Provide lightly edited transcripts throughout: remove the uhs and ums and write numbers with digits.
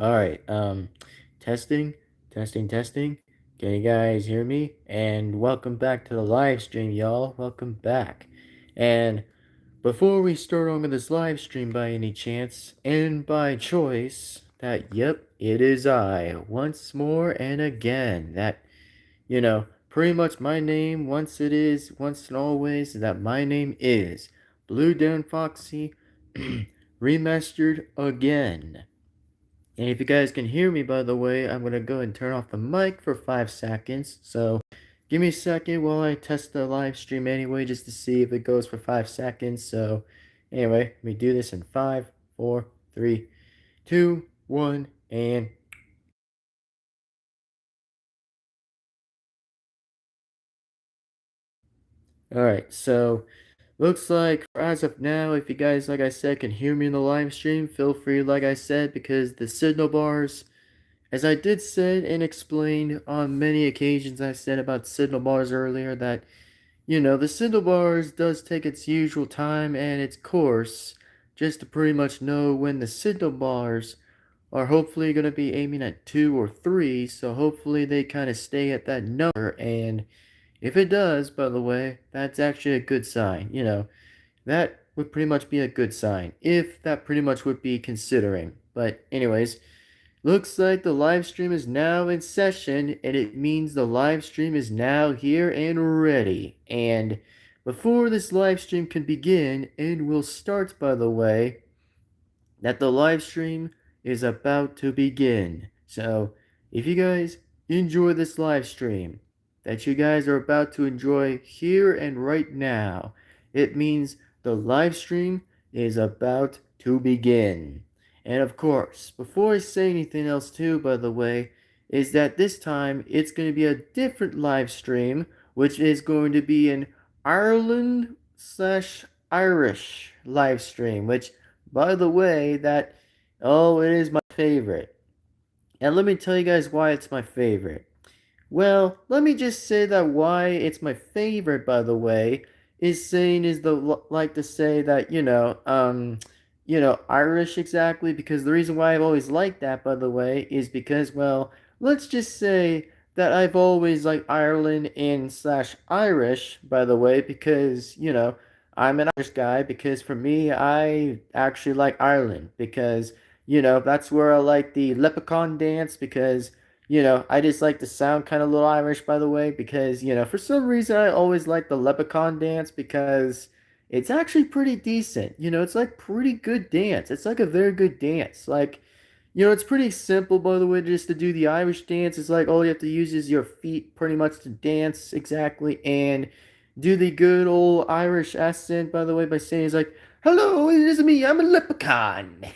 All right. Testing, testing. Can you guys hear me? And welcome back to the live stream, y'all. Welcome back. And before we start on with this live stream by any chance, and by choice, yep, it is I, once more and again. Pretty much my name, once and always, that my name is Blue Devin-Foxy, remastered again. And if you guys can hear me, by the way, I'm going to go and turn off the mic for 5 seconds. So give me a second while I test the live stream anyway, just to see if it goes for 5 seconds. So anyway, let me do this in 5, 4, 3, 2, 1, and... Alright, so looks like as of now, if you guys, like I said, can hear me in the live stream, feel free, like I said, because the signal bars, as I did say and explain on many occasions, I said about signal bars earlier that, the signal bars does take its usual time and its course just to pretty much know when the signal bars are hopefully going to be aiming at 2 or 3, so hopefully they kind of stay at that number, and if it does, by the way, that's actually a good sign, that would pretty much be a good sign, if that pretty much would be considering. But anyways, looks like the live stream is now in session, and it means the live stream is now here and ready. And before this live stream can begin, and will start, by the way, that the live stream is about to begin. So, if you guys enjoy this live stream that you guys are about to enjoy here and right now, it means the live stream is about to begin. And of course, before I say anything else too, by the way, is that this time it's going to be a different live stream, which is going to be an Ireland slash Irish live stream, which, by the way, it is my favorite. And let me tell you guys why it's my favorite. Well, let me just say that why it's my favorite, by the way, like to say that, Irish exactly, because the reason why I've always liked that, by the way, is because, well, let's just say that I've always liked Ireland and slash Irish, by the way, because, I'm an Irish guy, because for me, I actually like Ireland, because, that's where I like the leprechaun dance, because I just like to sound kind of a little Irish, by the way, because, for some reason I always like the leprechaun dance because it's actually pretty decent. It's like pretty good dance. It's like a very good dance. Like, it's pretty simple, by the way, just to do the Irish dance. It's like all you have to use is your feet pretty much to dance exactly and do the good old Irish accent, by the way, by saying it's like, "Hello, it is me, I'm a leprechaun."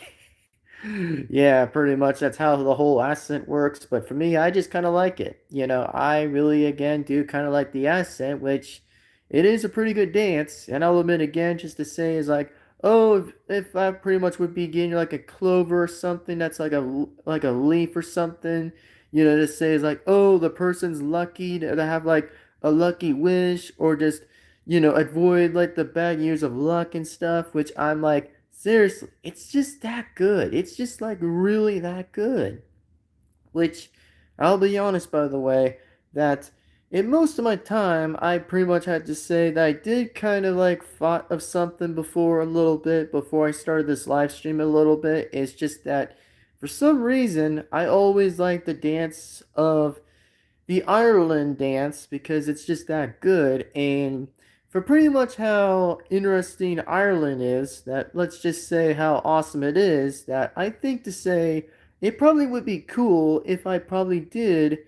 Yeah, pretty much that's how the whole accent works. But for me, I just kind of like it. I really, again, do kind of like the accent, which it is a pretty good dance. And I'll admit again, just to say, is like, oh, if I pretty much would be getting like a clover or something that's like a leaf or something, to say is like, oh, the person's lucky to have like a lucky wish, or just, avoid like the bad years of luck and stuff, which I'm like, seriously, it's just that good. It's just like really that good. Which, I'll be honest, by the way, that in most of my time, I pretty much had to say that I did kind of like thought of something before a little bit, before I started this live stream a little bit. It's just that for some reason, I always like the dance of the Ireland dance because it's just that good. And for pretty much how interesting Ireland is, that let's just say how awesome it is, that I think to say it probably would be cool if I probably did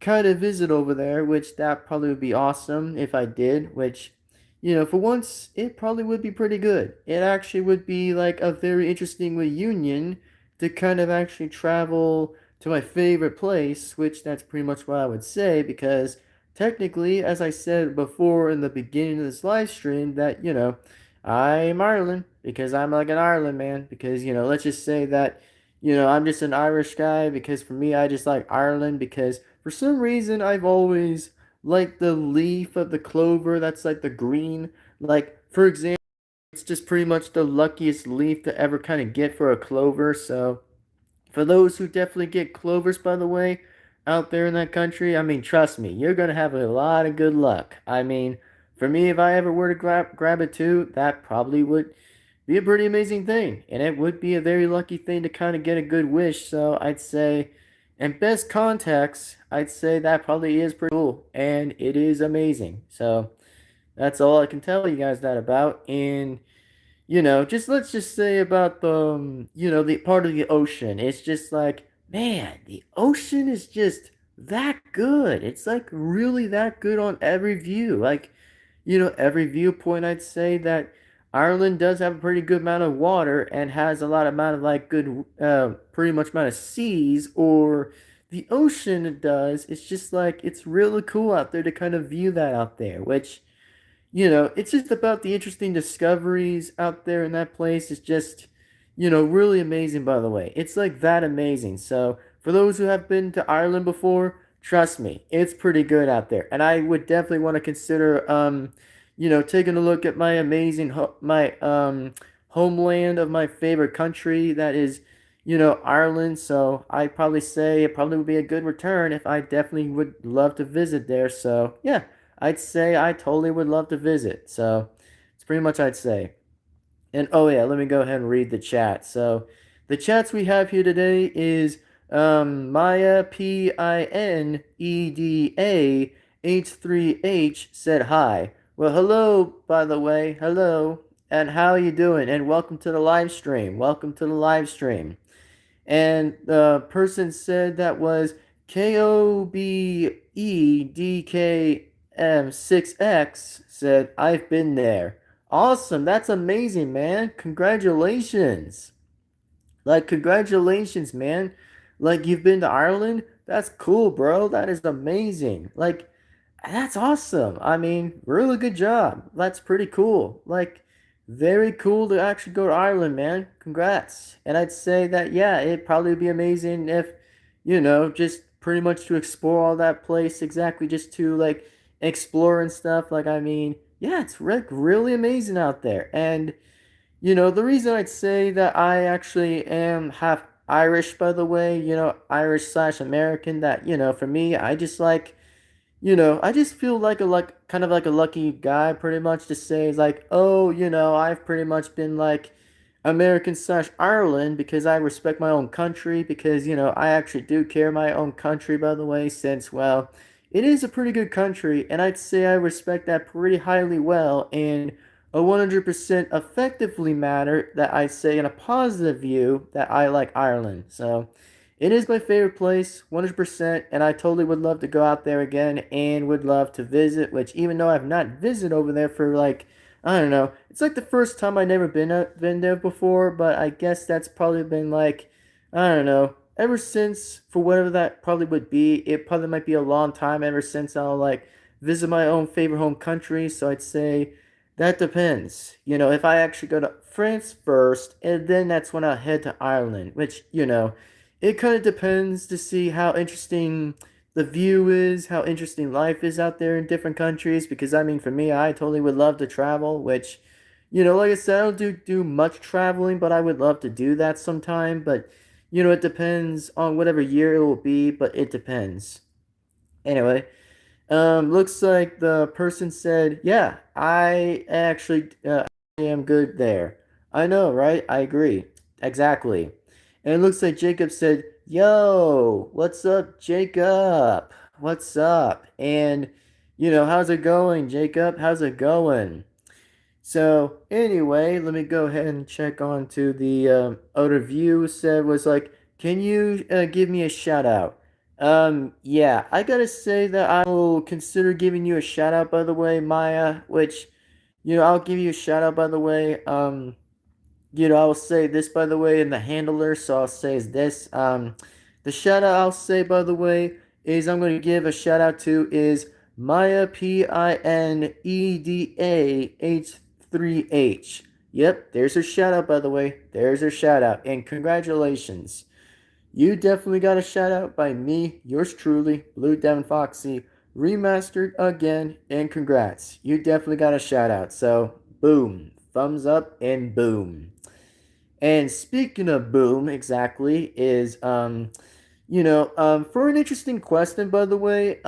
kind of visit over there, which that probably would be awesome if I did, which, for once, it probably would be pretty good. It actually would be like a very interesting reunion to kind of actually travel to my favorite place, which that's pretty much what I would say, because technically, as I said before in the beginning of this live stream, that, I'm Ireland, because I'm like an Ireland man, because, let's just say that, I'm just an Irish guy, because for me, I just like Ireland, because for some reason, I've always liked the leaf of the clover that's like the green. Like, for example, it's just pretty much the luckiest leaf to ever kind of get for a clover. So, For those who definitely get clovers, by the way, out there in that country, I mean, trust me, you're gonna have a lot of good luck. I mean, for me, if I ever were to grab it too, that probably would be a pretty amazing thing, and it would be a very lucky thing to kind of get a good wish. So I'd say, in best context, I'd say that probably is pretty cool, and it is amazing. So that's all I can tell you guys that about. And just let's just say about the part of the ocean. It's just like, man, the ocean is just that good. It's like really that good on every view. Like, every viewpoint, I'd say that Ireland does have a pretty good amount of water and has a lot amount of like good, pretty much amount of seas or the ocean it does. It's just like, it's really cool out there to kind of view that out there, which it's just about the interesting discoveries out there in that place. It's just, really amazing, by the way. It's like that amazing. So, for those who have been to Ireland before, trust me, it's pretty good out there. And I would definitely want to consider, taking a look at my homeland of my favorite country, that is, Ireland. So, I'd probably say it probably would be a good return if I definitely would love to visit there. So, yeah. I'd say I totally would love to visit. So it's pretty much I'd say. And oh yeah, let me go ahead and read the chat. So the chats we have here today is Maya Pineda H3H said hi. Well, hello, by the way. Hello. And how are you doing? And welcome to the live stream. Welcome to the live stream. And the person said that was KOBEDKM6X said, I've been there. Awesome. That's amazing, man. Congratulations. Like, congratulations, man. Like, you've been to Ireland? That's cool, bro. That is amazing. Like, that's awesome. I mean, really good job. That's pretty cool. Like, very cool to actually go to Ireland, man. Congrats. And I'd say that, yeah, it'd probably be amazing if, just pretty much to explore all that place, exactly just to, like, explore and stuff. Like, I mean, yeah, it's really amazing out there. And, the reason I'd say that I actually am half Irish, by the way, Irish slash American, that, for me, I just like, I just feel like kind of like a lucky guy pretty much to say like, oh, I've pretty much been like American slash Ireland because I respect my own country because, I actually do care my own country, by the way, since, well, it is a pretty good country and I'd say I respect that pretty highly well and a 100% effectively matter that I say in a positive view that I like Ireland. So, it is my favorite place, 100%, and I totally would love to go out there again and would love to visit, which even though I've not visited over there for like, I don't know, it's like the first time I've never been there before, but I guess that's probably been like, I don't know, ever since, for whatever that probably would be, it probably might be a long time ever since I'll like visit my own favorite home country, so I'd say that depends. If I actually go to France first, and then that's when I'll head to Ireland, which, it kind of depends to see how interesting the view is, how interesting life is out there in different countries. Because I mean, for me, I totally would love to travel. Which, like I said, I don't do much traveling, but I would love to do that sometime. But it depends on whatever year it will be. But it depends. Anyway, looks like the person said, "Yeah, I actually am good there." I know, right? I agree. Exactly. And it looks like Jacob said, "Yo, what's up, Jacob? What's up?" And how's it going, Jacob? How's it going? So anyway, let me go ahead and check on to the other view. Said was like, can you give me a shout out? Yeah, I gotta say that I will consider giving you a shout out. By the way, Maya, which I'll give you a shout out. By the way, I'll say this by the way in the handler, so I'll say is this. The shout out I'll say by the way is I'm going to give a shout out to is Maya Pineda H3H. Yep, there's her shout out by the way. There's her shout out and congratulations. You definitely got a shout out by me, yours truly, Blue Devin-Foxy, remastered again, and congrats. You definitely got a shout out. So, boom, thumbs up, and boom. And speaking of boom, exactly, is for an interesting question, by the way,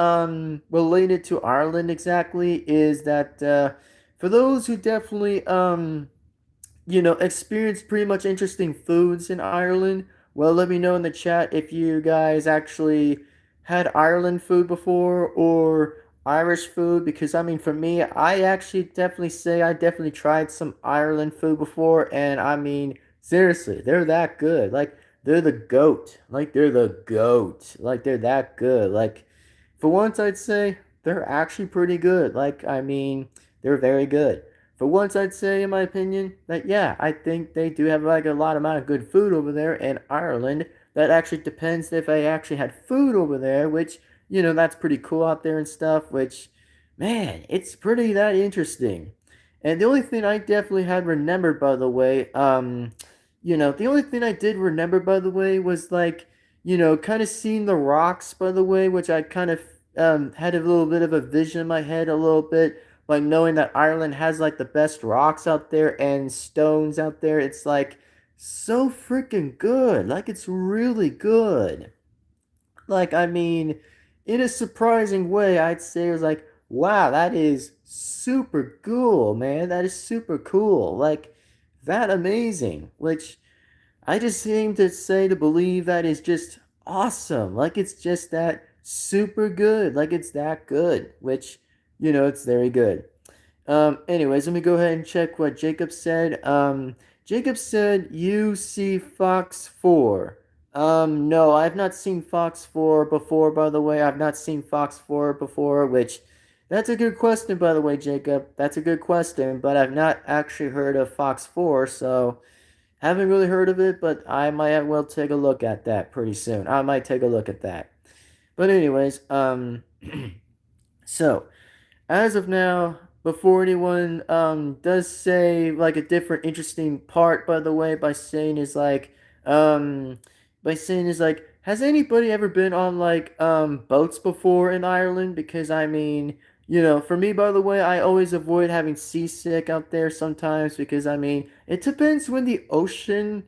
related to Ireland exactly, is that for those who definitely experience pretty much interesting foods in Ireland, well, let me know in the chat if you guys actually had Ireland food before or Irish food, because I mean, for me, I actually definitely say I definitely tried some Ireland food before, and I mean, seriously, they're that good. Like, they're the goat. Like, they're the goat. Like, they're that good. Like, for once, I'd say they're actually pretty good. Like, I mean, they're very good. For once, I'd say, in my opinion, that yeah, I think they do have like a lot amount of good food over there in Ireland. That actually depends if I actually had food over there, which that's pretty cool out there and stuff. Which, man, it's pretty that interesting. And the only thing I definitely had remembered, by the way, the only thing I did remember, by the way, was like, kind of seeing the rocks, by the way, which I kind of had a little bit of a vision in my head a little bit, like knowing that Ireland has like the best rocks out there and stones out there. It's like so freaking good. Like it's really good. Like I mean, in a surprising way, I'd say it was like, wow, that is super cool, man. That is super cool. Like that amazing. Which I just seem to say to believe that is just awesome. Like it's just that super good. Like it's that good. Which, it's very good. Anyways, let me go ahead and check what Jacob said. Jacob said you see Fox 4. No, I've not seen Fox 4 before, by the way. I've not seen Fox 4 before, which that's a good question, by the way, Jacob. That's a good question, but I've not actually heard of Fox 4, so haven't really heard of it, but I might well take a look at that pretty soon. I might take a look at that. But anyways, so as of now, before anyone does say like a different interesting part, by the way, um by saying is like, has anybody ever been on like boats before in Ireland? Because I mean, for me, by the way, I always avoid having seasick out there sometimes, because I mean, it depends when the ocean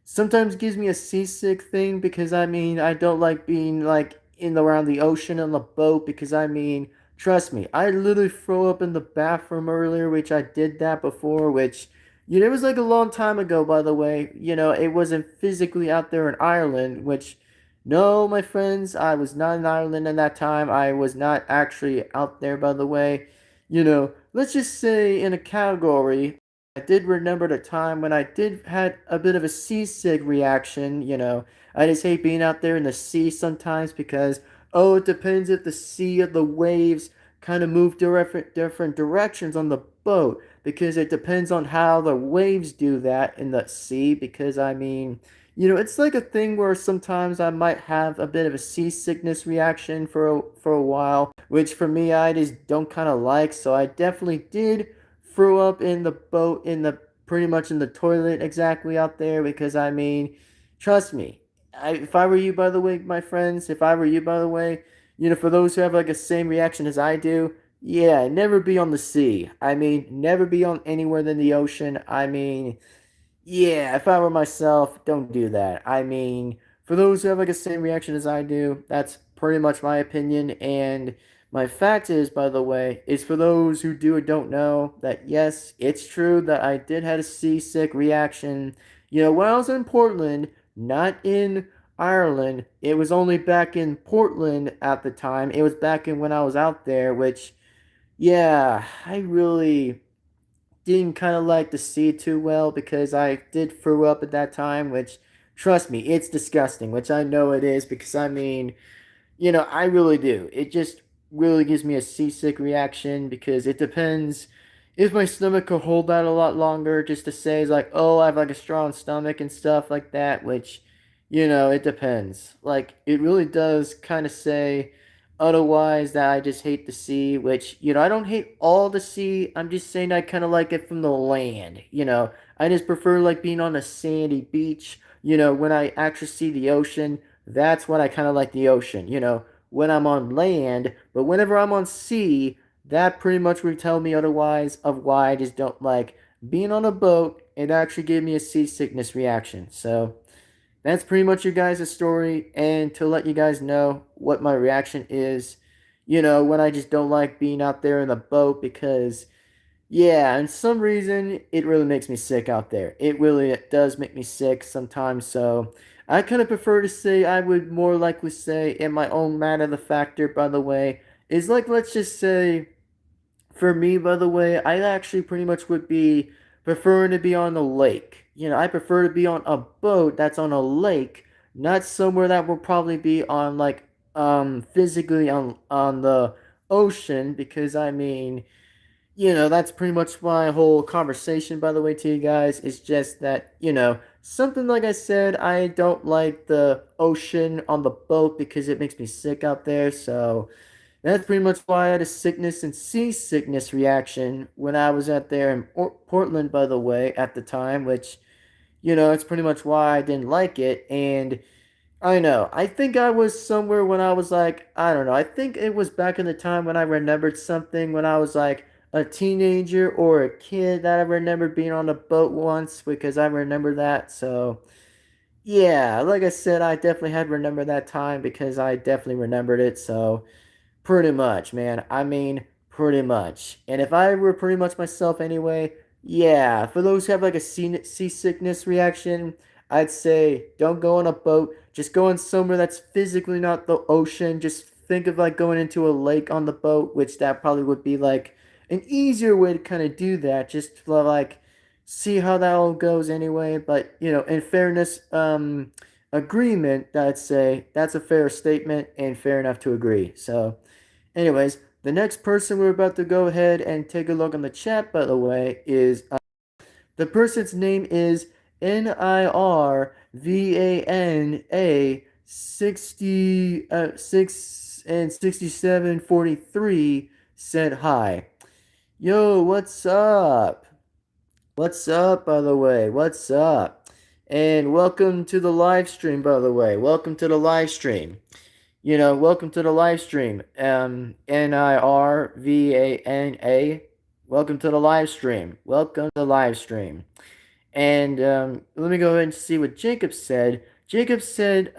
sometimes gives me a seasick thing, because I mean I don't like being like in around the ocean on the boat, because I mean, trust me, I literally throw up in the bathroom earlier, which I did that before, which it was like a long time ago, by the way. It wasn't physically out there in Ireland, which no, my friends, I was not in Ireland at that time. I was not actually out there, by the way. Let's just say in a category, I did remember the time when I did had a bit of a seasick reaction. I just hate being out there in the sea sometimes, because oh, it depends if the sea or the waves kind of move different directions on the boat, because it depends on how the waves do that in the sea, because I mean, it's like a thing where sometimes I might have a bit of a seasickness reaction for a while, which for me I just don't kind of like. So I definitely did threw up in the boat, in the pretty much in the toilet exactly out there, because I mean, trust me, if I were you, by the way, my friends, if I were you, by the way, for those who have like a same reaction as I do, yeah, never be on the sea. I mean, never be on anywhere than the ocean. I mean, yeah, if I were myself, don't do that. I mean, for those who have like the same reaction as I do, that's pretty much my opinion. And my fact is, by the way, is for those who do or don't know, that yes, it's true that I did have a seasick reaction. When I was in Portland, not in Ireland. It was only back in Portland at the time. It was back in when I was out there, which, yeah, I really didn't kind of like to see it too well, because I did throw up at that time, which, trust me, it's disgusting, which I know it is, because I mean, I really do. It just really gives me a seasick reaction, because it depends if my stomach could hold that a lot longer, just to say it's like, oh, I have like a strong stomach and stuff like that, which, it depends. Like, it really does kind of say otherwise that I just hate the sea, which, I don't hate all the sea. I'm just saying I kind of like it from the land. I just prefer like being on a sandy beach. When I actually see the ocean, that's when I kind of like the ocean, when I'm on land. But whenever I'm on sea, that pretty much would tell me otherwise of why I just don't like being on a boat it actually gave me a seasickness reaction. So that's pretty much your guys' story. And to let you guys know what my reaction is, when I just don't like being out there in the boat because, yeah, and some reason it really makes me sick out there. It does make me sick sometimes. So I kind of prefer to say I would more likely say in my own matter the factor, by the way, is like, let's just say for me, by the way, I actually pretty much would be preferring to be on a lake. I prefer to be on a boat that's on a lake, not somewhere that will probably be on like physically on the ocean because I mean, that's pretty much my whole conversation by the way to you guys. It's just that, something like I said, I don't like the ocean on the boat because it makes me sick out there. So, that's pretty much why I had a sickness and seasickness reaction when I was out there in Portland, by the way, at the time, which, it's pretty much why I didn't like it. And I know, I think I was somewhere when I was like, I don't know, I think it was back in the time when I remembered something when I was like a teenager or a kid that I remember being on a boat once because I remember that. So, yeah, like I said, I definitely had remembered that time because I definitely remembered it. So, pretty much, man. I mean, pretty much. And if I were pretty much myself anyway, yeah, for those who have like a seasickness reaction, I'd say don't go on a boat. Just go on somewhere that's physically not the ocean. Just think of like going into a lake on the boat, which that probably would be like an easier way to kind of do that. Just to like see how that all goes anyway. But, in fairness, agreement, I'd say that's a fair statement and fair enough to agree. So, anyways, the next person we're about to go ahead and take a look on the chat, by the way, is the person's name is NIRVANA 6743 said hi. Yo, what's up? What's up, by the way? What's up? And welcome to the live stream, by the way. Welcome to the live stream. Welcome to the live stream. NIRVANA. Welcome to the live stream. Welcome to the live stream. And let me go ahead and see what Jacob said. Jacob said,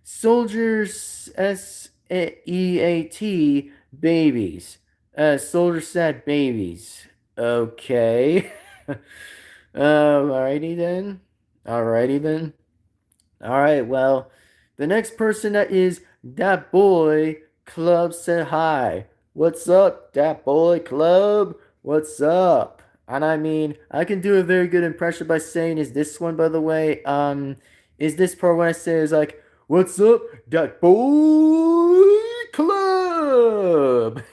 soldiers SEAT babies. Soldier said babies. Okay. Alrighty then. Alrighty then. Alright, well, the next person that is that boy club said hi. What's up, that boy club? What's up? And I mean, I can do a very good impression by saying, is this one, by the way? Is this part when I say is like, what's up, that boy club?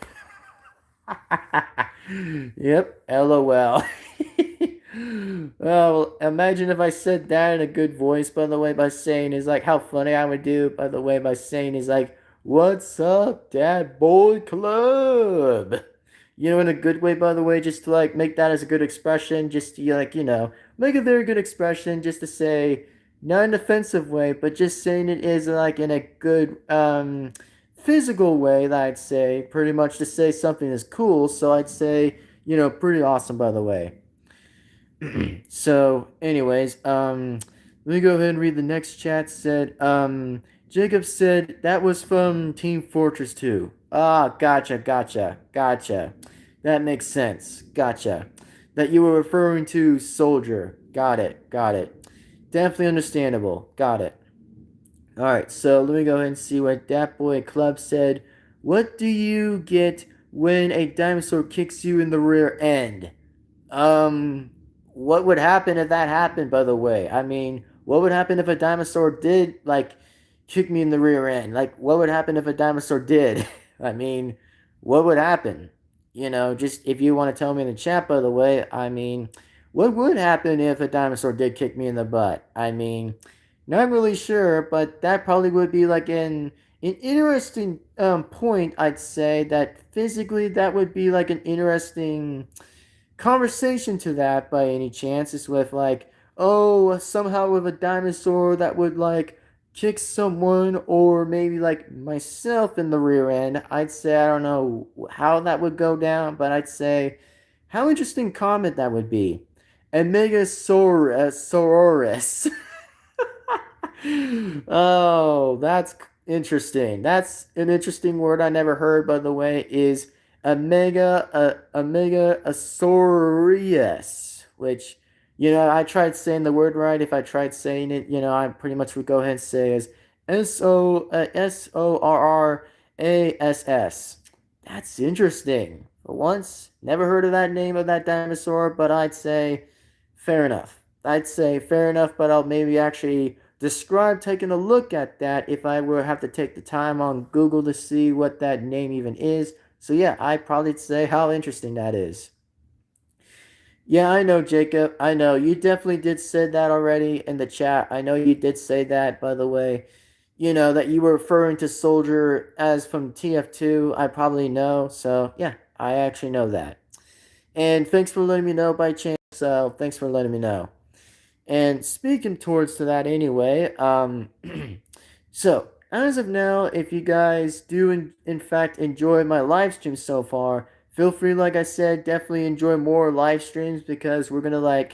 Yep, LOL. Well, imagine if I said that in a good voice, by the way, by saying is like how funny I would do, by the way, by saying is like, what's up, Dad Boy Club? In a good way, by the way, just to like make that as a good expression, just to like, make a very good expression, just to say, not in an offensive way, but just saying it is like in a good, physical way that I'd say, pretty much to say something is cool. So I'd say, pretty awesome, by the way. So, anyways, let me go ahead and read the next chat. Said, Jacob said that was from Team Fortress 2. Ah, gotcha. That makes sense. Gotcha. That you were referring to Soldier. Got it. Definitely understandable. Got it. Alright, so let me go ahead and see what Dat Boy Club said. What do you get when a dinosaur kicks you in the rear end? Um, what would happen if that happened, by the way? I mean, what would happen if a dinosaur did, like, kick me in the rear end? Like, what would happen if a dinosaur did? I mean, what would happen? Just if you want to tell me in the chat, by the way, I mean, what would happen if a dinosaur did kick me in the butt? I mean, not really sure, but that probably would be like an interesting point, I'd say, that physically that would be like an interesting conversation to that by any chance is with like, oh, somehow with a dinosaur that would like kick someone or maybe like myself in the rear end. I'd say I don't know how that would go down, but I'd say how interesting comment that would be. Sororis. Oh, that's interesting. That's an interesting word I never heard, by the way, is Omega Asaurius, which, I tried saying the word right. If I tried saying it, I pretty much would go ahead and say as Sorrass. That's interesting. For once, never heard of that name of that dinosaur, but I'd say fair enough. I'd say fair enough, but I'll maybe actually describe taking a look at that if I were to have to take the time on Google to see what that name even is. So yeah, I'd probably say how interesting that is. Yeah, I know, Jacob. I know. You definitely did say that already in the chat. I know you did say that, by the way. That you were referring to Soldier as from TF2. I probably know. So, yeah, I actually know that. And thanks for letting me know by chance. So, thanks for letting me know. And speaking towards to that anyway, so as of now, if you guys do in fact enjoy my live stream so far, feel free, like I said, definitely enjoy more live streams because we're gonna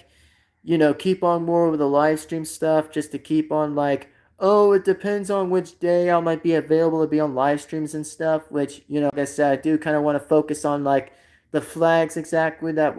keep on more with the live stream stuff just to keep on oh, it depends on which day I might be available to be on live streams and stuff, which, like I said, I do kind of want to focus on the flags exactly that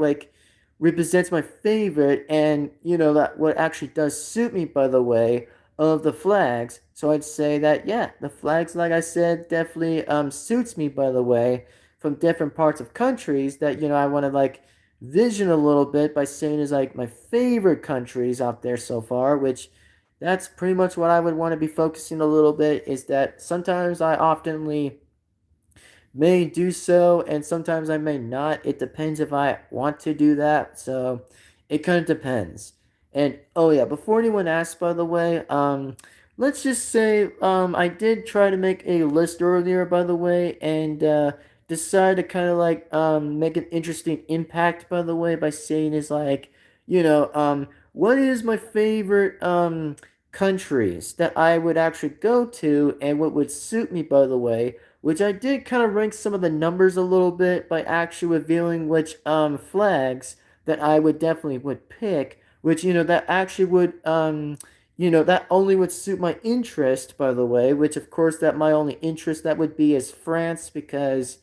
represents my favorite and that what actually does suit me, by the way, of the flags. So I'd say that, yeah, the flags, like I said, definitely suits me, by the way, from different parts of countries that I want to vision a little bit by saying is my favorite countries out there so far, which that's pretty much what I would want to be focusing a little bit, is that sometimes I oftenly may do so and sometimes I may not. It depends if I want to do that. So it kind of depends. And oh yeah, before anyone asks, by the way, let's just say I did try to make a list earlier, by the way, and decided to kind of make an interesting impact, by the way, by saying is what is my favorite countries that I would actually go to and what would suit me, by the way, which I did kind of rank some of the numbers a little bit by actually revealing which flags that I would definitely would pick, which that actually would that only would suit my interest, by the way, which of course that my only interest that would be is France, because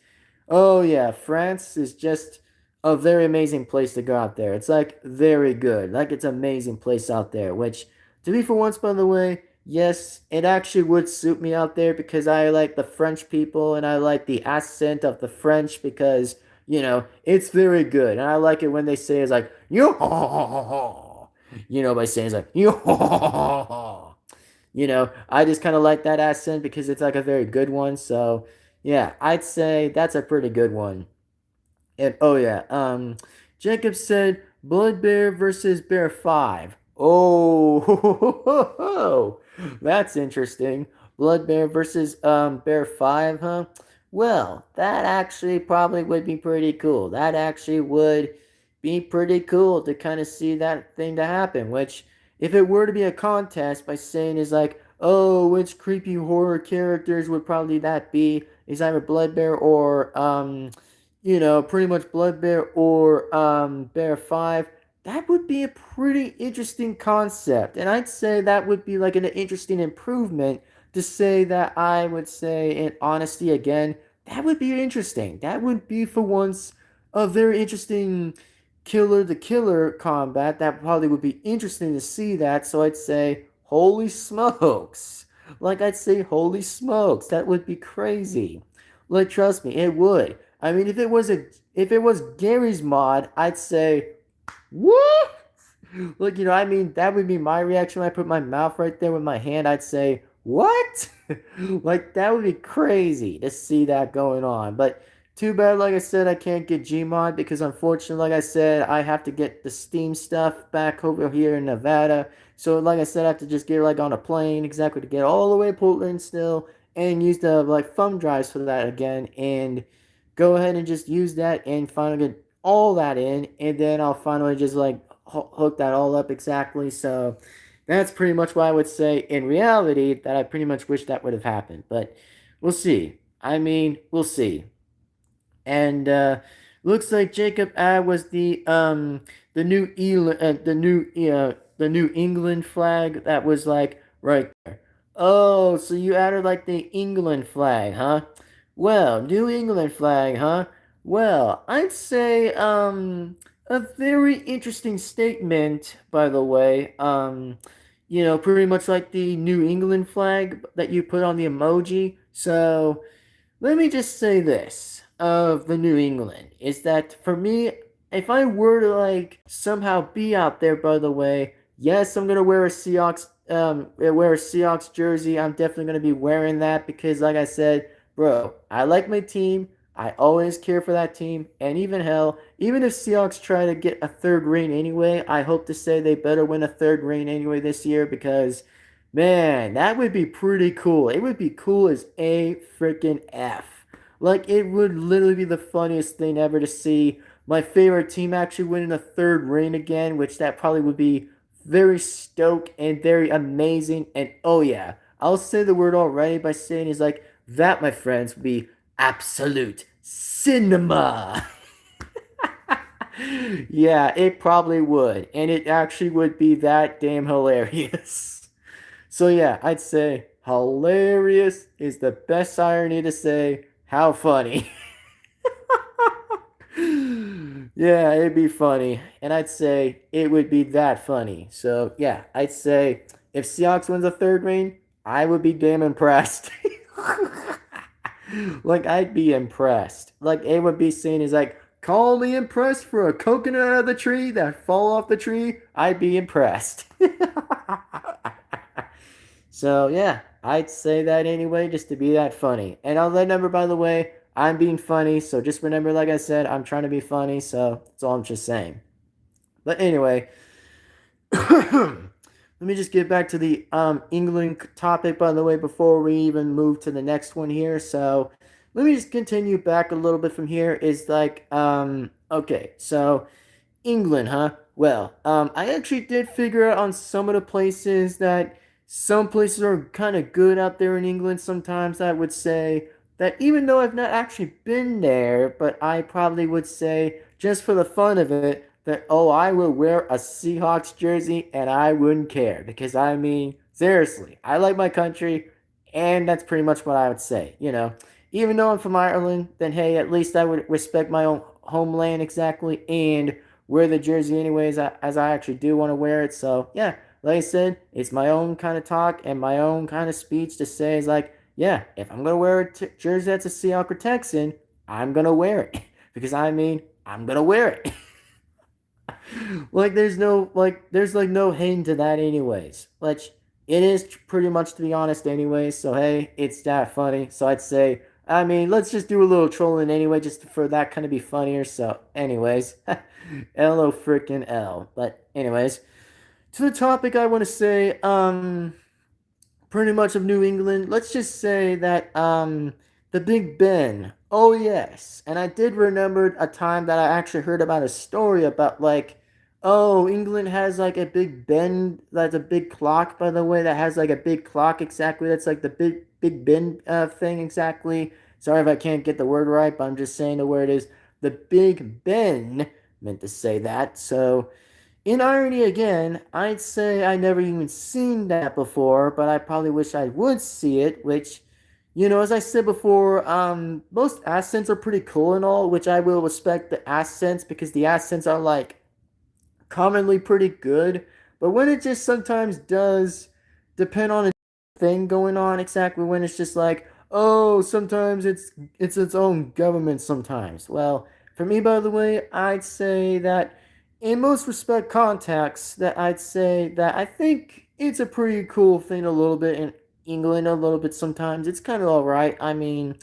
oh yeah, France is just a very amazing place to go out there. It's very good. It's an amazing place out there, which to be for once, by the way, yes, it actually would suit me out there because I like the French people and I like the accent of the French because, it's very good. And I like it when they say it's yo ho ho ho ho. By saying it's yo ho ho ho ho. I just kind of like that accent because it's a very good one. So, yeah, I'd say that's a pretty good one. And oh yeah, Jacob said Blood Bear versus Bear 5. Oh, that's interesting. Blood Bear versus Bear 5, huh? Well, that actually probably would be pretty cool. That actually would be pretty cool to kind of see that thing to happen, which if it were to be a contest by saying is oh, which creepy horror characters would probably that be? Is either Blood Bear or pretty much Blood Bear or Bear 5. That would be a pretty interesting concept. And I'd say that would be an interesting improvement to say that I would say in honesty again, that would be interesting. That would be for once a very interesting killer to killer combat. That probably would be interesting to see that. So I'd say, holy smokes. I'd say, holy smokes. That would be crazy. Trust me, it would. I mean, if it was Gary's mod, I'd say, what? Look, I mean, that would be my reaction when I put my mouth right there with my hand. I'd say, what? That would be crazy to see that going on. But too bad, like I said, I can't get Gmod because unfortunately, like I said, I have to get the Steam stuff back over here in Nevada. So, like I said, I have to just get on a plane exactly to get all the way to Portland still and use the thumb drives for that again and go ahead and just use that and finally get all that in, and then I'll finally just hook that all up exactly. So that's pretty much what I would say in reality that I pretty much wish that would have happened, but we'll see. I mean, we'll see. And looks like Jacob was the the New England flag that was like right there. Oh, so you added like the England flag, huh? Well, New England flag, huh? Well, I'd say a very interesting statement, by the way. Pretty much like the New England flag that you put on the emoji. So let me just say this of the New England is that for me, if I were to like somehow be out there, by the way, yes, I'm gonna wear a Seahawks jersey. I'm definitely gonna be wearing that because, like I said, bro, I like my team. I always care for that team, and even hell, even if Seahawks try to get a third ring anyway, I hope to say they better win a third ring anyway this year because man, that would be pretty cool. It would be cool as a freaking F. Like, it would literally be the funniest thing ever to see my favorite team actually winning a third ring again, which that probably would be very stoked and very amazing. And oh, yeah, I'll say the word already by saying is like, that, my friends, would be absolute cinema. Yeah, it probably would. And it actually would be that damn hilarious. So yeah, I'd say hilarious is the best irony to say how funny. Yeah, it'd be funny. And I'd say it would be that funny. So yeah, I'd say if Seahawks wins a third ring, I would be damn impressed. Like I'd be impressed. Like it would be seen as like, call me impressed for a coconut out of the tree that fall off the tree. I'd be impressed. So yeah, I'd say that anyway, just to be that funny. And on that number, by the way, I'm being funny. So just remember, like I said, I'm trying to be funny. So that's all I'm just saying. But anyway, let me just get back to the England topic, by the way, before we even move to the next one here. So let me just continue back a little bit from here. Is like, okay, so England, huh? Well, I actually did figure out on some of the places that some places are kind of good out there in England sometimes. I would say that even though I've not actually been there, but I probably would say, just for the fun of it, that, oh, I will wear a Seahawks jersey and I wouldn't care. Because, I mean, seriously, I like my country, and that's pretty much what I would say, Even though I'm from Ireland, then hey, at least I would respect my own homeland exactly and wear the jersey anyways, as I actually do want to wear it. So yeah, like I said, it's my own kind of talk and my own kind of speech to say is like, yeah, if I'm gonna wear a jersey that's a Seahawks or Texan, I'm gonna wear it because I mean I'm gonna wear it. Like there's like no hint to that anyways. Like it is pretty much to be honest anyways. So hey, it's that funny. So I'd say I mean, let's just do a little trolling anyway, just for that kind of be funnier. So, anyways, LO freaking L. But, anyways, to the topic I want to say, pretty much of New England. Let's just say that the Big Ben. Oh yes, and I did remember a time that I actually heard about a story about like, oh, England has like a Big Ben. That's a big clock, by the way. That has like a big clock exactly. That's like the Big Ben thing exactly. Sorry if I can't get the word right, but I'm just saying the word is the Big Ben. Meant to say that. So in irony again, I'd say I never even seen that before, but I probably wish I would see it, which, as I said before, most accents are pretty cool and all, which I will respect the accents because the accents are like commonly pretty good, but when it just sometimes does depend on a thing going on exactly when it's just like, oh, sometimes it's its own government sometimes. Well, for me, by the way, I'd say that in most respect contexts that I'd say that I think it's a pretty cool thing a little bit in England a little bit sometimes. It's kind of all right. I mean,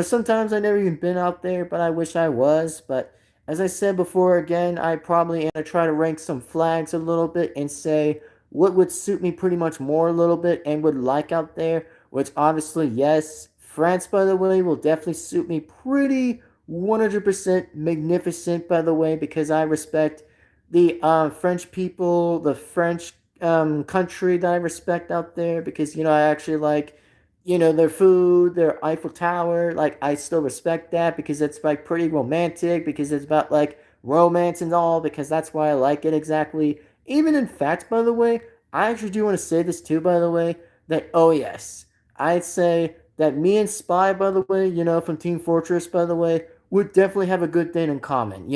sometimes I never even been out there, but I wish I was. But as I said before, again, I probably am gonna try to rank some flags a little bit and say what would suit me pretty much more a little bit and would like out there. Which obviously, yes, France, by the way, will definitely suit me pretty 100% magnificent, by the way, because I respect the French people, the French country that I respect out there, because I actually like their food, their Eiffel Tower. Like I still respect that because it's like pretty romantic because it's about like romance and all, because that's why I like it exactly. Even in fact, by the way, I actually do want to say this too, by the way, that, oh yes, I'd say that me and Spy, by the way, from Team Fortress, by the way, would definitely have a good thing in common,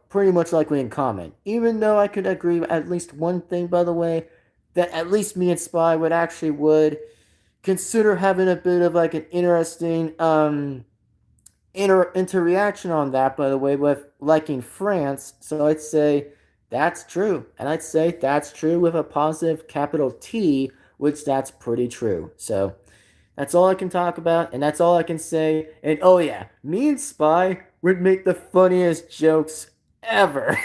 pretty much likely in common. Even though I could agree with at least one thing, by the way, that at least me and Spy would consider having a bit of like an interesting interaction on that, by the way, with liking France. So I'd say that's true. And I'd say that's true with a positive capital T, which that's pretty true. So that's all I can talk about, and that's all I can say. And oh yeah, me and Spy would make the funniest jokes ever.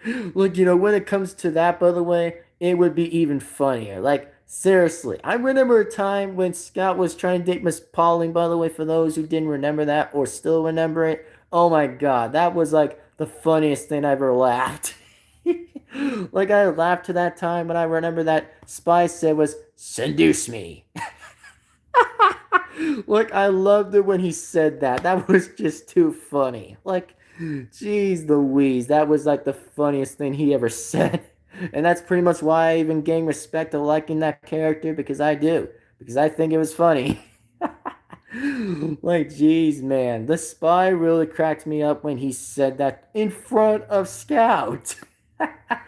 Look, when it comes to that, by the way, it would be even funnier. Like, seriously, I remember a time when Scott was trying to date Miss Pauling, by the way, for those who didn't remember that or still remember it. Oh my god, that was like the funniest thing I ever laughed. Like, I laughed to that time, and I remember that Spy said was, seduce me. Like, I loved it when he said that. That was just too funny. Like, jeez Louise, that was like the funniest thing he ever said. And that's pretty much why I even gained respect to liking that character, because I do. Because I think it was funny. Like, jeez, man. The Spy really cracked me up when he said that in front of Scout.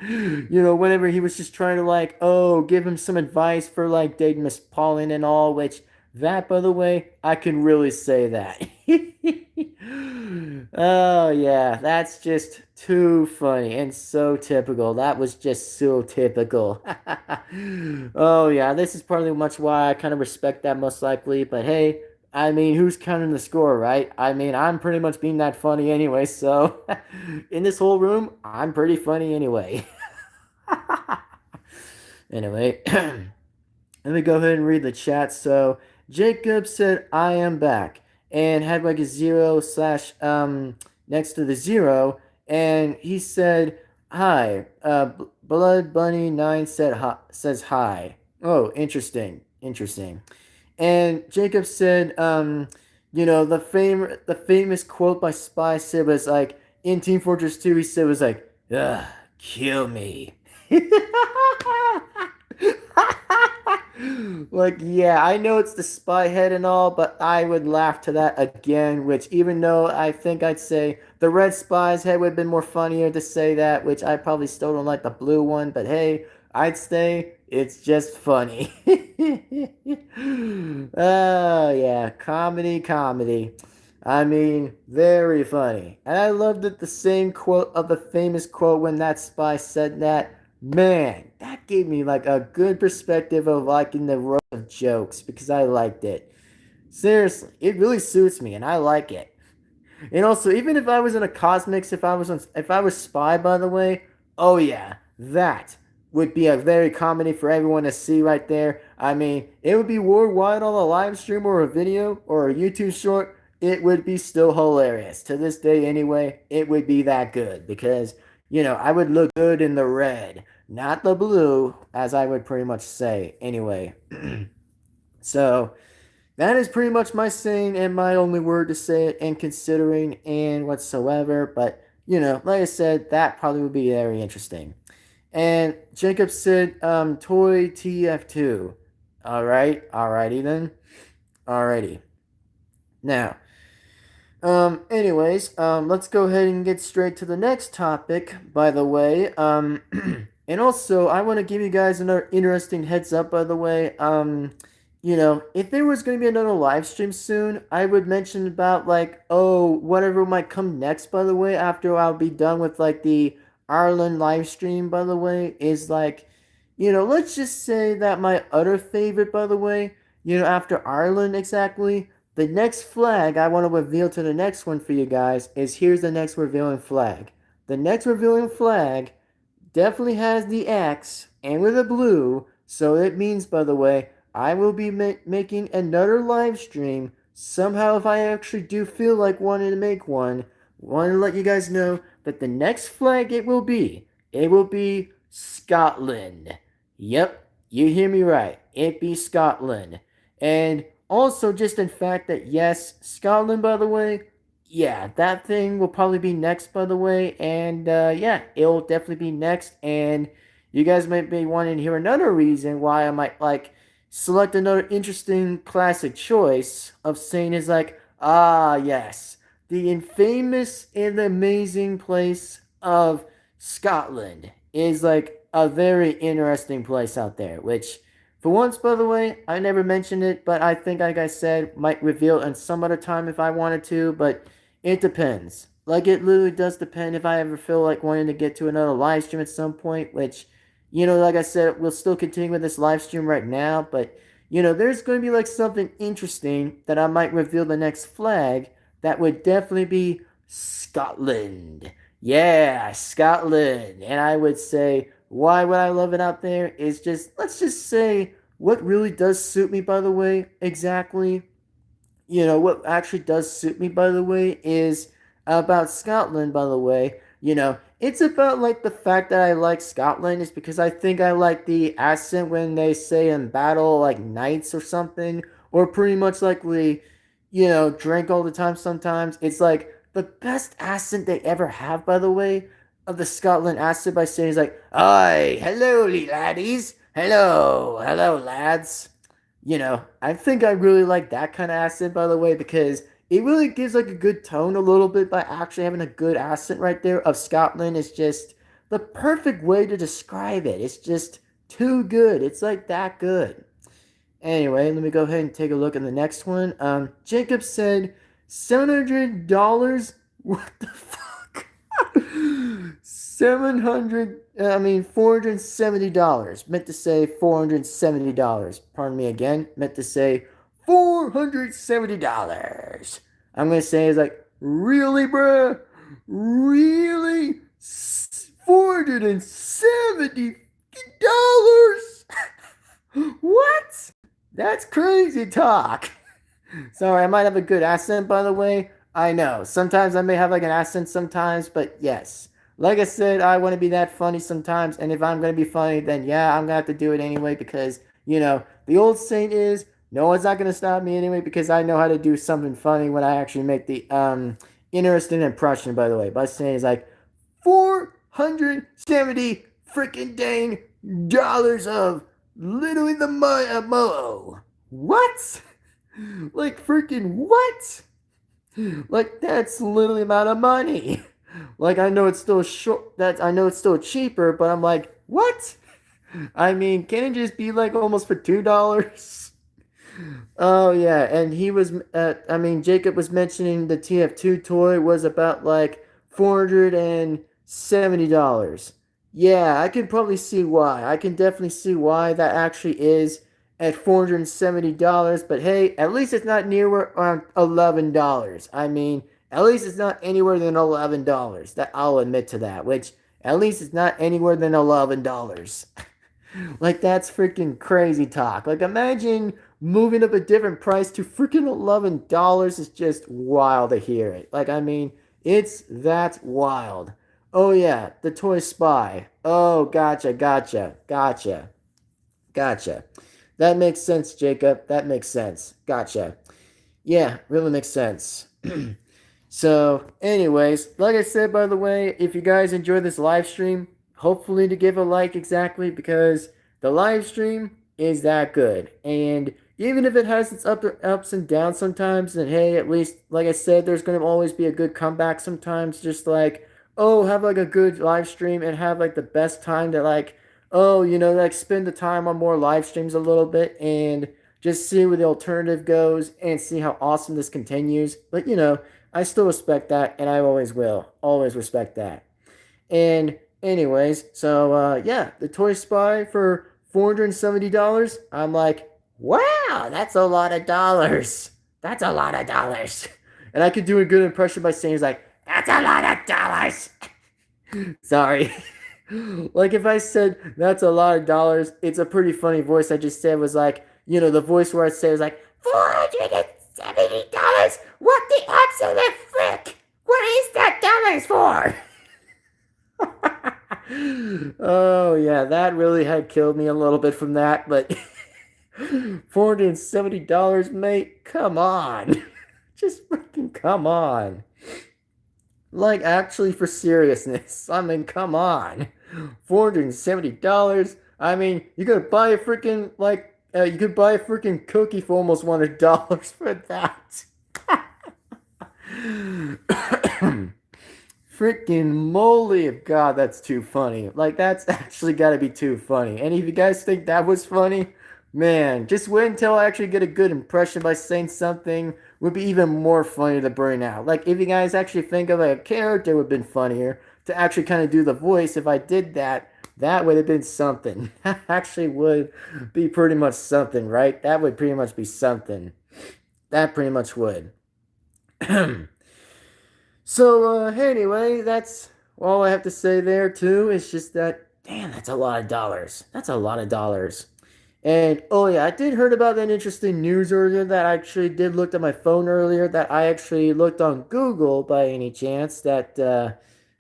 Whenever he was just trying to, like, oh, give him some advice for, like, dating Miss Pauline and all, which, that, by the way, I can really say that. Oh, yeah, that's just too funny and so typical. That was just so typical. Oh, yeah, this is probably much why I kind of respect that most likely, but hey, I mean, who's counting the score, right? I mean, I'm pretty much being that funny anyway, so in this whole room, I'm pretty funny anyway. Anyway, let me go ahead and read the chat. So, Jacob said, I am back, and had like a zero slash next to the zero, and he said, hi. Blood Bunny 9 says hi. Oh, interesting. Interesting. And Jacob said, the famous quote by Spy said was like, in Team Fortress 2, he said was like, ugh, kill me. Like, yeah, I know it's the Spy head and all, but I would laugh to that again, which even though I think I'd say the red Spy's head would have been more funnier to say that, which I probably still don't like the blue one, but hey, I'd say it's just funny. Oh, yeah, comedy, comedy. I mean, very funny. And I loved it, the same quote of the famous quote when that Spy said that. Man, that gave me like a good perspective of liking the row of jokes because I liked it. Seriously, it really suits me and I like it. And also, even if I was in a cosmics, if I was Spy, by the way, oh yeah, that would be a very comedy for everyone to see right there. I mean, it would be worldwide on a live stream or a video or a YouTube short. It would be still hilarious to this day. Anyway, it would be that good because I would look good in the red, not the blue, as I would pretty much say. Anyway, so that is pretty much my saying and my only word to say it and considering and whatsoever. But, like I said, that probably would be very interesting. And Jacob said, Toy TF2. All right. Alrighty then. Alrighty. Now, anyways, let's go ahead and get straight to the next topic, by the way. And also, I want to give you guys another interesting heads up, by the way. If there was going to be another live stream soon, I would mention about, like, oh, whatever might come next, by the way, after I'll be done with, like, the Ireland live stream, by the way, is, like, let's just say that my other favorite, by the way, after Ireland exactly, the next flag I want to reveal to the next one for you guys is here's the next revealing flag. The next revealing flag definitely has the X and with a blue, so it means, by the way, I will be making another live stream. Somehow, if I actually do feel like wanting to make one, want to let you guys know that the next flag it will be Scotland. Yep, you hear me right. It be Scotland. And also, just in fact that yes, Scotland, by the way, yeah, that thing will probably be next, by the way. And yeah, it'll definitely be next. And you guys might be wanting to hear another reason why I might like select another interesting classic choice of saying is like, ah, yes, the infamous and amazing place of Scotland is like a very interesting place out there, which. For once, by the way, I never mentioned it, but I think, like I said, might reveal in some other time if I wanted to. But it depends. Like, it literally does depend if I ever feel like wanting to get to another live stream at some point, which, like I said, we'll still continue with this live stream right now, but, there's going to be, like, something interesting that I might reveal the next flag that would definitely be Scotland. Yeah, Scotland. And I would say, why would I love it out there? Is just, let's just say, what really does suit me, by the way, exactly what actually does suit me, by the way, is about Scotland, by the way. It's about like the fact that I like Scotland is because I think I like the accent when they say in battle, like knights or something, or pretty much like we, drink all the time sometimes. It's like the best accent they ever have, by the way, of the Scotland accent by saying, is like, "Aye, hello, laddies. Hello, lads." I think I really like that kind of accent, by the way, because it really gives like a good tone a little bit by actually having a good accent right there of Scotland. Is just the perfect way to describe it. It's just too good. It's like that good. Anyway, let me go ahead and take a look at the next one. Jacob said $700. What the fuck? 700. I mean $470. Meant to say $470. Pardon me again. Meant to say $470. I'm gonna say it's like really, bruh, really, $470. What? That's crazy talk. Sorry, I might have a good accent, by the way. I know. Sometimes I may have like an accent sometimes, but yes. Like I said, I want to be that funny sometimes, and if I'm going to be funny, then yeah, I'm going to have to do it anyway because, the old saying is, no one's not going to stop me anyway because I know how to do something funny when I actually make the interesting impression, by the way. By saying it's like 470 freaking dang dollars of literally the mo. What? Like freaking what? Like that's literally the amount of money. Like I know it's still short. That I know it's still cheaper, but I'm like, what? I mean, can it just be like almost for $2? Oh yeah, and he was. I mean, Jacob was mentioning the TF2 toy was about like $470. Yeah, I can probably see why. I can definitely see why that actually is at $470. But hey, at least it's not near around $11. I mean, at least it's not anywhere than $11. That I'll admit to that. Which at least it's not anywhere than $11. Like that's freaking crazy talk. Like imagine moving up a different price to freaking $11 is just wild to hear it. Like I mean, it's that wild. Oh yeah, the toy spy. Oh, gotcha. That makes sense, Jacob. That makes sense. Gotcha. Yeah, really makes sense. So, anyways, like I said, by the way, if you guys enjoy this live stream, hopefully to give a like exactly because the live stream is that good. And even if it has its ups and downs sometimes, then hey, at least, like I said, there's going to always be a good comeback sometimes. Just like, oh, have like a good live stream and have like the best time to like, oh, like spend the time on more live streams a little bit and just see where the alternative goes and see how awesome this continues. But, I still respect that, and I always will. Always respect that. And anyways, so yeah, the Toy Spy for $470. I'm like, wow, that's a lot of dollars. That's a lot of dollars. And I could do a good impression by saying it's like, that's a lot of dollars. Sorry. Like if I said that's a lot of dollars, it's a pretty funny voice I just said was like, the voice where I say was like $470. What the absolute frick? What is that dollars for? Oh yeah, that really had killed me a little bit from that, but $470, mate, come on. Just freaking come on. Like, actually, for seriousness. I mean, come on. $470. I mean, you could buy a freaking, you could buy a freaking cookie for almost $100 for that. Freaking moly of God, that's too funny. Like, that's actually gotta be too funny. And if you guys think that was funny, man, just wait until I actually get a good impression by saying something would be even more funny to bring out. Like, if you guys actually think of a character would have been funnier to actually kind of do the voice, if I did that, that would have been something. That actually would be pretty much something, right? That would pretty much be something. That pretty much would. So, anyway, that's all I have to say there, too. It's just that, damn, that's a lot of dollars. That's a lot of dollars. And, oh, yeah, I did heard about that interesting news earlier that I actually did look at my phone earlier that I actually looked on Google by any chance that,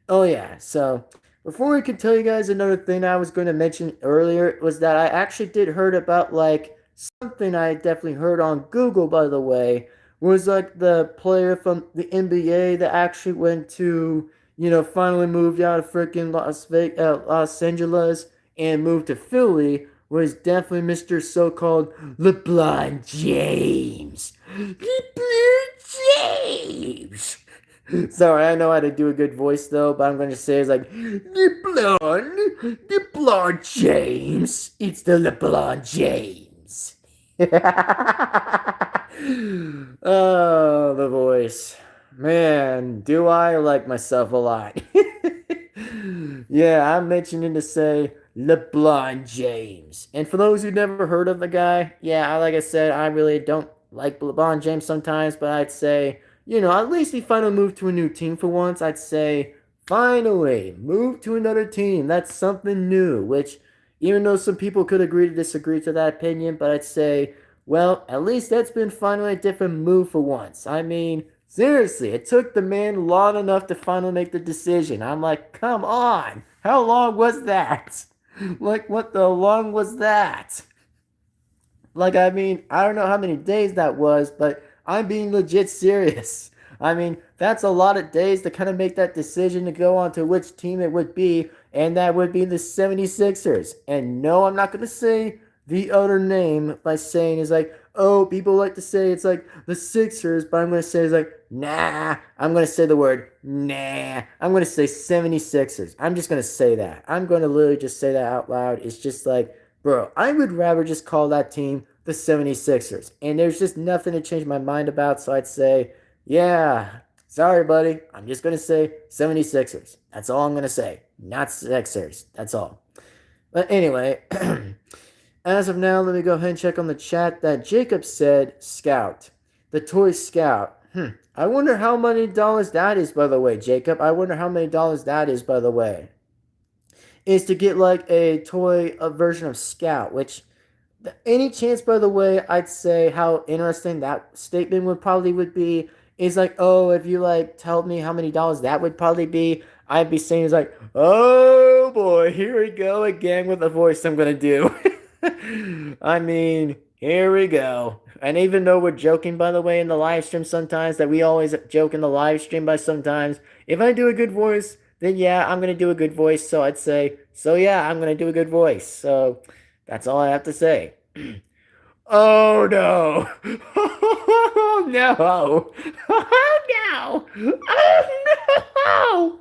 oh, yeah, so before I could tell you guys another thing I was going to mention earlier was that I actually did heard about, like, something I definitely heard on Google, by the way, was like the player from the NBA that actually went to, finally moved out of freaking Los Angeles and moved to Philly was definitely Mr. So-called LeBron James. LeBron James. Sorry, I know how to do a good voice though, but I'm going to say it's like LeBron James. It's the LeBron James. Oh, the voice. Man, do I like myself a lot. Yeah, I'm mentioning to say LeBron James. And for those who never heard of the guy, yeah, like I said, I really don't like LeBron James sometimes, but I'd say, at least he finally moved to a new team for once. I'd say, finally, move to another team. That's something new, which, even though some people could agree to disagree to that opinion, but I'd say, well, at least that's been finally a different move for once. I mean, seriously, it took the man long enough to finally make the decision. I'm like, come on. How long was that? Like, what the long was that? Like, I mean, I don't know how many days that was, but I'm being legit serious. I mean, that's a lot of days to kind of make that decision to go on to which team it would be, and that would be the 76ers. And no, I'm not going to say the other name by saying is like, oh, people like to say it's like the Sixers, but I'm going to say it's like, nah. I'm going to say the word nah. I'm going to say 76ers. I'm just going to say that. I'm going to literally just say that out loud. It's just like, bro, I would rather just call that team the 76ers. And there's just nothing to change my mind about, so I'd say, yeah, sorry, buddy. I'm just going to say 76ers. That's all I'm going to say. Not Sixers. That's all. But anyway, as of now, let me go ahead and check on the chat that Jacob said Scout. The toy Scout. I wonder how many dollars that is, by the way, Jacob. I wonder how many dollars that is, by the way. Is to get like a toy a version of Scout, which any chance, by the way, I'd say how interesting that statement would be is like, oh, if you like tell me how many dollars that would probably be, I'd be saying it's like, oh boy, here we go again with the voice I'm gonna do. I mean, here we go. And even though we're joking, by the way, in the live stream sometimes, that we always joke in the live stream by sometimes, if I do a good voice, then yeah, I'm gonna do a good voice. So I'd say, so yeah, I'm gonna do a good voice. So that's all I have to say. Oh no! Oh no! Oh no! Oh no!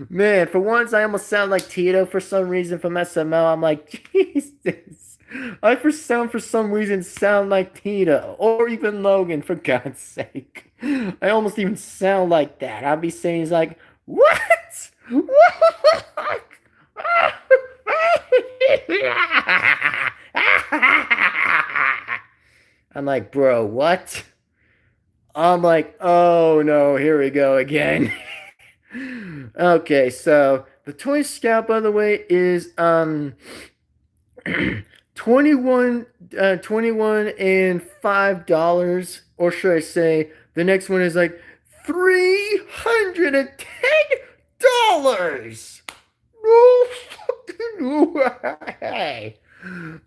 Man, for once I almost sound like Tito for some reason from SML. I'm like, Jesus. I for some reason sound like Tito or even Logan for God's sake. I almost even sound like that. I'd be saying he's like, what? What? I'm like, bro, what? I'm like, oh no, here we go again. Okay, so the Toy Scout, by the way, is 21 21 and $5, or should I say the next one is like $310. No fucking way.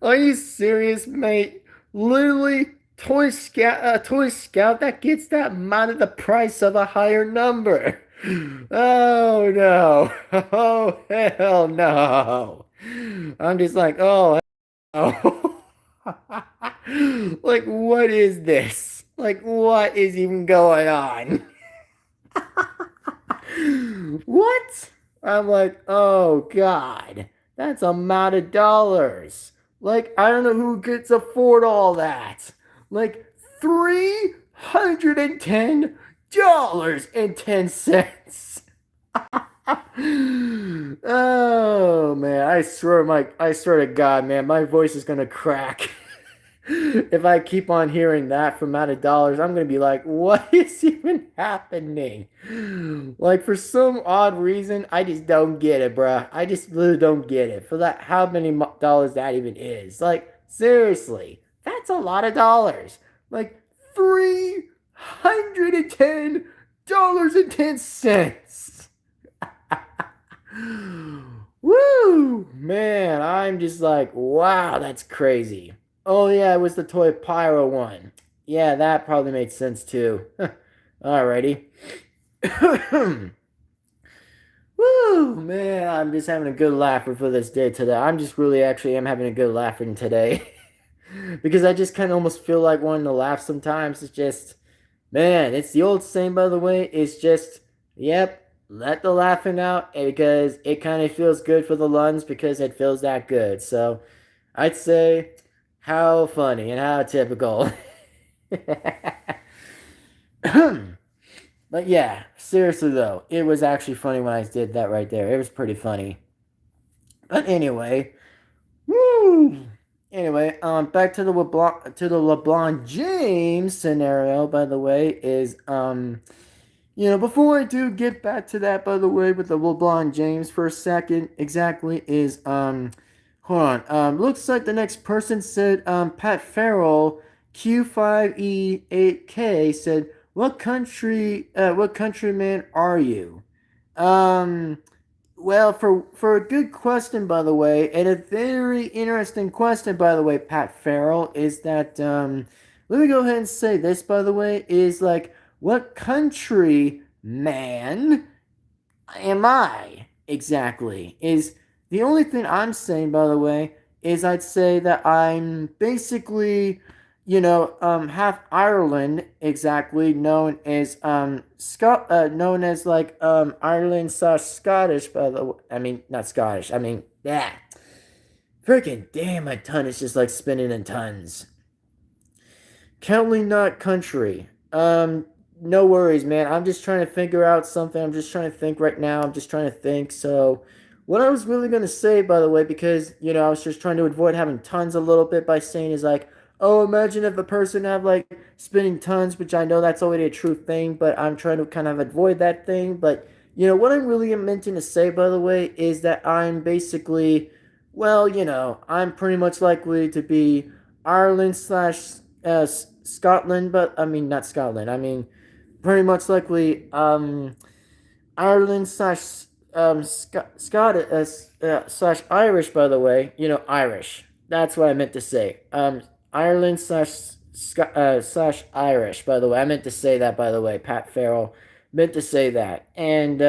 Are you serious, mate? Literally Toy Scout that gets that amount of the price of a higher number. Oh no. Oh hell no. I'm just like, oh, oh. Like, what is this? Like, what is even going on? What? I'm like, oh God, that's a amount of dollars. Like, I don't know who gets afford all that. Like, $310.10. Oh man, I swear to God, man, my voice is gonna crack. If I keep on hearing that for amount of dollars, I'm gonna be like, what is even happening? Like for some odd reason, I just don't get it, bruh. I just really don't get it. For that, how many dollars that even is? Like seriously, that's a lot of dollars. Like $310.10. Woo! Man, I'm just like, wow, that's crazy. Oh, yeah, it was the toy pyro one. Yeah, that probably made sense too. Alrighty. Woo! Man, I'm just having a good laugher for this day today. I'm just really actually am having a good laughing today. Because I just kind of almost feel like wanting to laugh sometimes. It's just, man, it's the old saying, by the way. It's just, yep, let the laughing out because it kind of feels good for the lungs because it feels that good. So I'd say, how funny and how typical. But yeah, seriously though, it was actually funny when I did that right there. It was pretty funny. But anyway, woo! Anyway, back to the LeBron James scenario. By the way, is before I do get back to that, by the way, with the LeBron James for a second, exactly is hold on. Looks like the next person said Pat Farrell Q5E8K said, what countryman are you? Um, well, for a good question, by the way, and a very interesting question, by the way, Pat Farrell, is that let me go ahead and say this, by the way, is like, what country man am I exactly? Is the only thing I'm saying, by the way, is I'd say that I'm basically, half Ireland, exactly, known as like Ireland slash Scottish. By the way, I mean not Scottish. I mean, yeah, freaking damn, my tongue is just like spinning in tons. Currently not country. No worries, man. I'm just trying to figure out something. I'm just trying to think right now. I'm just trying to think. So, what I was really gonna say, by the way, because I was just trying to avoid having tons a little bit by saying is like, oh, imagine if a person have like spinning tons, which I know that's already a true thing, but I'm trying to kind of avoid that thing. But what I'm really meant to say, by the way, is that I'm basically, well, I'm pretty much likely to be Ireland slash Scotland, but I mean not Scotland. I mean pretty much likely Ireland slash slash Irish. By the way, Irish. That's what I meant to say. Ireland slash Irish. By the way, I meant to say that. By the way, Pat Farrell meant to say that. And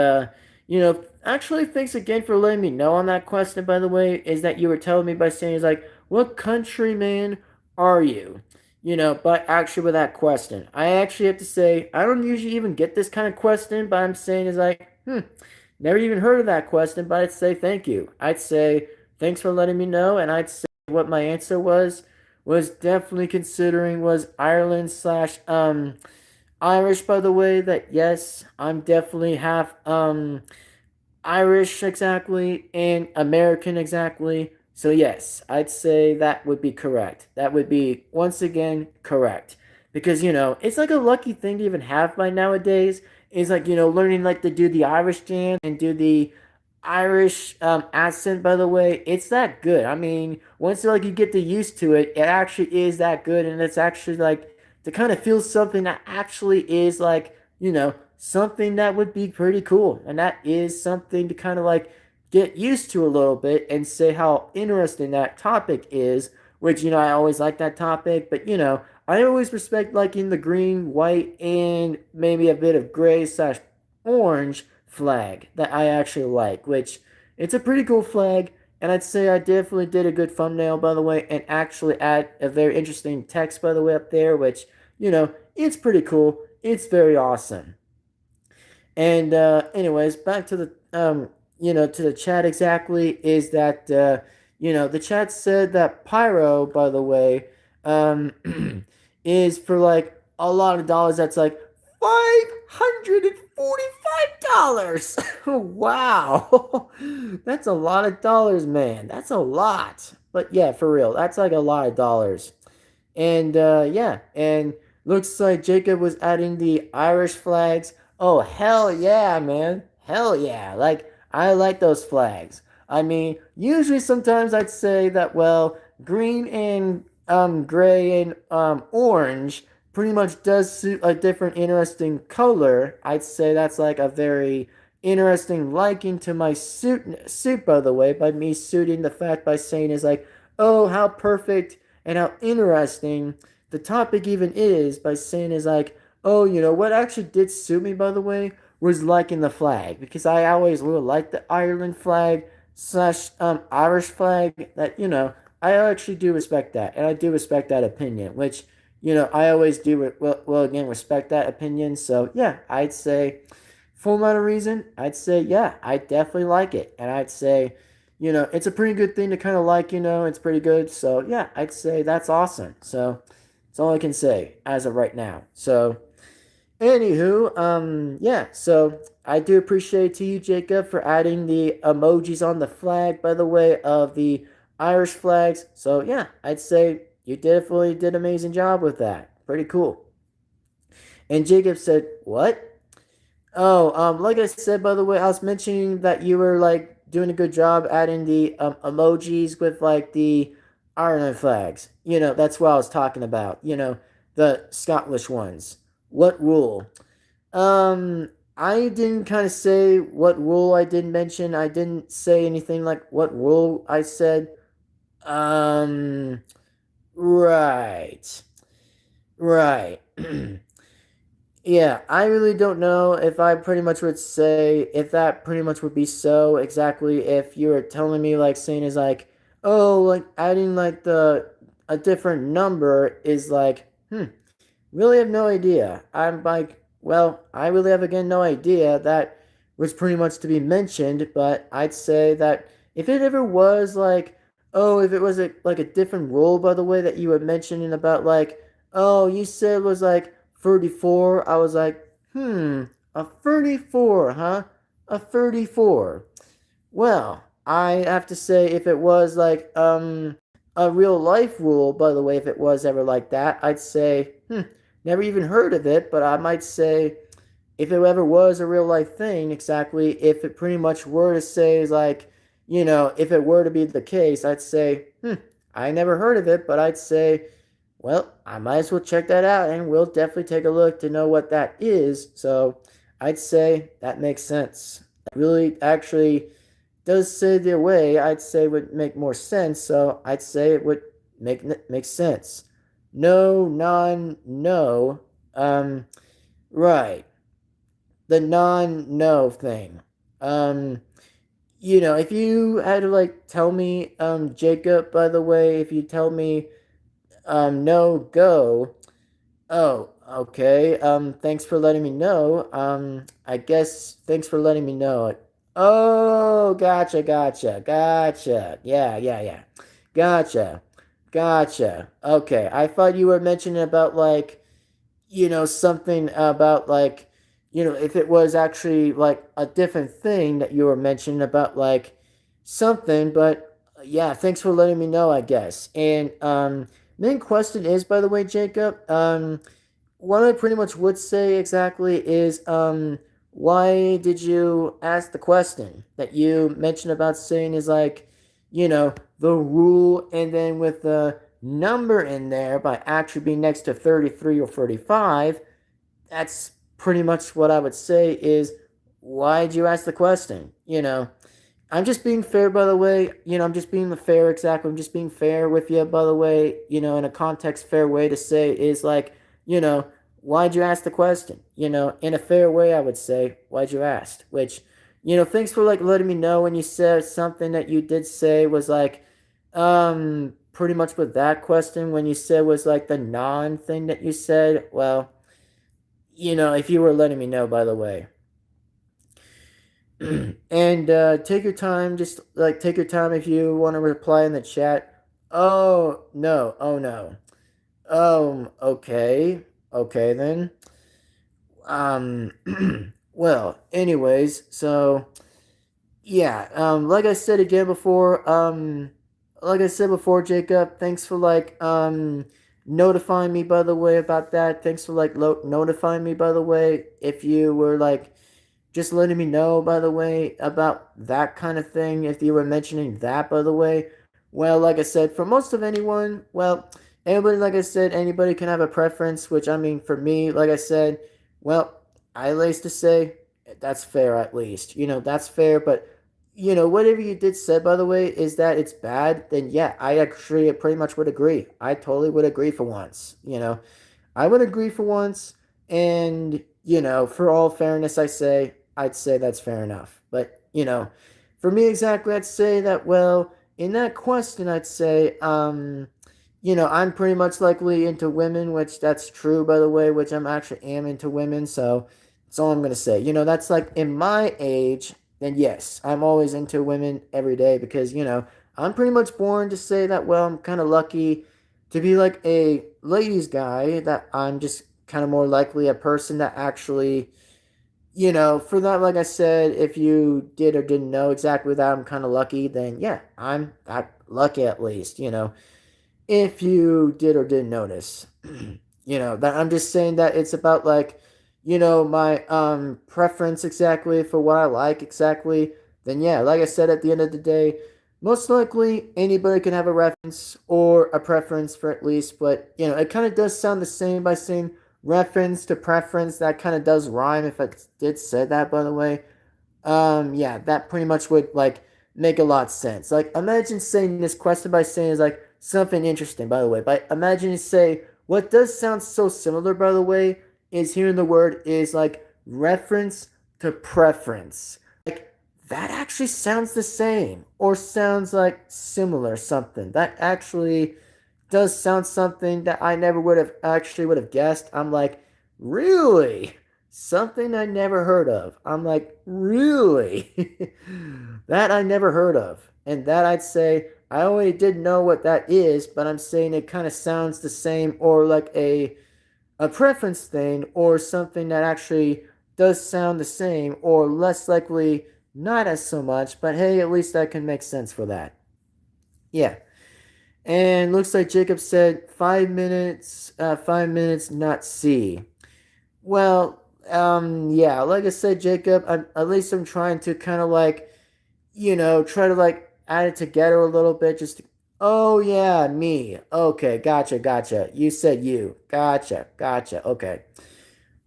actually, thanks again for letting me know on that question. By the way, is that you were telling me by saying is like, what countryman are you? But actually with that question, I actually have to say I don't usually even get this kind of question, but I'm saying is like, never even heard of that question, but I'd say thank you. I'd say thanks for letting me know, and I'd say what my answer was definitely considering was Ireland slash Irish, by the way, that yes, I'm definitely half Irish exactly and American exactly. So yes, I'd say that would be correct. That would be once again correct. Because it's like a lucky thing to even have by nowadays. Is like, learning like to do the Irish jam and do the Irish accent, by the way. It's that good. I mean, once like you get to used to it, it actually is that good, and it's actually like to kind of feel something that actually is like, something that would be pretty cool. And that is something to kind of like get used to a little bit and say how interesting that topic is, which, I always like that topic, but, I always respect liking the green, white, and maybe a bit of gray slash orange flag that I actually like, which it's a pretty cool flag. And I'd say I definitely did a good thumbnail, by the way, and actually add a very interesting text, by the way, up there, which, it's pretty cool. It's very awesome. And anyways, back to to the chat exactly is that the chat said that Pyro, by the way, um, is for like a lot of dollars. That's like $545. Wow, that's a lot of dollars, man. That's a lot. But yeah, for real, that's like a lot of dollars. And yeah, and looks like Jacob was adding the Irish flags. Oh, hell yeah, man. Hell yeah. Like, I like those flags. I mean, usually sometimes I'd say that, well, green and gray and orange pretty much does suit a different interesting color. I'd say that's like a very interesting liking to my suit, by the way, by me suiting the fact by saying is like, oh, how perfect and how interesting the topic even is by saying is like, oh, what actually did suit me, by the way, was liking the flag because I always really liked the Ireland flag slash Irish flag. That I actually do respect that, and I do respect that opinion, which I always do. Well, again, respect that opinion. So yeah, I'd say full amount of reason, I'd say, yeah, I definitely like it. And I'd say, it's a pretty good thing to kind of like, it's pretty good. So, yeah, I'd say that's awesome. So, that's all I can say as of right now. So, anywho, yeah, so I do appreciate to you, Jacob, for adding the emojis on the flag, by the way, of the Irish flags. So, yeah, I'd say you definitely did an amazing job with that. Pretty cool. And Jacob said, what? Oh, like I said, by the way, I was mentioning that you were like doing a good job adding the emojis with like the Ireland flags. That's what I was talking about. The Scottish ones. What rule? I didn't kind of say what rule I did mention. I didn't say anything like what rule I said. Um, right, right. Yeah, I really don't know if I pretty much would say if that pretty much would be so exactly if you were telling me like saying is like, oh, like adding like the a different number is like, really have no idea. I'm like, well, I really have again no idea. That was pretty much to be mentioned, but I'd say that if it ever was like, oh, if it was like a different rule, by the way, that you were mentioning about like, oh, you said was like 34. I was like, a 34, huh? A 34. Well, I have to say, if it was like a real life rule, by the way, if it was ever like that, I'd say, never even heard of it, but I might say, if it ever was a real life thing, exactly, if it pretty much were to say, like, if it were to be the case, I'd say, I never heard of it, but I'd say, well, I might as well check that out, and we'll definitely take a look to know what that is. So I'd say that makes sense. That really actually does say the way I'd say would make more sense. So I'd say it would make sense. No, non, no. Right. The non-no thing. Um, if you had to like tell me, Jacob, by the way, if you tell me, no, go. Oh, okay. Thanks for letting me know. I guess thanks for letting me know. Oh, gotcha. Yeah. Gotcha, gotcha. Okay, I thought you were mentioning about like, something about like, if it was actually like a different thing that you were mentioning about like something, but yeah, thanks for letting me know, I guess. And main question is, by the way, Jacob, what I pretty much would say exactly is, why did you ask the question that you mentioned about saying is like, the rule and then with the number in there by actually being next to 33 or 35, that's pretty much what I would say is, why'd you ask the question? I'm just being fair, by the way. I'm just being the fair, exactly. I'm just being fair with you, by the way. In a context fair way to say is like, you know, why'd you ask the question? In a fair way, I would say, why'd you ask? Which, thanks for like letting me know when you said something that you did say was like, pretty much with that question when you said was like the non thing that you said. Well, if you were letting me know, by the way. And take your time, just like take your time if you want to reply in the chat. Oh no, oh no. Okay, okay then. Um, well, anyways, so yeah, like I said again before, like I said before, Jacob, thanks for like notifying me by the way about that. Thanks for like notifying me by the way if you were like just letting me know, by the way, about that kind of thing. If you were mentioning that, by the way, well, like I said, for most of anyone, well, anybody, like I said, anybody can have a preference, which I mean, for me, like I said, well, I at least to say that's fair, at least. That's fair, but. Whatever you did say, by the way, is that it's bad, then yeah, I actually pretty much would agree. I totally would agree for once. I would agree for once, and for all fairness, I'd say that's fair enough. But for me exactly, I'd say that well, in that question, I'd say I'm pretty much likely into women, which that's true by the way, which I'm actually am into women, so that's all I'm gonna say. That's like in my age, then yes, I'm always into women every day because I'm pretty much born to say that well, I'm kind of lucky to be like a ladies guy, that I'm just kind of more likely a person that actually, for that, like I said, if you did or didn't know exactly that I'm kind of lucky, then yeah, I'm that lucky at least, if you did or didn't notice. That I'm just saying that it's about like, my preference exactly for what I like exactly, then yeah, like I said at the end of the day, most likely anybody can have a reference or a preference for at least, but it kind of does sound the same by saying reference to preference. That kind of does rhyme if I did say that, by the way. Yeah, that pretty much would like make a lot of sense. Like, imagine saying this question by saying is like something interesting, by the way. But imagine you say what does sound so similar, by the way, is hearing the word is like reference to preference. Like that actually sounds the same or sounds like similar something. That actually does sound something that I never would have guessed. I'm like, really? Something I never heard of. I'm like, really? That I never heard of. And that I'd say I already did know what that is, but I'm saying it kind of sounds the same or like a preference thing or something that actually does sound the same or less likely not as so much, but hey, at least I can make sense for that. Yeah. And looks like Jacob said 5 minutes, 5 minutes, not C. Well, yeah, like I said, Jacob, at least I'm trying to kind of like, try to like add it together a little bit. Oh yeah, me. Okay, gotcha, gotcha. You said you. Gotcha, gotcha. Okay.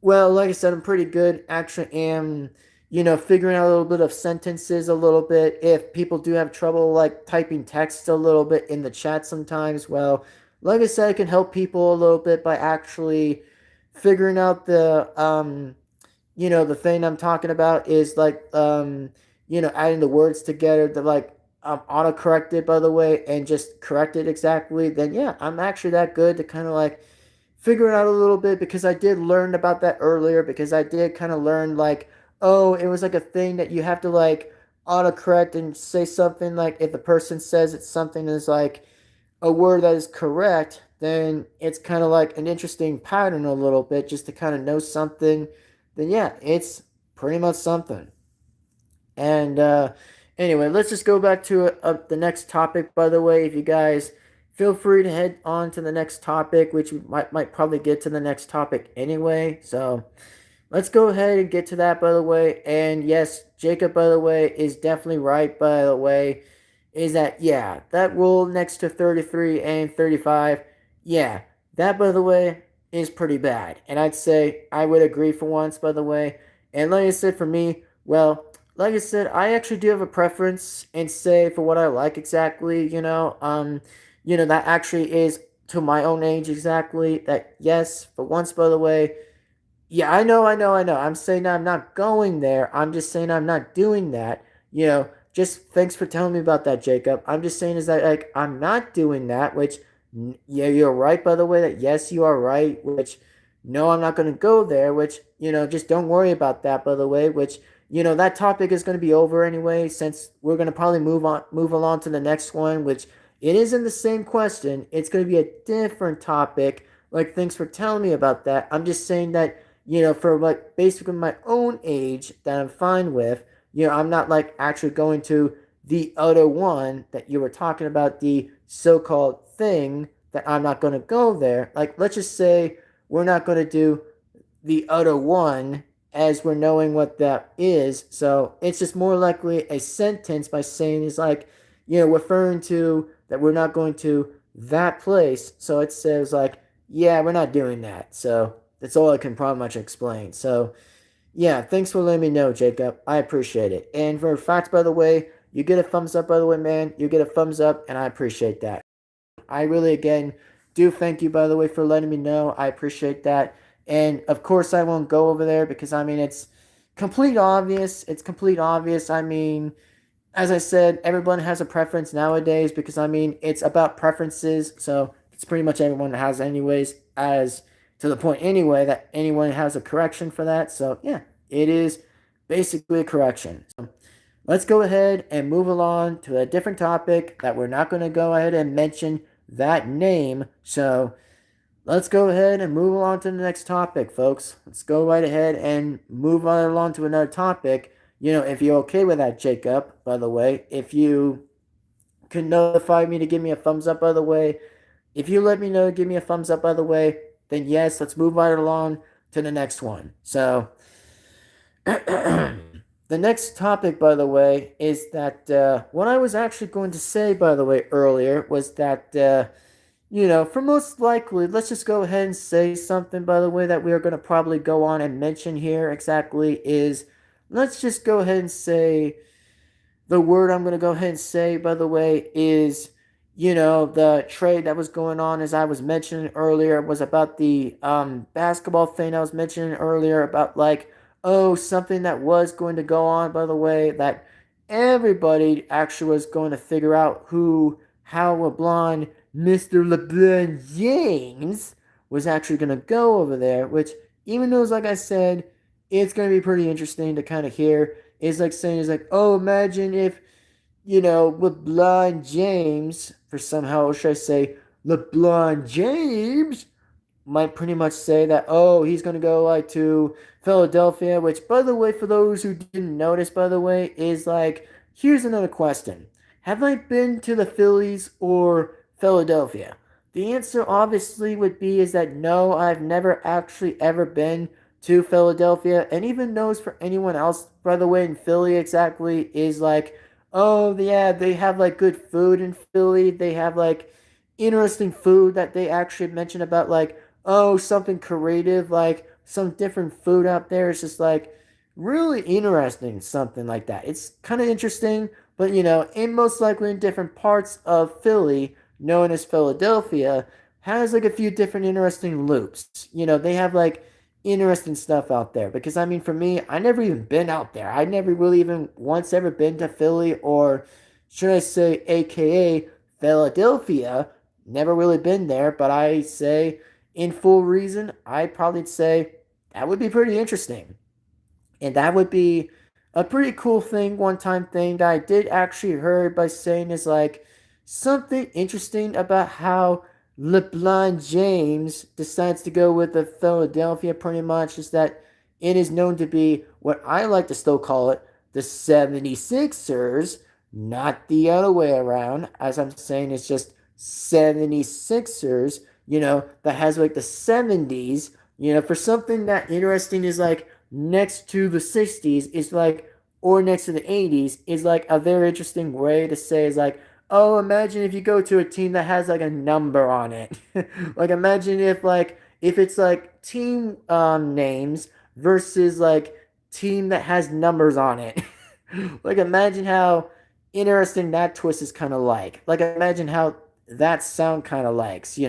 Well, like I said, I'm pretty good. Actually, am figuring out a little bit of sentences a little bit. If people do have trouble like typing text a little bit in the chat sometimes, well, like I said, I can help people a little bit by actually figuring out the thing I'm talking about is like adding the words together to like auto correct it, by the way, and just correct it exactly. Then yeah, I'm actually that good to kind of like figure it out a little bit because I did learn about that earlier because I did kind of learn like, oh, it was like a thing that you have to like autocorrect and say something like if the person says it's something is like a word that is correct, then it's kind of like an interesting pattern a little bit just to kind of know something. Then yeah, it's pretty much something. And anyway, let's just go back to the next topic. By the way, if you guys feel free to head on to the next topic, which we might probably get to the next topic anyway. So let's go ahead and get to that. By the way, and yes, Jacob, by the way, is definitely right. By the way, is that yeah, that rule next to 33 and 35, yeah, that by the way is pretty bad. And I'd say I would agree for once. By the way, and like I said, for me, well like I said, I actually do have a preference and say for what I like exactly, that actually is to my own age exactly. That yes, for once by the way, yeah, I know. I'm saying I'm not going there. I'm just saying I'm not doing that. Just thanks for telling me about that, Jacob. I'm just saying is that like I'm not doing that, which yeah, you're right by the way that yes, you are right, which no, I'm not going to go there, which just don't worry about that by the way, which that topic is going to be over anyway since we're going to probably move along to the next one, which it isn't the same question. It's going to be a different topic. Like thanks for telling me about that. I'm just saying that for like basically my own age that I'm fine with. I'm not like actually going to the other one that you were talking about, the so called thing that I'm not going to go there. Like, let's just say we're not going to do the other one as we're knowing what that is. So it's just more likely a sentence by saying is like, referring to that we're not going to that place. So it says like, yeah, we're not doing that. So that's all I can pretty much explain. So yeah, thanks for letting me know, Jacob. I appreciate it. And for facts, by the way, you get a thumbs up, by the way, man. You get a thumbs up, and I appreciate that. I really, again, do thank you, by the way, for letting me know. I appreciate that. And of course, I won't go over there because, I mean, it's complete obvious. It's complete obvious. I mean, as I said, everyone has a preference nowadays because I mean it's about preferences, so it's pretty much everyone has anyways, as to the point anyway that anyone has a correction for that. So yeah, it is basically a correction. So let's go ahead and move along to a different topic that we're not going to go ahead and mention that name. So let's go ahead and move along to the next topic, folks. Let's go right ahead and move right along to another topic. If you're okay with that, Jacob, by the way, if you can notify me to give me a thumbs up, by the way, if you let me know to give me a thumbs up, by the way, then yes, let's move right along to the next one. So, the next topic, by the way, is that what I was actually going to say, by the way, earlier was that for most likely, let's just go ahead and say something, by the way, that we are going to probably go on and mention here exactly is let's just go ahead and say the word I'm going to go ahead and say, by the way, is, the trade that was going on, as I was mentioning earlier, was about the basketball thing I was mentioning earlier about, like, oh, something that was going to go on, by the way, that everybody actually was going to figure out how Mr. LeBron James was actually going to go over there, which, even though, like I said, it's going to be pretty interesting to kind of hear is like saying is like, oh, imagine if LeBron James for somehow, or should I say LeBron James might pretty much say that, oh, he's going to go like to Philadelphia, which, by the way, for those who didn't notice, by the way, is like, here's another question. Have I been to the Phillies or Philadelphia? The answer obviously would be is that no, I've never actually ever been to Philadelphia. And even knows for anyone else, by the way, in Philly exactly is like, oh, yeah, they have like good food in Philly. They have like interesting food that they actually mention about like, oh, something creative, like some different food out there. It's just like really interesting, something like that. It's kind of interesting, but in most likely in different parts of Philly, known as Philadelphia, has like a few different interesting loops. They have like interesting stuff out there because I mean for me, I never even been out there. I never really even once ever been to Philly, or should I say aka Philadelphia. Never really been there, but I say in full reason, I'd probably say that would be pretty interesting. And that would be a pretty cool thing, one time thing that I did actually heard by saying is like something interesting about how LeBron James decides to go with the Philadelphia pretty much is that it is known to be what I like to still call it the 76ers, not the other way around. As I'm saying, it's just 76ers, that has like the 70s, for something that interesting is like next to the 60s is like, or next to the 80s is like a very interesting way to say is like, oh, imagine if you go to a team that has like a number on it. Like imagine if it's like team names versus like team that has numbers on it. Like, imagine how interesting that twist is kind of like. Like, imagine how that sound kind of likes,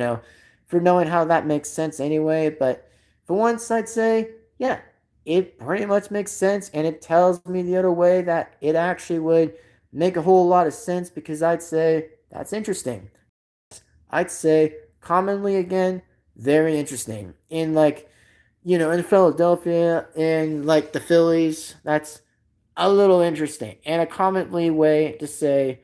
for knowing how that makes sense anyway. But for once, I'd say, yeah, it pretty much makes sense, and it tells me the other way that it actually would make a whole lot of sense because I'd say that's interesting. I'd say commonly again, very interesting. In Philadelphia, in like the Phillies, that's a little interesting and a commonly way to say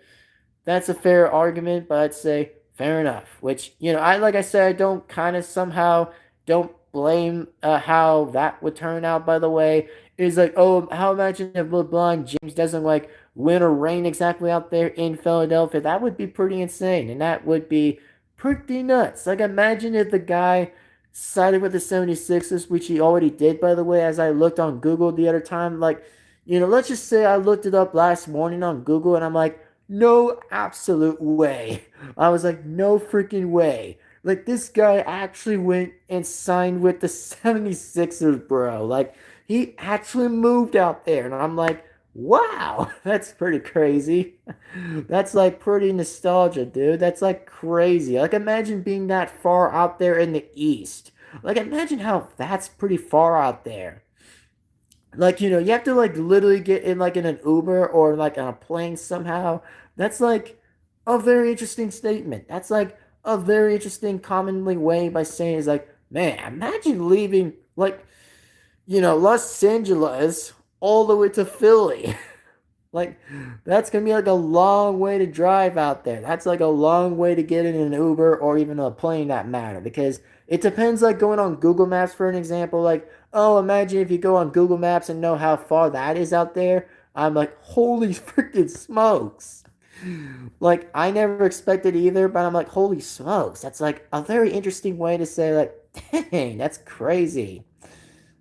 that's a fair argument, but I'd say fair enough. Which I like I said, I don't kind of somehow don't blame how that would turn out. By the way, is like, oh, how imagine if LeBron James doesn't like win or reign exactly out there in Philadelphia? That would be pretty insane, and that would be pretty nuts. Like, imagine if the guy sided with the 76ers, which he already did, by the way, as I looked on Google the other time. Like, let's just say I looked it up last morning on Google, and I'm like, no absolute way. I was like, no freaking way. Like, this guy actually went and signed with the 76ers, bro. Like, he actually moved out there. And I'm like, wow, that's pretty crazy. That's like pretty nostalgia, dude. That's like crazy. Like, imagine being that far out there in the East. Like, imagine how that's pretty far out there. Like, you have to like literally get in like in an Uber or like on a plane somehow. That's like a very interesting statement. That's like a very interesting commonly way by saying is like, man, imagine leaving like, Los Angeles all the way to Philly. Like, that's gonna be like a long way to drive out there. That's like a long way to get in an Uber or even a plane that matter. Because it depends, like going on Google Maps for an example. Like, oh, imagine if you go on Google Maps and know how far that is out there. I'm like, holy freaking smokes. Like, I never expected either, but I'm like, holy smokes. That's like a very interesting way to say, like, dang, that's crazy.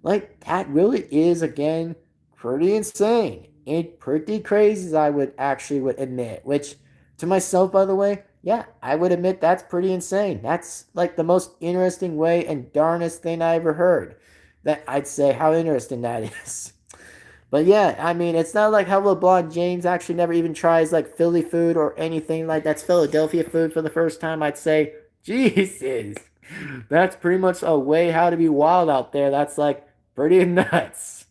Like, that really is, again, pretty insane. And pretty crazy, as I would admit. Which, to myself, by the way, yeah, I would admit that's pretty insane. That's like the most interesting way and darnest thing I ever heard. That I'd say how interesting that is. But yeah, I mean, it's not like how LeBron James actually never even tries like Philly food or anything like that's Philadelphia food for the first time. I'd say, Jesus, that's pretty much a way how to be wild out there. That's like pretty nuts.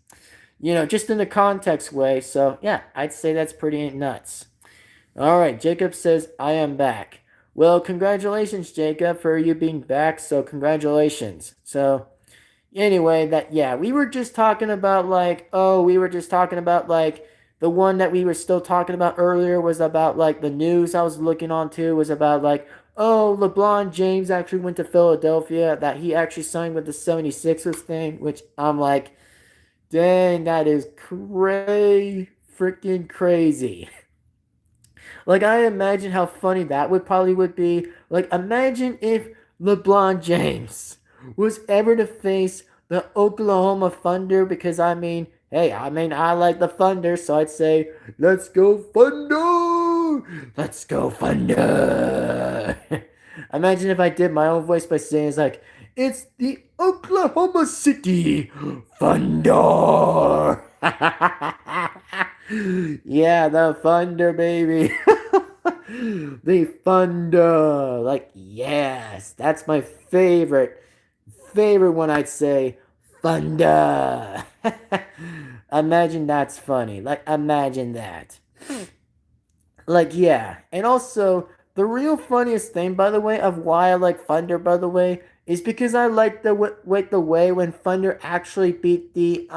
Just in the context way. So yeah, I'd say that's pretty nuts. All right, Jacob says, I am back. Well, congratulations, Jacob, for you being back. So congratulations. So anyway, yeah, we were just talking about like, oh, we were just talking about like the one that we were still talking about earlier was about like the news I was looking on to was about like, oh, LeBron James actually went to Philadelphia, that he actually signed with the 76ers thing, which I'm like, dang, that is freaking crazy. Like, I imagine how funny that would be. Like, imagine if LeBron James was ever to face the Oklahoma Thunder, because I mean, hey, I like the Thunder, so I'd say, let's go Thunder! Let's go Thunder! Imagine if I did my own voice by saying it's like, it's the Oklahoma City Thunder! Yeah, the Thunder, baby. The Thunder. Like, yes, that's my favorite one, I'd say. Thunder. Imagine that's funny. Like, imagine that. Like, yeah. And also, the real funniest thing, by the way, of why I like Thunder, by the way, is because I like the way when Thunder actually beat the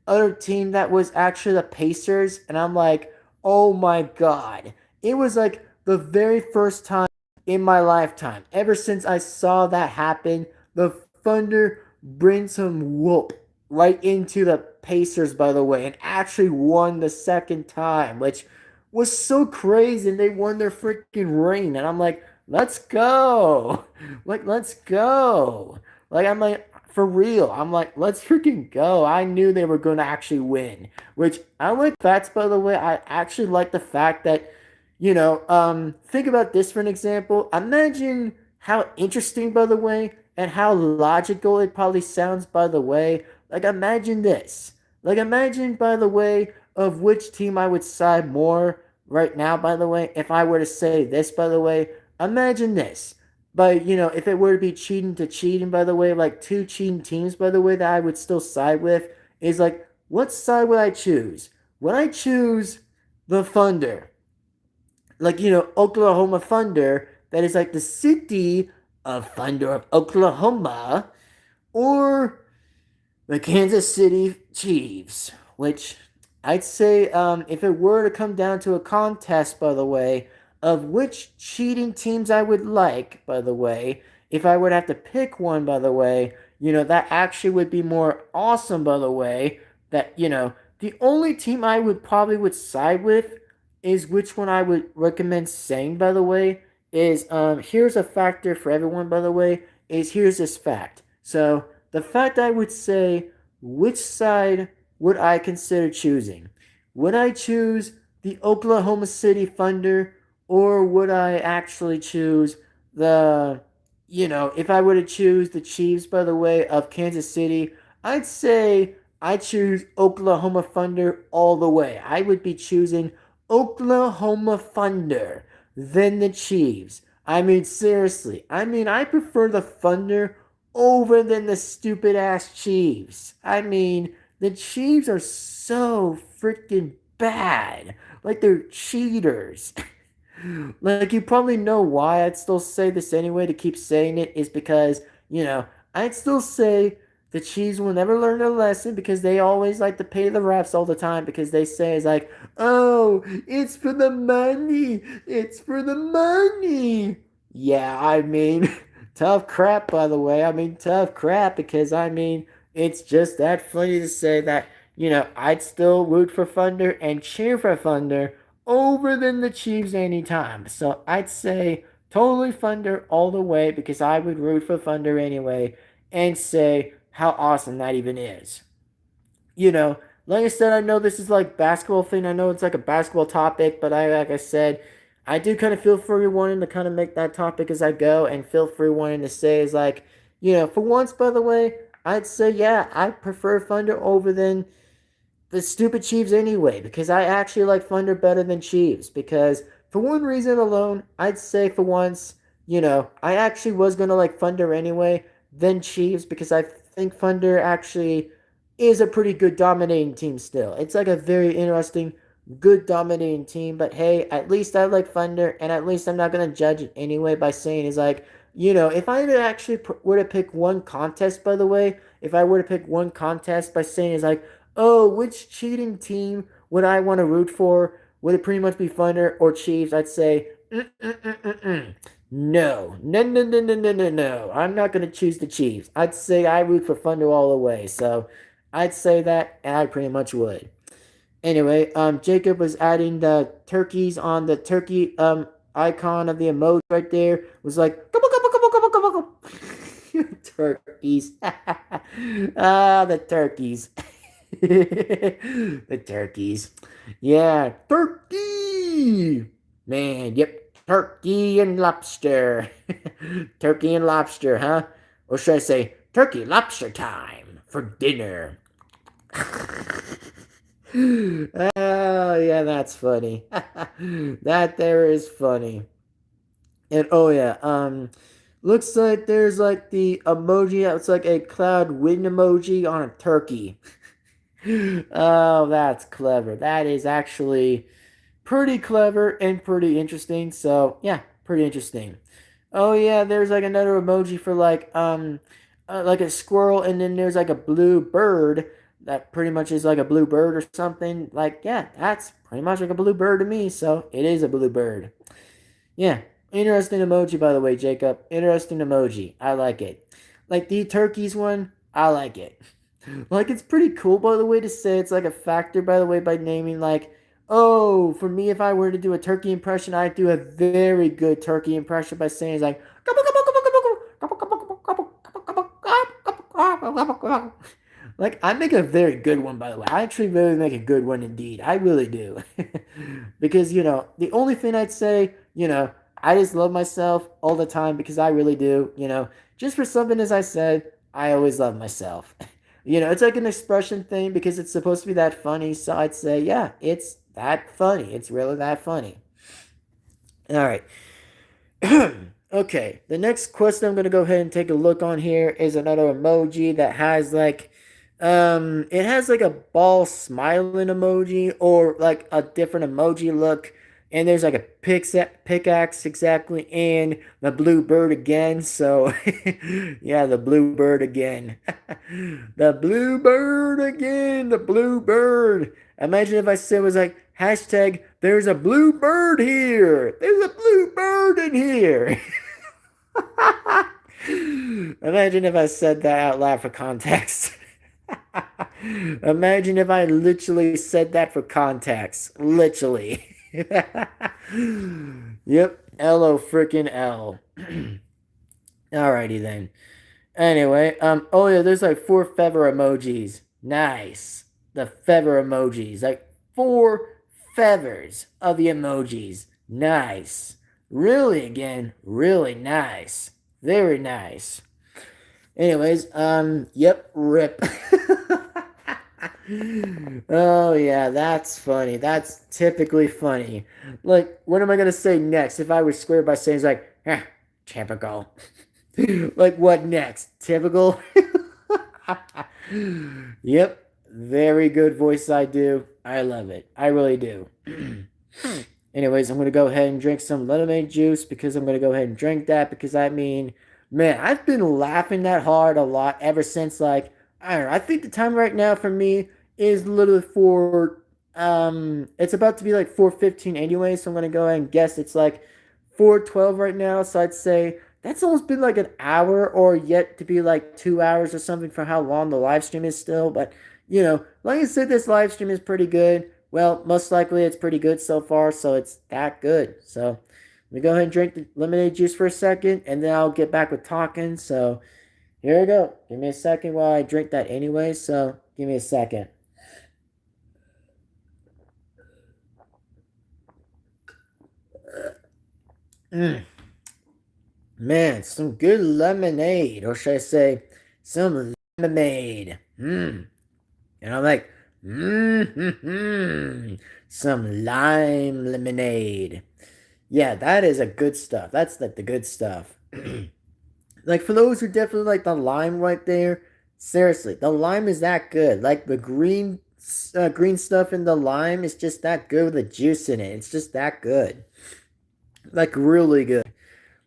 other team that was actually the Pacers, and I'm like, oh my god. It was like the very first time in my lifetime, ever since I saw that happen, the Thunder brings some whoop right into the Pacers, by the way, and actually won the second time, which was so crazy. And they won their freaking ring, and I'm like, let's go, like let's go, like I'm like for real. I'm like, let's freaking go. I knew they were gonna actually win, which I like facts, by the way. I actually like the fact that think about this for an example. Imagine how interesting, by the way, and how logical it probably sounds, by the way. Like, imagine this. Like, imagine, by the way, of which team I would side more right now, by the way, if I were to say this, by the way, imagine this. But, if it were to be cheating to cheating, by the way, like two cheating teams, by the way, that I would still side with, is like, what side would I choose? Would I choose the Thunder? Like, Oklahoma Thunder, that is like the city of Thunder of Oklahoma, or the Kansas City Chiefs, which I'd say if it were to come down to a contest, by the way, of which cheating teams I would like, by the way, if I would have to pick one, by the way, that actually would be more awesome, by the way, that, the only team I would probably would side with is which one I would recommend saying, by the way, is here's a factor for everyone, by the way, is here's this fact. So the fact I would say, which side would I consider choosing? Would I choose the Oklahoma City Thunder, or would I actually choose the, if I were to choose the Chiefs, by the way, of Kansas City, I'd say I choose Oklahoma Thunder all the way. I would be choosing Oklahoma Thunder than the Chiefs. I mean, seriously. I mean, I prefer the Thunder over than the stupid ass Chiefs. I mean, the Chiefs are so freaking bad. Like they're cheaters. Like you probably know why I'd still say this anyway to keep saying it is because, I'd still say the Chiefs will never learn their lesson because they always like to pay the refs all the time because they say it's like, oh, it's for the money. It's for the money. Yeah, I mean, tough crap, by the way. I mean, tough crap because, I mean, it's just that funny to say that, I'd still root for Thunder and cheer for Thunder over than the Chiefs anytime. So I'd say totally Thunder all the way because I would root for Thunder anyway and say how awesome that even is. Like I said, I know this is like basketball thing. I know it's like a basketball topic, but like I said, I do kind of feel free wanting to kind of make that topic as I go and feel free wanting to say is like, for once, by the way, I'd say, yeah, I prefer Thunder over than the stupid Chiefs anyway, because I actually like Thunder better than Chiefs. Because for one reason alone, I'd say for once, I actually was gonna like Thunder anyway than Chiefs because I think Thunder actually is a pretty good dominating team still. It's like a very interesting, good dominating team. But hey, at least I like Thunder, and at least I'm not gonna judge it anyway by saying is like, if I actually were to pick one contest, by the way, if I were to pick one contest by saying is like, oh, which cheating team would I want to root for? Would it pretty much be Thunder or Chiefs? I'd say, no, no, no, no, no, no, no, no. I'm not going to choose the Chiefs. I'd say I root for Thunder all the way. So I'd say that, and I pretty much would. Anyway, Jacob was adding the turkeys on the turkey icon of the emoji right there. Was like, couple, couple, couple, couple, couple, couple. Turkeys. Ah, the turkeys. The turkeys. Yeah, turkey. Man, yep. Turkey and lobster. Turkey and lobster, huh? Or should I say turkey lobster time for dinner? Oh, yeah, that's funny. That there is funny. And oh yeah, looks like there's like the emoji. It's like a cloud wind emoji on a turkey. Oh, that's clever. That is actually pretty clever and pretty interesting. So yeah, pretty interesting. Oh yeah, there's like another emoji for like a squirrel, and then there's like a blue bird that pretty much is like a blue bird or something. Like yeah, that's pretty much like a blue bird to me. So it is a blue bird. Yeah, interesting emoji by the way, Jacob. Interesting emoji. I like it. Like the turkeys one, I like it. Like it's pretty cool by the way to say it's like a factor by the way by naming like, oh, for me if I were to do a turkey impression, I'd do a very good turkey impression by saying it's like like I make a very good one by the way. I actually really make a good one indeed. I really do. Because the only thing I'd say, I just love myself all the time because I really do, just for something as I said, I always love myself. It's like an expression thing because it's supposed to be that funny. So I'd say, yeah, it's that funny. It's really that funny. All right. Okay, the next question I'm gonna go ahead and take a look on here is another emoji that has like, it has like a ball smiling emoji or like a different emoji look, and there's like a pickaxe exactly, and the blue bird again. So, yeah, the blue bird again, the blue bird again, the blue bird. Imagine if I said it was like hashtag there's a blue bird here. There's a blue bird in here. Imagine if I said that out loud for context. Imagine if I literally said that for context. Literally. Yep. L-O freaking L. Alrighty then. Anyway, oh yeah, there's like four feather emojis. Nice. The feather emojis. Like four feathers of the emojis. Nice. Really again, really nice. Very nice. Anyways, yep, rip. Oh yeah, that's funny. That's typically funny. Like, what am I gonna say next if I was squared by saying it's like, typical. Like what next? Typical? Yep. Very good voice I do. I love it. I really do. Anyways, I'm gonna go ahead and drink some lemonade juice because I'm gonna go ahead and drink that because I mean, man, I've been laughing that hard a lot ever since like I don't know. I think the time right now for me is literally for it's about to be like 4:15 anyway, so I'm gonna go ahead and guess it's like 4:12 right now. So I'd say that's almost been like an hour or yet to be like 2 hours or something for how long the live stream is still. But like I said, this live stream is pretty good. Well, most likely it's pretty good so far, so it's that good. So let me go ahead and drink the lemonade juice for a second, and then I'll get back with talking. So here we go. Give me a second while I drink that anyway. So give me a second. Mm. Man, some good lemonade, or should I say, some lemonade. And I'm like, some lime lemonade. Yeah, that is a good stuff. That's like the good stuff. Like for those who definitely like the lime right there, seriously, the lime is that good. Like the green stuff in the lime is just that good with the juice in it. It's just that good. Like really good.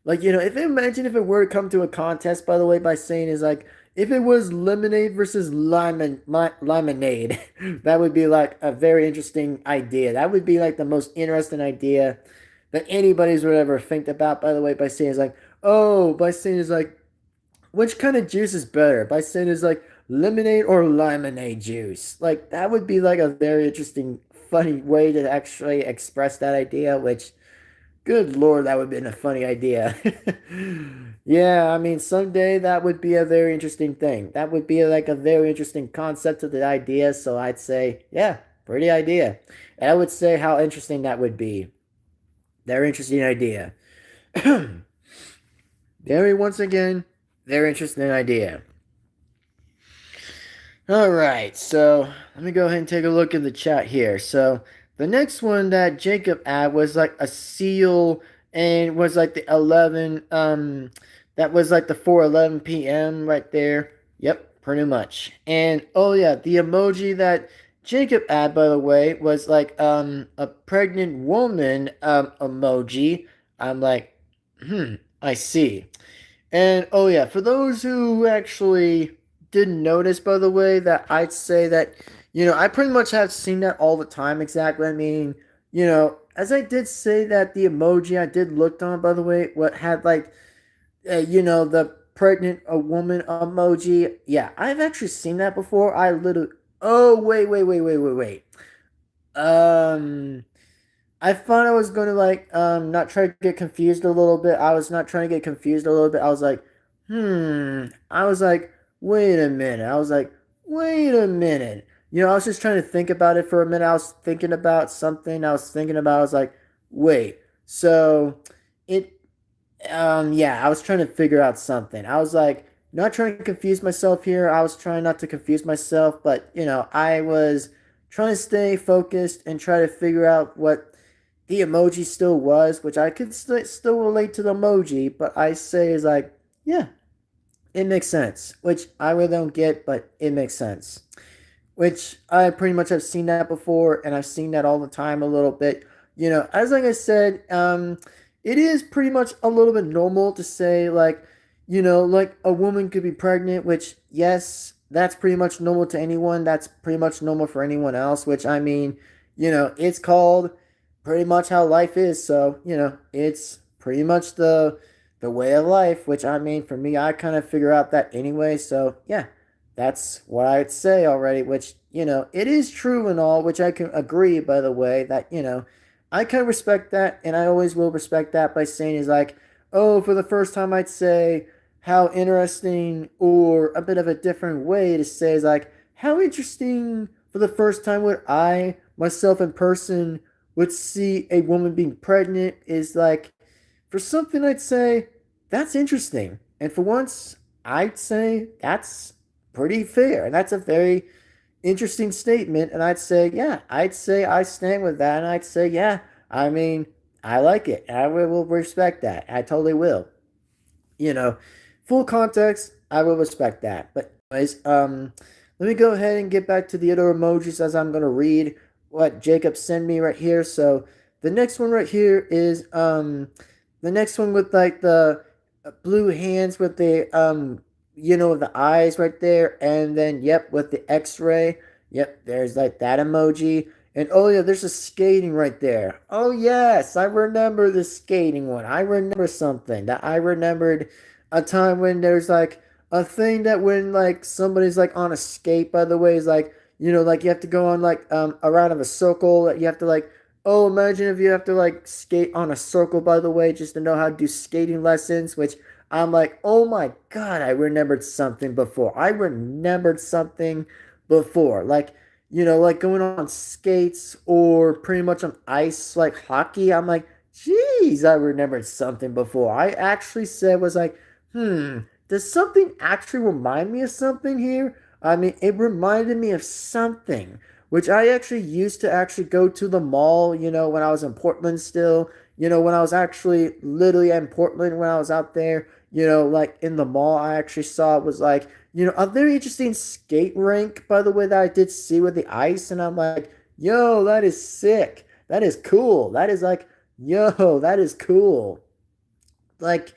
Like, if imagine if it were to come to a contest, by the way, by saying is like, if it was lemonade versus lemonade, that would be like a very interesting idea. That would be like the most interesting idea that anybody's would ever think about, by the way, by saying is like, oh, by saying is like, which kind of juice is better? By saying is like lemonade or lemonade juice. Like, that would be like a very interesting, funny way to actually express that idea, which good lord, that would have been a funny idea. Yeah, I mean, someday that would be a very interesting thing. That would be like a very interesting concept of the idea. So I'd say, yeah, pretty idea. And I would say how interesting that would be. Very interesting idea. Very, once again, very interesting idea. All right, so let me go ahead and take a look in the chat here. So the next one that Jacob had was like a seal and was like the 11 that was like the 4:11 p.m. right there. Yep, pretty much. And oh yeah, the emoji that Jacob had, by the way, was like a pregnant woman emoji. I'm like, I see. And oh yeah, for those who actually didn't notice, by the way, that I'd say that, I pretty much have seen that all the time exactly. I mean, as I did say that the emoji I did looked on, by the way, what had like, the pregnant a woman emoji. Yeah, I've actually seen that before. I literally, oh, wait. Um, I thought I was going to like not try to get confused a little bit. I was not trying to get confused a little bit. I was like, I was like, wait a minute. I was like, wait a minute. I was just trying to think about it for a minute. I was thinking about something. I was like, wait. So it yeah, I was trying to figure out something. I was like, not trying to confuse myself here. I was trying not to confuse myself, but I was trying to stay focused and try to figure out what the emoji still was, which I could still relate to the emoji, but I say is like, yeah, it makes sense, which I really don't get, but it makes sense. Which I pretty much have seen that before, and I've seen that all the time a little bit. As like I said, it is pretty much a little bit normal to say like, like a woman could be pregnant, which yes, that's pretty much normal to anyone. That's pretty much normal for anyone else. Which I mean, it's called pretty much how life is. So it's pretty much the way of life. Which I mean, for me, I kind of figure out that anyway. So yeah, that's what I'd say already, which, it is true and all, which I can agree, by the way, that, I can respect that, and I always will respect that by saying is like, oh, for the first time, I'd say how interesting, or a bit of a different way to say is like, how interesting for the first time would I, myself in person, would see a woman being pregnant is like, for something I'd say, that's interesting. And for once, I'd say that's pretty fair. And that's a very interesting statement. And I'd say, yeah, I'd say I stand with that. And I'd say, yeah, I mean, I like it. And I will respect that. I totally will. You know, full context, I will respect that. But anyways, let me go ahead and get back to the other emojis as I'm gonna read what Jacob sent me right here. So the next one right here is the next one with like the blue hands with the the eyes right there, and then yep with the X-ray. Yep, there's like that emoji. And oh yeah, there's a skating right there. Oh yes, I remember the skating one. I remember something that I remembered a time when there's like a thing that when like somebody's like on a skate, by the way, is like like you have to go on like around of a circle that you have to like, oh, imagine if you have to like skate on a circle, by the way, just to know how to do skating lessons, which I'm like, oh my god, I remembered something before. I remembered something before. Like, like going on skates or pretty much on ice, like hockey. I'm like, geez, I remembered something before. I actually said, was like, does something actually remind me of something here? I mean, it reminded me of something, which I actually used to actually go to the mall, when I was in Portland still, when I was actually literally in Portland when I was out there, like in the mall, I actually saw it was like, a very interesting skate rink, by the way, that I did see with the ice. And I'm like, yo, that is sick. That is cool. That is like, yo, that is cool. Like,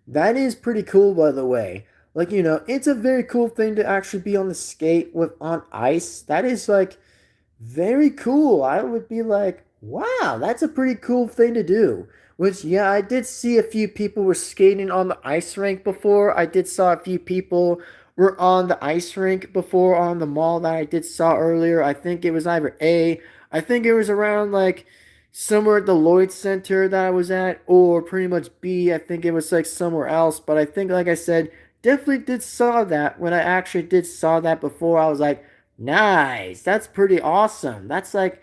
that is pretty cool, by the way. Like, it's a very cool thing to actually be on the skate with on ice. That is like very cool. I would be like, wow, that's a pretty cool thing to do. Which, yeah, I did see a few people were skating on the ice rink before. I did saw a few people were on the ice rink before on the mall that I did saw earlier. I think it was either A, I think it was around like somewhere at the Lloyd Center that I was at, or pretty much B, I think it was like somewhere else. But I think, like I said, definitely did saw that. When I actually did saw that before, I was like, nice. That's pretty awesome. That's like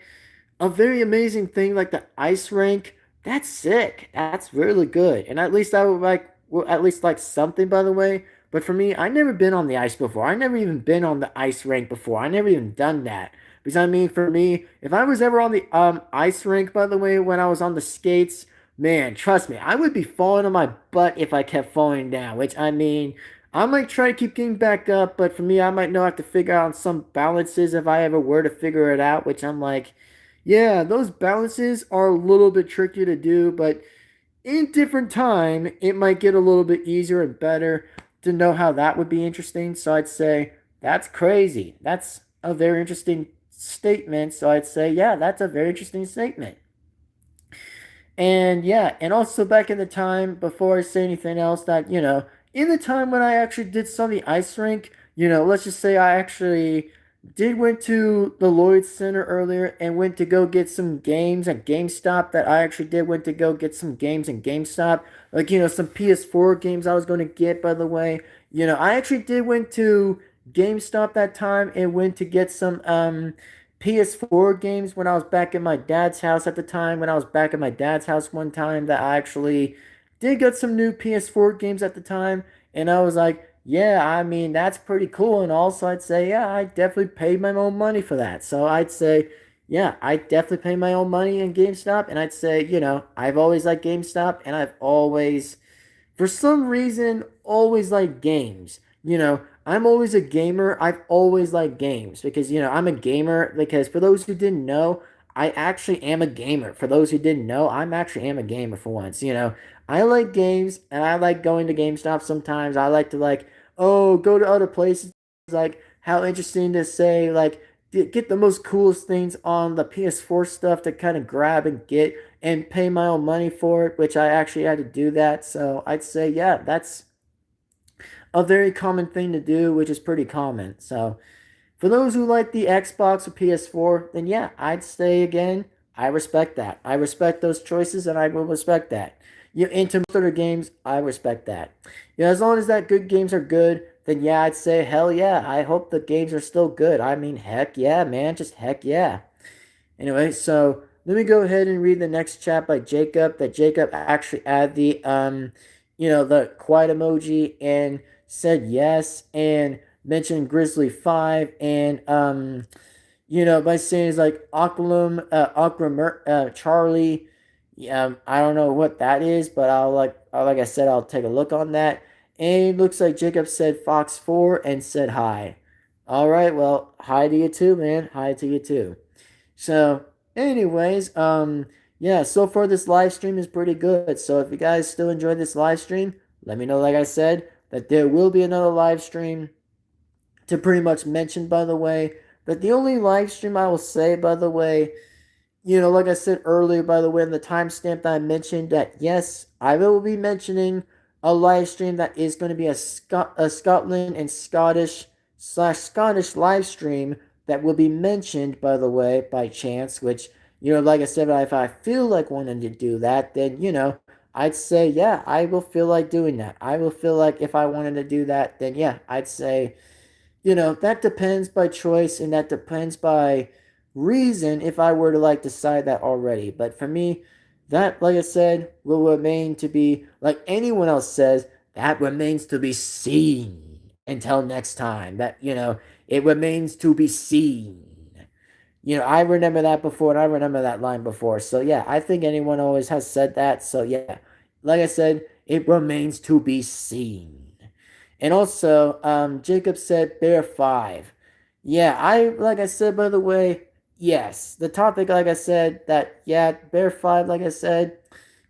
a very amazing thing. Like the ice rink. That's sick. That's really good. And at least I would like, well, at least like something, by the way. But for me, I never been on the ice before. I never even been on the ice rink before. I never even done that. Because I mean, for me, if I was ever on the ice rink, by the way, when I was on the skates, man, trust me, I would be falling on my butt if I kept falling down. Which I mean, I might try to keep getting back up, but for me, I might know have to figure out some balances if I ever were to figure it out, which I'm like, yeah, those balances are a little bit tricky to do, but in different time, it might get a little bit easier and better to know how that would be interesting. So I'd say that's crazy. That's a very interesting statement. So I'd say, yeah, that's a very interesting statement. And yeah, and also back in the time, before I say anything else, that, in the time when I actually did some of the ice rink, let's just say I actually did went to the Lloyd Center earlier and went to go get some games at GameStop. That I actually did went to go get some games at GameStop. Like, some PS4 games I was going to get, by the way. I actually did went to GameStop that time and went to get some PS4 games when I was back at my dad's house at the time. When I was back at my dad's house one time, that I actually did get some new PS4 games at the time, and I was like, yeah, I mean, that's pretty cool. And also, I'd say, yeah, I definitely paid my own money for that. So I'd say, yeah, I definitely pay my own money in GameStop. And I'd say, I've always liked GameStop and I've always for some reason, always like games. I'm always a gamer. I've always liked games because, I'm a gamer. Because for those who didn't know, I actually am a gamer. For those who didn't know, I'm actually am a gamer for once. I like games and I like going to GameStop sometimes. I like to go to other places. Like how interesting to say get the most coolest things on the PS4 stuff to kind of grab and get and pay my own money for it, which I actually had to do that. So I'd say, yeah, that's a very common thing to do, which is pretty common. So for those who like the Xbox or PS4, then yeah, I'd say again, I respect that. I respect those choices and I will respect that. You're into other games, I respect that. As long as that good games are good, then yeah, I'd say hell yeah. I hope the games are still good. I mean, heck yeah, man, just heck yeah. Anyway, so let me go ahead and read the next chat by Jacob. That Jacob actually added the quiet emoji and said yes and mentioned Grizzly 5 and by saying it's like Charlie. I don't know what that is, but like I said, I'll take a look on that. And it looks like Jacob said Fox 4 and said hi. All right, well, hi to you too, man. Hi to you too. So, anyways, yeah, so far this live stream is pretty good. So if you guys still enjoy this live stream, let me know, like I said, that there will be another live stream to pretty much mention, by the way. But the only live stream I will say, by the way, like I said earlier, by the way, in the timestamp that I mentioned, that yes, I will be mentioning a live stream that is going to be a Scotland and Scottish live stream that will be mentioned, by the way, by chance, which, like I said, if I feel like wanting to do that, then, I'd say, yeah, I will feel like doing that. I will feel like if I wanted to do that, then, yeah, I'd say, that depends by choice and that depends by reason if I were to decide that already. But for me, that, like I said, will remain to be, like anyone else says, that remains to be seen until next time. It remains to be seen. I remember that before and I remember that line before. So yeah, I think anyone always has said that. So yeah, like I said, it remains to be seen. And also, Jacob said Bear 5. Yeah, like I said, by the way, yes. The topic, like I said, Bear 5, like I said,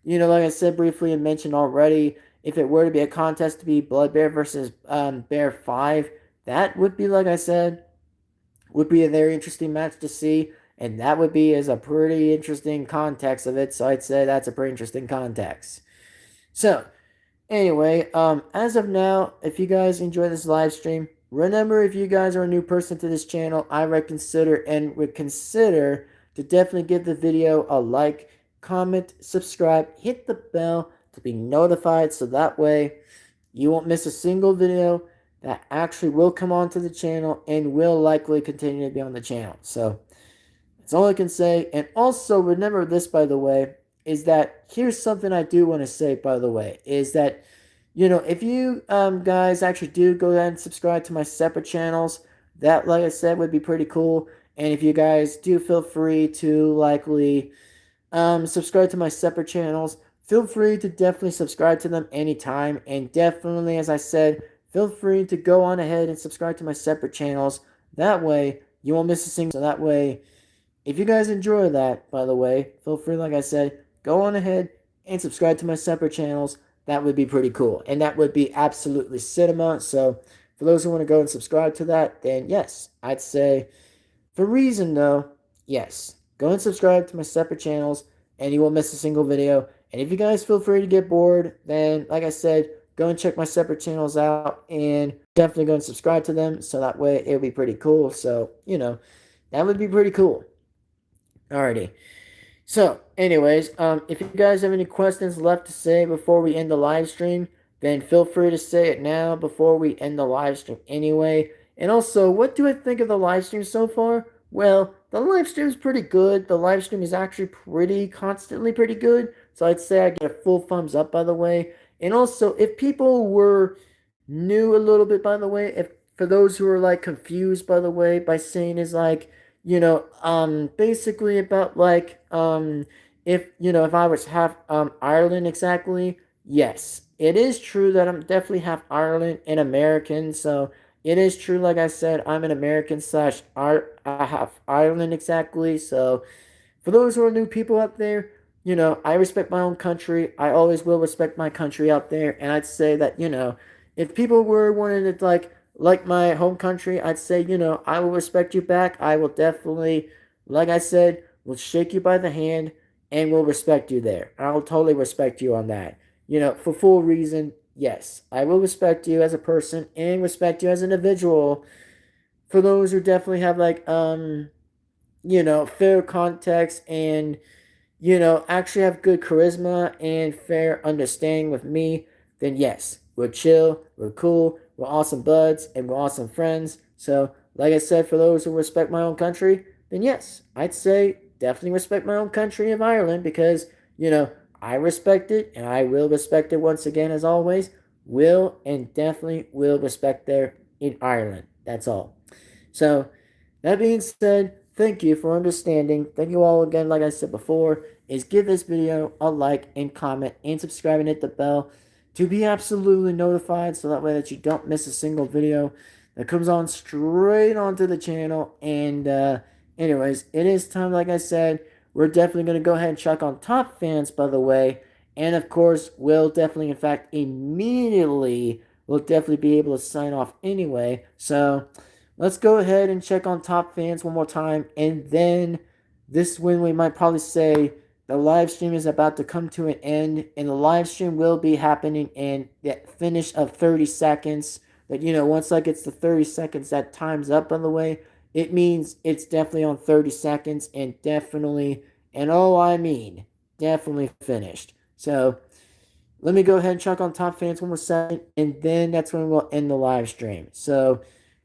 like I said briefly and mentioned already, if it were to be a contest to be Blood Bear versus Bear 5, that would be, like I said, would be a very interesting match to see. And that would be as a pretty interesting context of it. So I'd say that's a pretty interesting context. So, anyway, as of now, if you guys enjoy this live stream, remember if you guys are a new person to this channel, I would consider to definitely give the video a like, comment, subscribe, hit the bell to be notified so that way you won't miss a single video that actually will come onto the channel and will likely continue to be on the channel. So that's all I can say. And also remember this, by the way, is that here's something I do want to say, by the way, is that, if you guys actually do go ahead and subscribe to my separate channels, that, like I said, would be pretty cool. And if you guys do feel free to likely subscribe to my separate channels, feel free to definitely subscribe to them anytime. And definitely, as I said, feel free to go on ahead and subscribe to my separate channels. That way, you won't miss a single. So that way, if you guys enjoy that, by the way, feel free, like I said, go on ahead and subscribe to my separate channels. That would be pretty cool. And that would be absolutely cinema. So for those who want to go and subscribe to that, then yes, I'd say for reason though, yes, go and subscribe to my separate channels and you won't miss a single video. And if you guys feel free to get bored, then like I said, go and check my separate channels out and definitely go and subscribe to them. So that way it'll be pretty cool. So, that would be pretty cool. Alrighty. So, anyways, if you guys have any questions left to say before we end the live stream, then feel free to say it now before we end the live stream anyway. And also, what do I think of the live stream so far? Well, the live stream is pretty good. The live stream is actually constantly pretty good. So I'd say I get a full thumbs up, by the way. And also, if people were new a little bit, by the way, if for those who are like confused, by the way, by saying is like, basically about like, if if I was half Ireland exactly, yes, it is true that I'm definitely half Ireland and American. So it is true, like I said, I'm an American slash half Ireland exactly. So for those who are new people out there, I respect my own country. I always will respect my country out there. And I'd say that, if people were wanting to like my home country, I'd say, I will respect you back. I will definitely, like I said, will shake you by the hand and will respect you there. I will totally respect you on that. For full reason, yes. I will respect you as a person and respect you as an individual. For those who definitely have fair context and actually have good charisma and fair understanding with me, then yes, we're chill, we're cool, we're awesome buds, and we're awesome friends. So, like I said, for those who respect my own country, then yes, I'd say definitely respect my own country of Ireland because, I respect it and I will respect it once again, as always. Will and definitely will respect there in Ireland. That's all. So, that being said, thank you for understanding. Thank you all again, like I said before, is give this video a like and comment and subscribe and hit the bell to be absolutely notified so that way that you don't miss a single video that comes on straight onto the channel. And anyways, it is time, like I said, we're definitely going to go ahead and check on top fans, by the way. And of course, we'll definitely, in fact, immediately, we'll definitely be able to sign off anyway. So, let's go ahead and check on top fans one more time. And then this win, we might probably say the live stream is about to come to an end. And the live stream will be happening in the finish of 30 seconds. But, once I get to 30 seconds, that time's up, by the way. It means it's definitely on 30 seconds and definitely, and oh, I mean, definitely finished. So, let me go ahead and check on top fans one more second. And then that's when we'll end the live stream. So,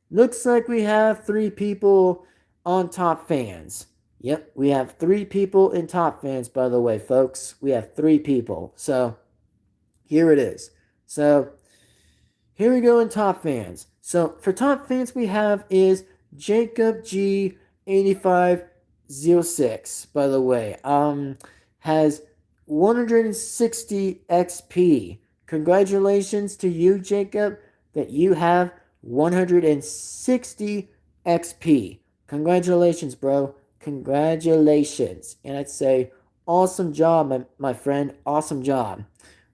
looks like we have 3 people on top fans. Yep, we have 3 people in top fans, by the way, folks. We have 3 people. So, here it is. So, here we go in top fans. So, for top fans, we have is Jacob G 8506, by the way. Has 160 XP. Congratulations to you, Jacob, that you have 160 XP. Congratulations, bro. Congratulations. And I'd say, awesome job, my friend. Awesome job.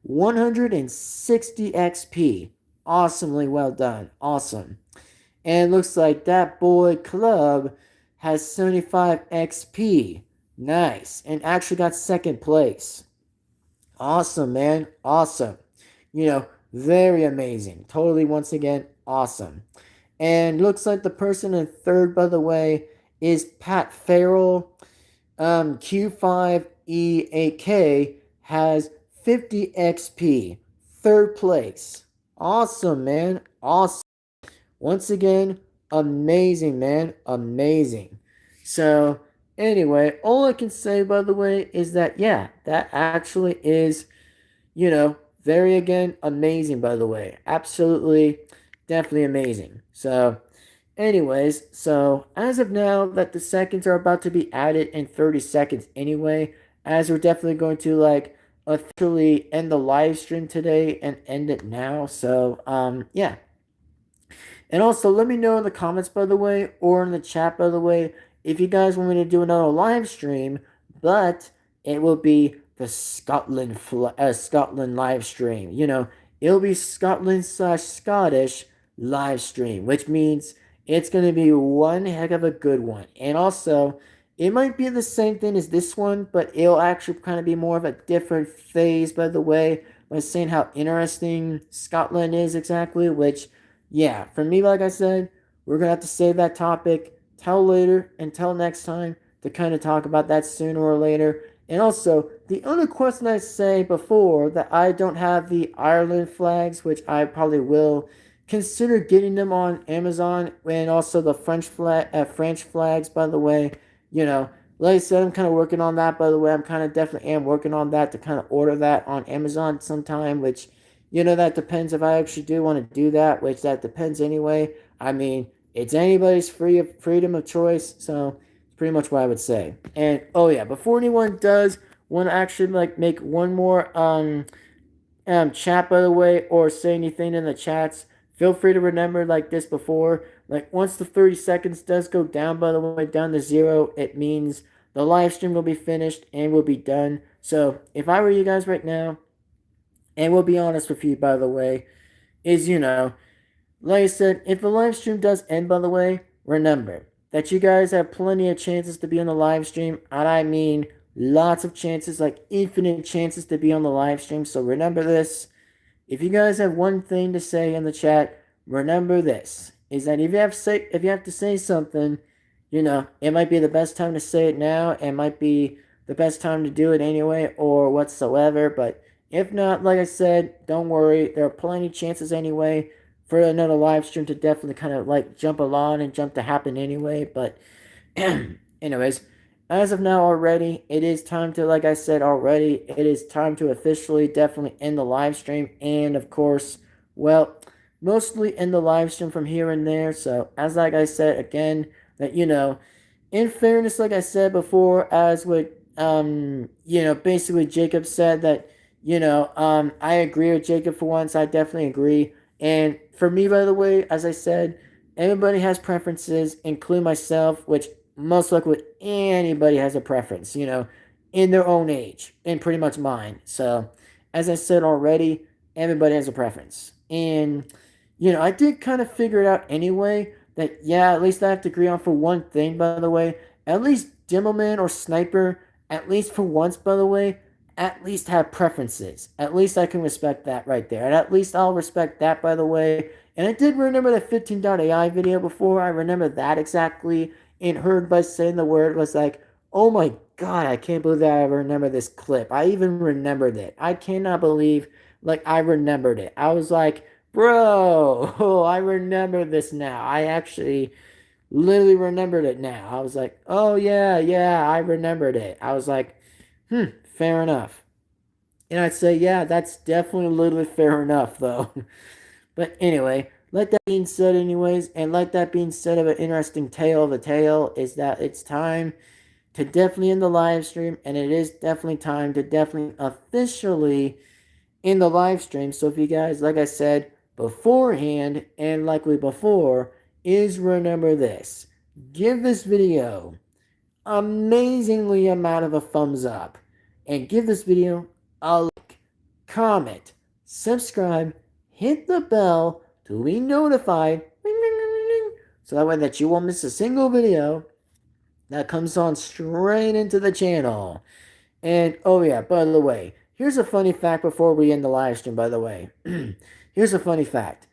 160 XP. Awesomely well done. Awesome. And it looks like that boy Club has 75 XP. Nice. And actually got second place. Awesome, man. Awesome. Very amazing. Totally, once again, awesome. And looks like the person in third, by the way, is Pat Farrell. Q5E8K has 50 XP. Third place. Awesome, man. Awesome. Once again, amazing, man. Amazing. So, anyway, all I can say, by the way, is that, yeah, that actually is, very, again, amazing, by the way. Absolutely, definitely amazing. So, anyways, so as of now, that the seconds are about to be added in 30 seconds anyway, as we're definitely going to, officially end the live stream today and end it now. So, yeah. And also, let me know in the comments, by the way, or in the chat, by the way, if you guys want me to do another live stream, but it will be the Scotland live stream. It'll be Scotland slash Scottish live stream, which means it's going to be one heck of a good one. And also, it might be the same thing as this one, but it'll actually kind of be more of a different phase, by the way, by saying how interesting Scotland is exactly, which, yeah, for me, like I said, we're going to have to save that topic till later, until next time, to kind of talk about that sooner or later. And also, the only question I say before that I don't have the Ireland flags, which I probably will consider getting them on Amazon, and also the French flags, by the way. Like I said, I'm kind of working on that, by the way. I'm kind of definitely am working on that to kind of order that on Amazon sometime, which, that depends if I actually do want to do that, which that depends anyway. I mean, it's anybody's freedom of choice, so it's pretty much what I would say. And oh yeah, before anyone does want to actually like make one more chat by the way, or say anything in the chats, feel free to remember like this before. Like once the 30 seconds does go down by the way, down to zero, it means the live stream will be finished and will be done. So if I were you guys right now, and we'll be honest with you by the way, is like I said, if the live stream does end by the way, remember that you guys have plenty of chances to be on the live stream, and I mean lots of chances, like infinite chances to be on the live stream. So remember this. If you guys have one thing to say in the chat, remember this: is that if you have to say something, it might be the best time to say it now. It might be the best time to do it anyway, or whatsoever. But if not, like I said, don't worry. There are plenty of chances anyway for another live stream to definitely kind of like jump along and jump to happen anyway. But anyways, as of now already, it is time to, like I said already, it is time to officially definitely end the live stream. And of course, well, mostly end the live stream from here and there. So, as like I said again, that in fairness, like I said before, as with basically Jacob said that I agree with Jacob for once. I definitely agree. And for me, by the way, as I said, everybody has preferences, including myself, which most likely anybody has a preference, in their own age, and pretty much mine. So, as I said already, everybody has a preference. And, I did kind of figure it out anyway that, yeah, at least I have to agree on for one thing, by the way. At least Dimmelman or Sniper, at least for once, by the way, at least have preferences. At least I can respect that right there. And at least I'll respect that, by the way. And I did remember the 15.ai video before. I remember that exactly. And heard by saying the word was like, oh my god, I can't believe that I remember this clip. I even remembered it. I cannot believe, like, I remembered it. I was like, bro, oh, I remember this now. I actually literally remembered it now. I was like, oh yeah, yeah, I remembered it. I was like, fair enough. And I'd say, yeah, that's definitely literally fair enough, though. But anyway, let that being said, anyways, and let that being said of an interesting tale of a tale, is that it's time to definitely end the live stream, and it is definitely time to definitely officially end the live stream. So if you guys, like I said beforehand, and likely before, is remember this. Give this video amazingly amount of a thumbs up, and give this video a like, comment, subscribe, hit the bell to be notified, so that way that you won't miss a single video that comes on straight into the channel. And oh yeah, by the way, here's a funny fact before we end the live stream, by the way. Here's a funny fact.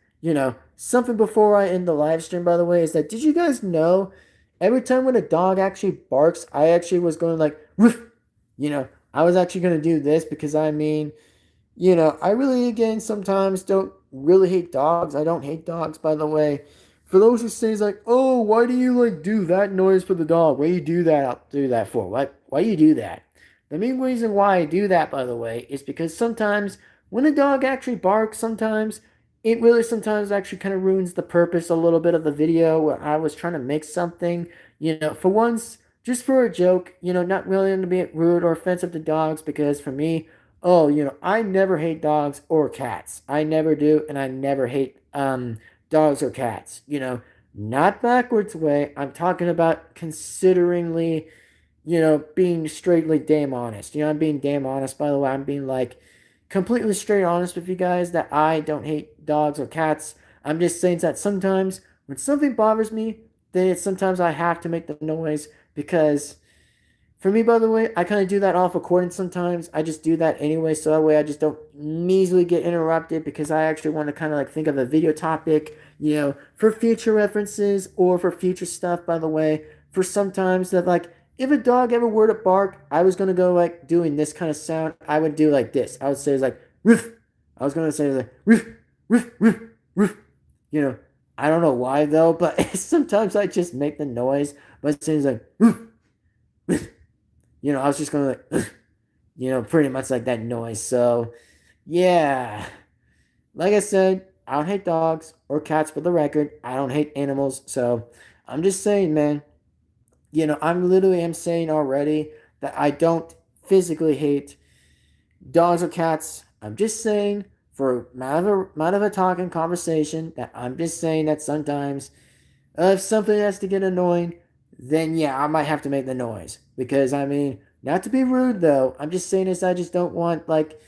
Something before I end the live stream, by the way, is that did you guys know every time when a dog actually barks, I actually was going like, woof. I was actually going to do this because I mean, I really, again, sometimes don't really hate dogs. I don't hate dogs, by the way. For those who say, like, oh, why do you, like, do that noise for the dog? Why do you do that? I'll do that for? Why do you do that? The main reason why I do that, by the way, is because sometimes when a dog actually barks, sometimes it really sometimes actually kind of ruins the purpose a little bit of the video where I was trying to make something, for once, just for a joke, not really to be rude or offensive to dogs, because for me, oh, I never hate dogs or cats. I never do, and I never hate dogs or cats. Not backwards way. I'm talking about consideringly, being straightly damn honest. I'm being damn honest, by the way. I'm being like completely straight honest with you guys that I don't hate dogs or cats. I'm just saying that sometimes when something bothers me, then sometimes I have to make the noise because for me, by the way, I kind of do that off recording sometimes. I just do that anyway, so that way I just don't easily get interrupted because I actually want to kind of like think of a video topic, for future references or for future stuff, by the way. For sometimes that, like, if a dog ever were to bark, I was going to go like doing this kind of sound. I would do like this. I would say it's like, roof. I was going to say like, roof, roof, roof, roof. I don't know why though, but sometimes I just make the noise, but it seems like, roof, roof. I was just going to like, pretty much like that noise. So, yeah. like I said, I don't hate dogs or cats for the record. I don't hate animals. So I'm just saying, man, I'm literally am saying already that I don't physically hate dogs or cats. I'm just saying for amount of a talking conversation that I'm just saying that sometimes if something has to get annoying, then yeah, I might have to make the noise. Because I mean, not to be rude though, I'm just saying this. I just don't want like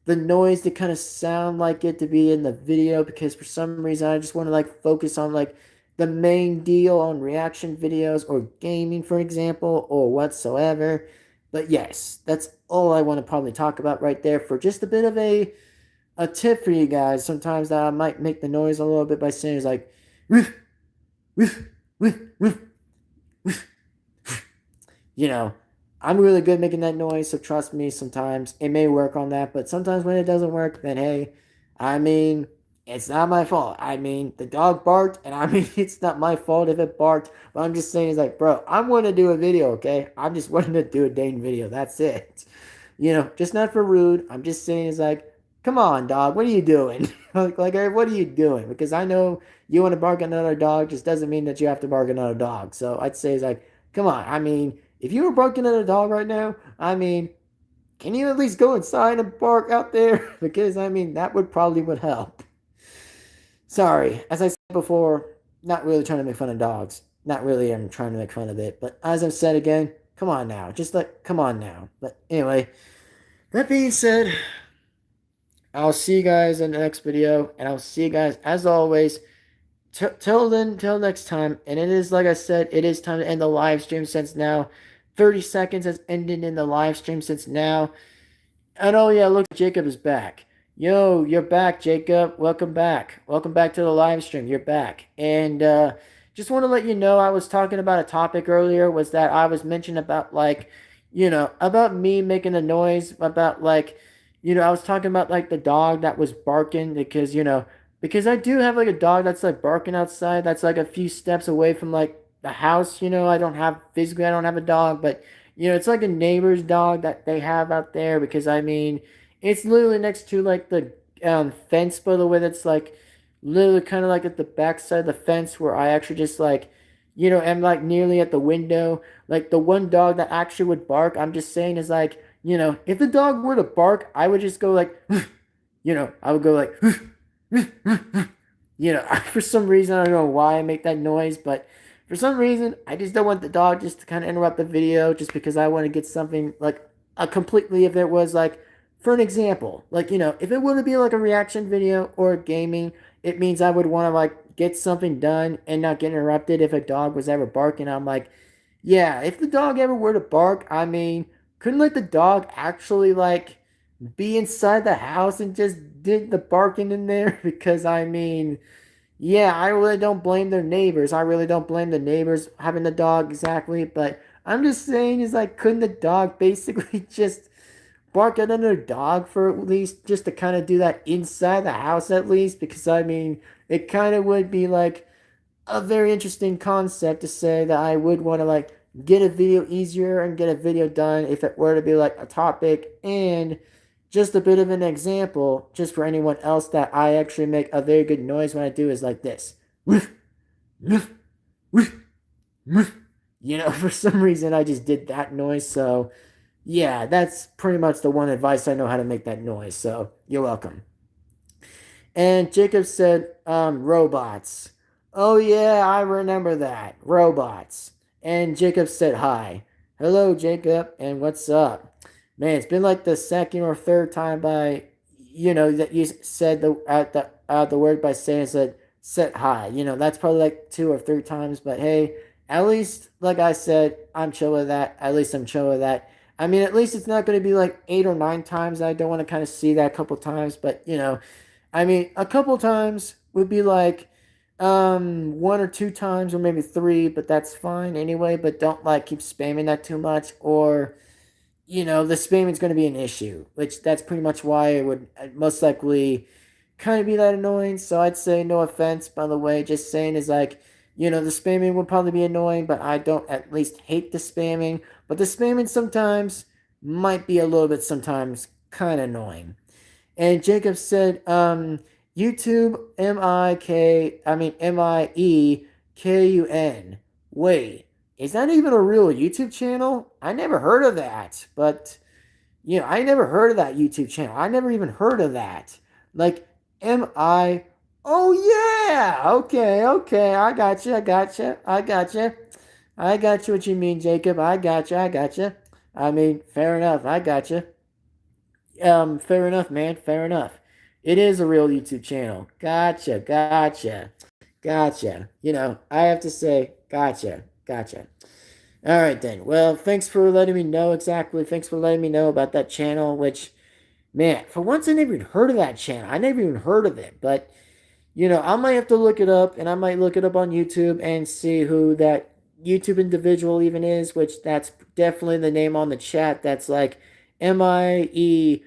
the noise to kind of sound like it to be in the video because for some reason I just want to like focus on like the main deal on reaction videos or gaming, for example, or whatsoever. But yes, that's all I want to probably talk about right there for just a bit of a tip for you guys. Sometimes that I might make the noise a little bit by saying it's like woof, woof, woof, woof, you know, I'm really good making that noise, so trust me, sometimes it may work on that, but sometimes when it doesn't work, then hey, I mean, it's not my fault. I mean, the dog barked, and I mean, it's not my fault if it barked, but I'm just saying, it's like, bro, I'm going to do a video, okay? I'm just wanting to do a dang video. That's it. Just not for rude. I'm just saying, it's like, come on, dog, what are you doing? like, what are you doing? Because I know you want to bark at another dog, just doesn't mean that you have to bark at another dog. So I'd say, it's like, come on. I mean, if you were barking at a dog right now, I mean, can you at least go inside and bark out there? Because I mean, that would help. Sorry, as I said before, not really trying to make fun of dogs. Not really, I'm trying to make fun of it. But as I've said again, come on now, just like come on now. But anyway, that being said, I'll see you guys in the next video, and I'll see you guys as always. Till then, till next time. And it is like I said, it is time to end the live stream since now 30 seconds has ended in the live stream since now. And oh yeah, look, Jacob is back. Yo, you're back, Jacob. Welcome back. Welcome back to the live stream. You're back. And just want to let you know, I was talking about a topic earlier. Was that I was mentioning about like, about me making a noise about like, I was talking about like the dog that was barking because I do have like a dog that's like barking outside. That's like a few steps away from like the house. I don't have a dog, but it's like a neighbor's dog that they have out there because I mean, it's literally next to like the fence, by the way. That's like literally kind of like at the back side of the fence where I actually just like, am like nearly at the window. Like the one dog that actually would bark, I'm just saying is like, if the dog were to bark, I would just go like, I would go like, for some reason, I don't know why I make that noise, but for some reason, I just don't want the dog just to kind of interrupt the video just because I want to get something like a completely, if it was like, for an example, like, if it were to be like a reaction video or gaming, it means I would want to like get something done and not get interrupted if a dog was ever barking. I'm like, yeah, if the dog ever were to bark, I mean, couldn't like the dog actually like be inside the house and just did the barking in there? Because I mean, yeah, I really don't blame their neighbors. I really don't blame the neighbors having the dog exactly, but I'm just saying is like couldn't the dog basically just bark at another dog for at least just to kind of do that inside the house at least? Because I mean, it kind of would be like a very interesting concept to say that I would want to like get a video easier and get a video done if it were to be like a topic. And just a bit of an example just for anyone else that I actually make a very good noise when I do is like this. For some reason I just did that noise. So yeah, that's pretty much the one advice I know how to make that noise. So you're welcome. And Jacob said, robots. Oh, yeah, I remember that. Robots. And Jacob said, hi. Hello, Jacob, and what's up? Man, it's been like the second or third time that you said the word by saying said hi. That's probably like two or three times, but hey, at least, like I said, I'm chill with that. At least I'm chill with that. I mean, at least it's not going to be like 8 or 9 times. I don't want to kind of see that a couple times, but I mean, a couple times would be like 1 or 2 times or maybe three, but that's fine anyway. But don't like keep spamming that too much, or the spamming is going to be an issue, which that's pretty much why it would most likely kind of be that annoying. So I'd say no offense, by the way, just saying is like, the spamming would probably be annoying, but I don't at least hate the spamming. But the spamming sometimes might be a little bit sometimes kind of annoying. And Jacob said, YouTube Miekun. Wait, is that even a real YouTube channel? I never heard of that. But I never heard of that YouTube channel. I never even heard of that. Like MI. Oh yeah. Okay. Okay. I got you. I got you. I got you. I got you. What you mean, Jacob? I got you. I got you. I mean, fair enough. I got you. Fair enough, man. Fair enough. It is a real YouTube channel. Gotcha. Gotcha. Gotcha. I have to say, gotcha. Gotcha. All right then. Well, thanks for letting me know exactly. Thanks for letting me know about that channel. Which, man, for once I never even heard of that channel. I never even heard of it. But I might have to look it up, and I might look it up on YouTube and see who that YouTube individual even is. Which that's definitely the name on the chat. That's like Miekun.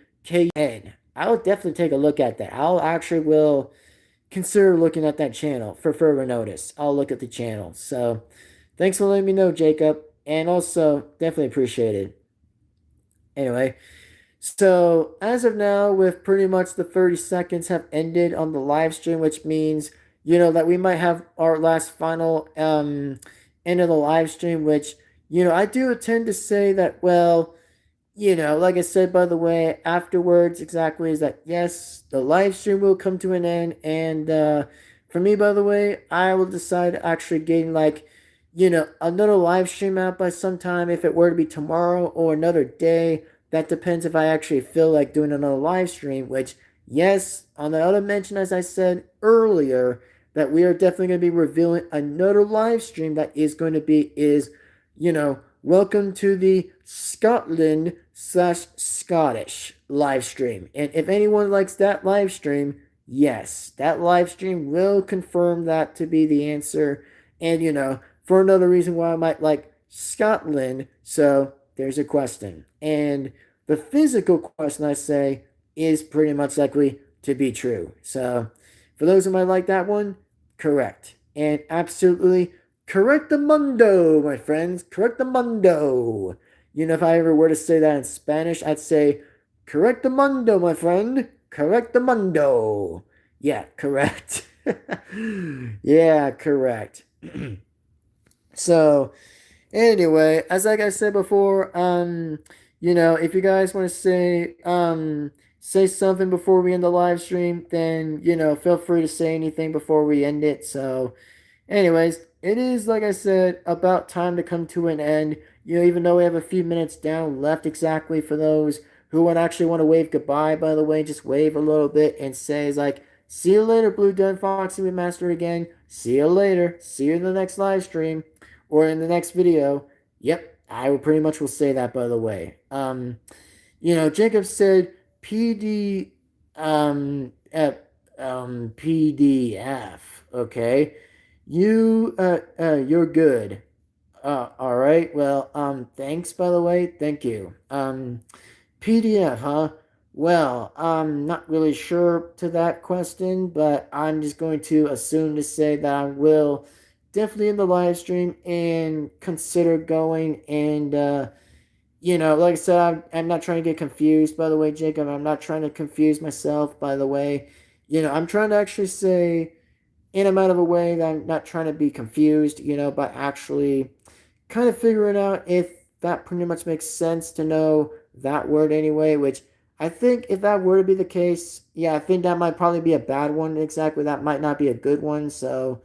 I'll definitely take a look at that. I'll actually will consider looking at that channel for further notice. I'll look at the channel. So. Thanks for letting me know, Jacob. And also, definitely appreciate it. Anyway, so as of now, with pretty much the 30 seconds have ended on the live stream, which means, that we might have our last final end of the live stream, which, I do tend to say that, well, like I said, by the way, afterwards, exactly, is that yes, the live stream will come to an end. And for me, by the way, I will decide actually getting like, another live stream out by sometime if it were to be tomorrow or another day. That depends if I actually feel like doing another live stream, which, yes, on the other mention, as I said earlier, that we are definitely going to be revealing another live stream that is going to be, welcome to the Scotland slash Scottish live stream. And if anyone likes that live stream, yes, that live stream will confirm that to be the answer. And, for another reason why I might like Scotland. So there's a question. And the physical question, I say, is pretty much likely to be true. So for those who might like that one, correct. And absolutely correct the mundo, my friends. Correct the mundo. If I ever were to say that in Spanish, I'd say, correct the mundo, my friend. Correct the mundo. Yeah, correct. Yeah, correct. So, anyway, as like I said before, if you guys want to say something before we end the live stream, then feel free to say anything before we end it. So, anyways, it is like I said about time to come to an end. Even though we have a few minutes down left exactly for those who would actually want to wave goodbye. By the way, just wave a little bit and say like, "See you later, Blue Devin-Foxy Remastered again. See you later. See you in the next live stream." Or in the next video. Yep, I will pretty much will say that, by the way. Jacob said PD PDF. Okay. You're good. All right. Well, thanks, by the way. Thank you. PDF, huh? Well, I'm not really sure to that question, but I'm just going to assume to say that I will definitely in the live stream and consider going. And like I said, I'm not trying to get confused, by the way, Jacob. I'm not trying to confuse myself, by the way. I'm trying to actually say in a matter of a way that I'm not trying to be confused, but actually kind of figuring out if that pretty much makes sense to know that word anyway, which I think if that were to be the case, yeah, I think that might probably be a bad one exactly. That might not be a good one. So,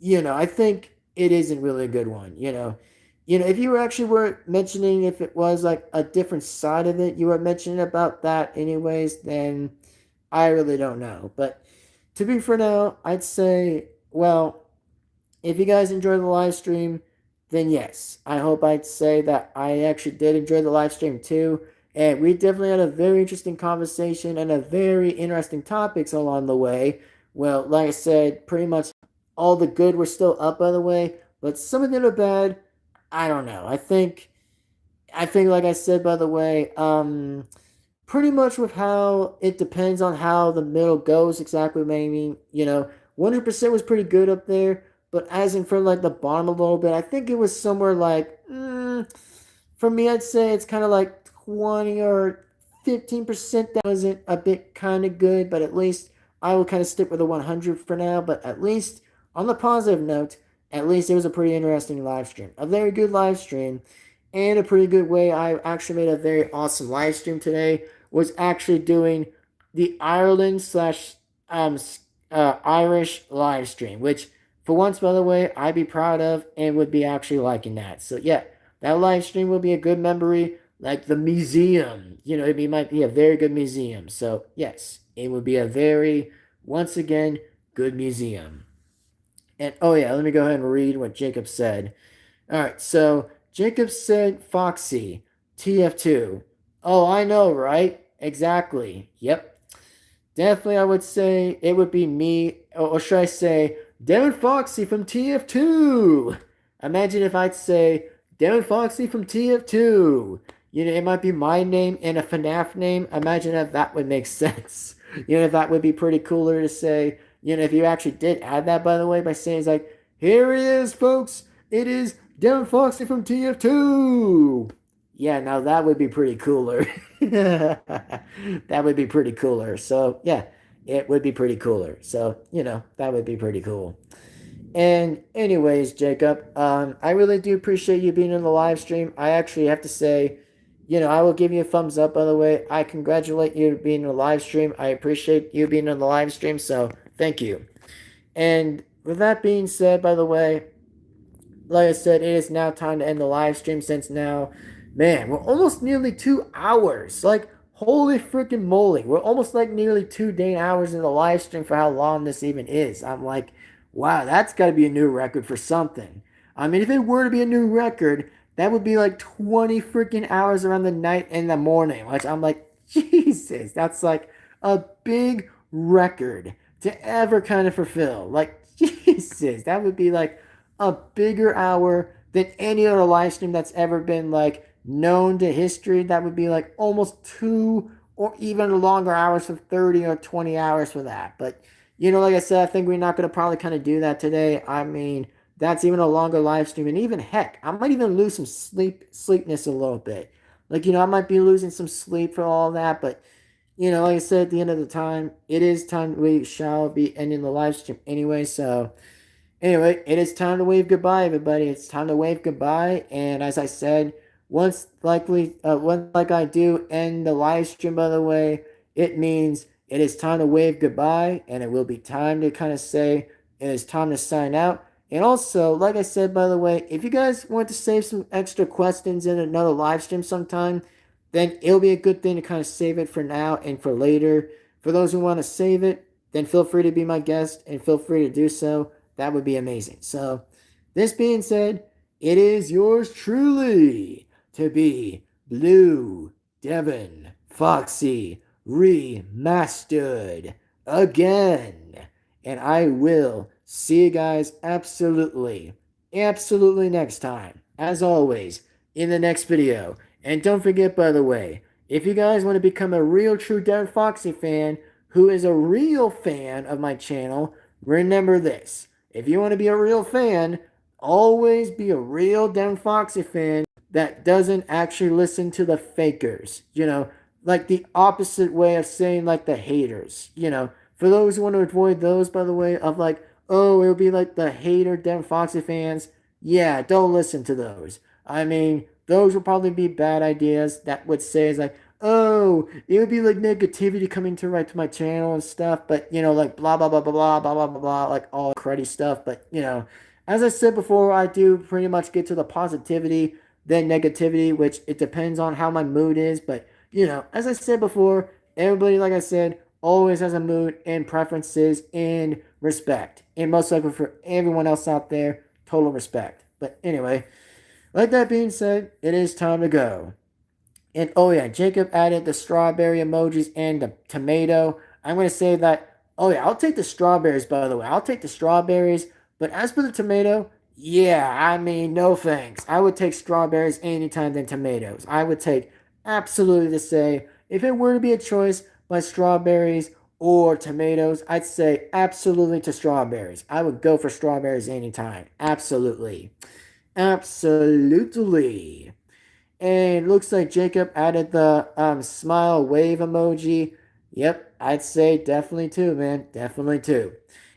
I think it isn't really a good one, if you were actually were mentioning if it was like a different side of it, you were mentioning about that anyways, then I really don't know. But to be for now, I'd say, well, if you guys enjoy the live stream, then yes, I hope I'd say that I actually did enjoy the live stream too. And we definitely had a very interesting conversation and a very interesting topics along the way. Well, like I said, pretty much all the good were still up, by the way, but some of them are bad. I don't know. I think, like I said, by the way, pretty much with how it depends on how the middle goes exactly. Maybe 100% was pretty good up there, but as in for like the bottom a little bit, I think it was somewhere like for me, I'd say it's kind of like 20 or 15% that wasn't a bit kind of good, but at least I will kind of stick with the 100 for now, but at least on the positive note, at least it was a pretty interesting live stream. A very good live stream, and a pretty good way. I actually made a very awesome live stream today. Was actually doing the Ireland slash um Irish live stream, which for once, by the way, I'd be proud of and would be actually liking that. So yeah, that live stream will be a good memory, like the museum. It might be a very good museum. So yes, it would be a very, once again, good museum. And oh yeah, let me go ahead and read what Jacob said. All right, so Jacob said Foxy, TF2. Oh, I know, right? Exactly. Yep. Definitely, I would say it would be me, or should I say, Devin-Foxy from TF2. Imagine if I'd say Devin-Foxy from TF2. It might be my name and a FNAF name. Imagine if that would make sense. If that would be pretty cooler to say. If you actually did add that, by the way, by saying it's like, here he is, folks. It is Devin-Foxy from TF2. Yeah, now that would be pretty cooler. That would be pretty cooler. So, yeah, it would be pretty cooler. So, that would be pretty cool. And, anyways, Jacob, I really do appreciate you being in the live stream. I actually have to say, I will give you a thumbs up, by the way. I congratulate you being in the live stream. I appreciate you being in the live stream. So, thank you. And with that being said, by the way, like I said, it is now time to end the live stream since now, man, we're almost nearly 2 hours. Like, holy freaking moly. We're almost like nearly 2 hours in the live stream for how long this even is. I'm like, wow, that's got to be a new record for something. I mean, if it were to be a new record, that would be like 20 freaking hours around the night and the morning. Which I'm like, Jesus, that's like a big record to ever kind of fulfill. Like, Jesus, that would be like a bigger hour than any other live stream that's ever been like known to history. That would be like almost 2 or even longer hours of 30 or 20 hours for that. But like I said, I think we're not going to probably kind of do that today. I mean, that's even a longer live stream. And even heck, I might even lose some sleepness a little bit. Like, I might be losing some sleep for all that. But, like I said, at the end of the time, it is time we shall be ending the live stream anyway. So, anyway, it is time to wave goodbye, everybody. It's time to wave goodbye. And as I said, once like I do end the live stream, by the way, it means it is time to wave goodbye, and it will be time to kind of say it is time to sign out. And also, like I said, by the way, if you guys want to save some extra questions in another live stream sometime, then it'll be a good thing to kind of save it for now and for later. For those who want to save it, then feel free to be my guest and feel free to do so. That would be amazing. So, this being said, it is yours truly to be Blue Devin Foxy remastered again. And I will see you guys absolutely next time. As always, in the next video. And don't forget, by the way, if you guys want to become a real true Devin-Foxy fan who is a real fan of my channel, remember this. If you want to be a real fan, always be a real Devin-Foxy fan that doesn't actually listen to the fakers. Like the opposite way of saying like the haters. For those who want to avoid those, by the way, of like, oh, it'll be like the hater Devin-Foxy fans. Yeah, don't listen to those. I mean, those would probably be bad ideas that would say is like, oh, it would be like negativity coming to right to my channel and stuff, but like blah blah blah blah blah blah blah blah blah, like all cruddy stuff. But as I said before, I do pretty much get to the positivity, then negativity, which it depends on how my mood is. But as I said before, everybody, like I said, always has a mood and preferences and respect. And most likely for everyone else out there, total respect. But anyway, like that being said, it is time to go. And oh yeah, Jacob added the strawberry emojis and the tomato. I'm going to say that, oh yeah, I'll take the strawberries, by the way. I'll take the strawberries. But as for the tomato, yeah, I mean, no thanks. I would take strawberries anytime than tomatoes. I would take absolutely to say, if it were to be a choice by strawberries or tomatoes, I'd say absolutely to strawberries. I would go for strawberries anytime. Absolutely. Absolutely. And looks like Jacob added the smile wave emoji. Yep, I'd say definitely two, man. Definitely two.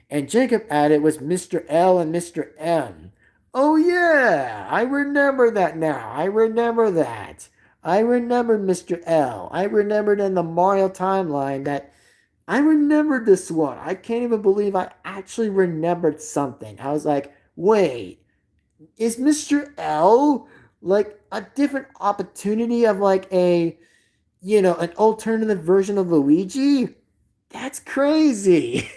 And Jacob added was Mr. L and Mr. M. Oh, yeah. I remember that now. I remember that. I remembered Mr. L. I remembered in the Mario timeline that I remembered this one. I can't even believe I actually remembered something. I was like, wait, is Mr. L like a different opportunity of like an alternative version of Luigi? That's crazy.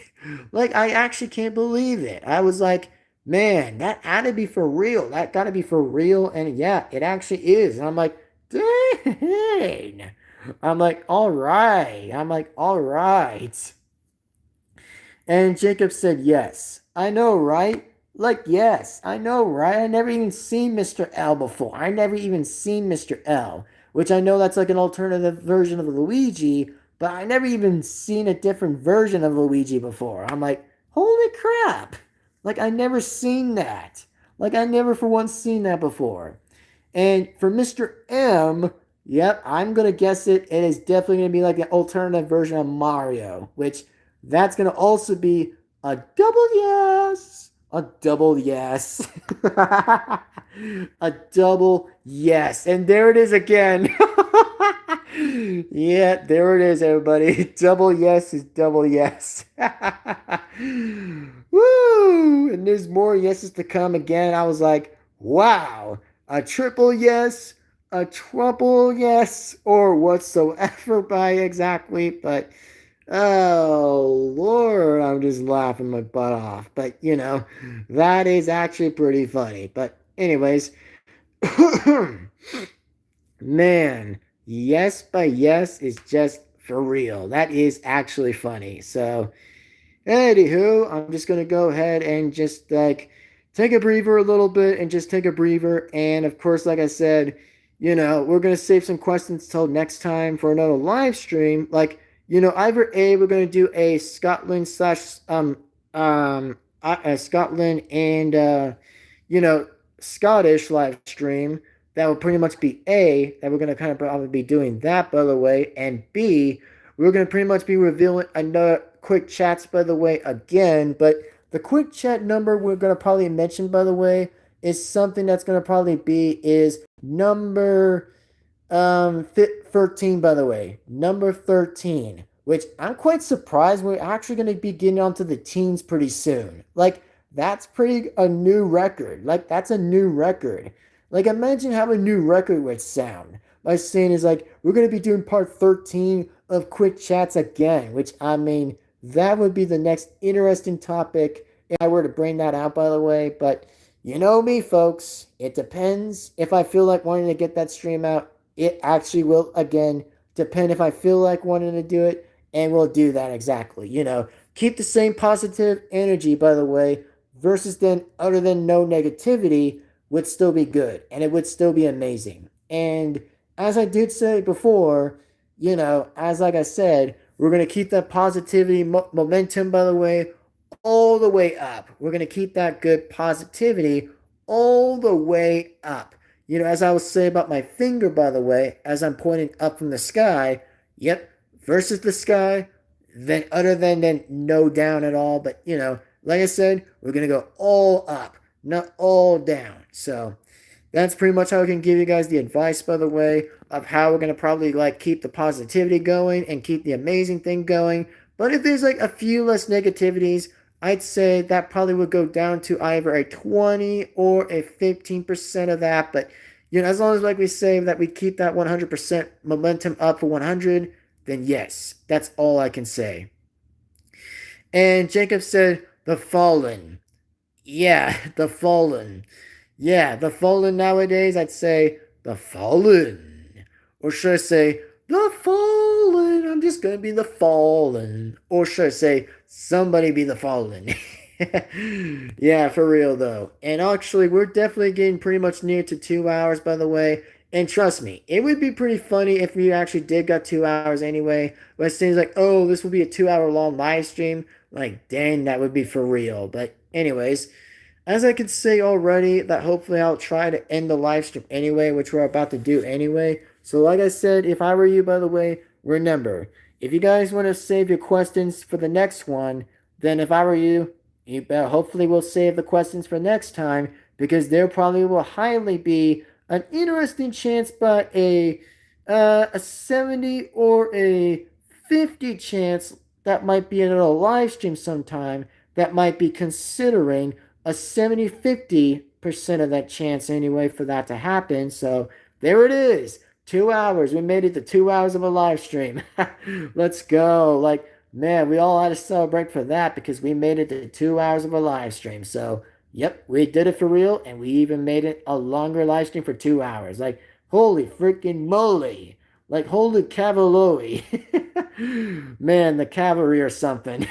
Like, I actually can't believe it. I was like, man, that had to be for real. That got to be for real. And yeah, it actually is. And I'm like, dang. I'm like, all right. I'm like, all right. And Jacob said, yes. I know, right? Like, yes, I know, right? I never even seen Mr. L before. I never even seen Mr. L, which I know that's like an alternative version of Luigi, but I never even seen a different version of Luigi before. I'm like, holy crap. Like, I never seen that. Like, I never for once seen that before. And for Mr. M, yep, I'm gonna guess it. It is definitely gonna be like an alternative version of Mario, which that's gonna also be a double yes. A double yes. A double yes. And there it is again. Yeah, there it is, everybody. Double yes is double yes. Woo! And there's more yeses to come again. I was like, wow, a triple yes, a triple yes, or whatsoever by exactly. But oh Lord, I'm just laughing my butt off. But that is actually pretty funny. But anyways, man, yes by yes is just for real. That is actually funny. So anywho, I'm just gonna go ahead and just like take a breather a little bit and just take a breather. And of course, like I said, we're gonna save some questions till next time for another live stream. Like, either A, we're gonna do a Scotland slash Scotland and you know Scottish live stream. That would pretty much be A, that we're gonna kind of probably be doing that, by the way, and B, we're going to pretty much be revealing another quick chats, by the way, again. But the quick chat number we're going to probably mention, by the way, is something that's going to probably be is number 13, by the way. Number 13, which I'm quite surprised we're actually going to be getting onto the teens pretty soon. Like, that's pretty a new record. Like, that's a new record. Like, imagine how a new record would sound. My saying is like, we're going to be doing part 13 of quick chats again, which I mean, that would be the next interesting topic if I were to bring that out, by the way. But you know me, folks. It depends if I feel like wanting to get that stream out. It actually will, again, depend if I feel like wanting to do it, and we'll do that exactly. Keep the same positive energy, by the way, versus then, other than no negativity, would still be good, and it would still be amazing. And as I did say before, as like I said, we're going to keep that positivity momentum, by the way, all the way up. We're going to keep that good positivity all the way up. As I was saying about my finger, by the way, as I'm pointing up from the sky, yep, versus the sky, then other than no down at all. But, like I said, we're going to go all up, not all down. So that's pretty much how I can give you guys the advice, by the way, of how we're going to probably like keep the positivity going and keep the amazing thing going. But if there's like a few less negativities, I'd say that probably would go down to either a 20 or a 15% of that. But, as long as like we say that we keep that 100% momentum up for 100, then yes, that's all I can say. And Jacob said, the fallen. Yeah, the fallen. Yeah, the fallen nowadays, I'd say the fallen. Or should I say the fallen? I'm just gonna be the fallen. Or should I say somebody be the fallen? Yeah, for real though. And actually, we're definitely getting pretty much near to 2 hours, by the way. And trust me, it would be pretty funny if we actually did got 2 hours anyway. But it seems like, oh, this will be a 2 hour long live stream. Like, dang, that would be for real. But anyways, as I can say already, that hopefully I'll try to end the live stream anyway, which we're about to do anyway. So like I said, if I were you, by the way, remember, if you guys want to save your questions for the next one, then if I were you, hopefully we'll save the questions for next time because there probably will highly be an interesting chance, but a 70 or a 50 chance that might be in a live stream sometime that might be considering a 70-50% of that chance anyway for that to happen. So there it is. 2 hours. We made it to 2 hours of a live stream. Let's go. Like, man, we all had to celebrate for that because we made it to 2 hours of a live stream. So, yep, we did it for real, and we even made it a longer live stream for 2 hours. Like, holy freaking moly. Like, holy cavalry. Man, the cavalry or something.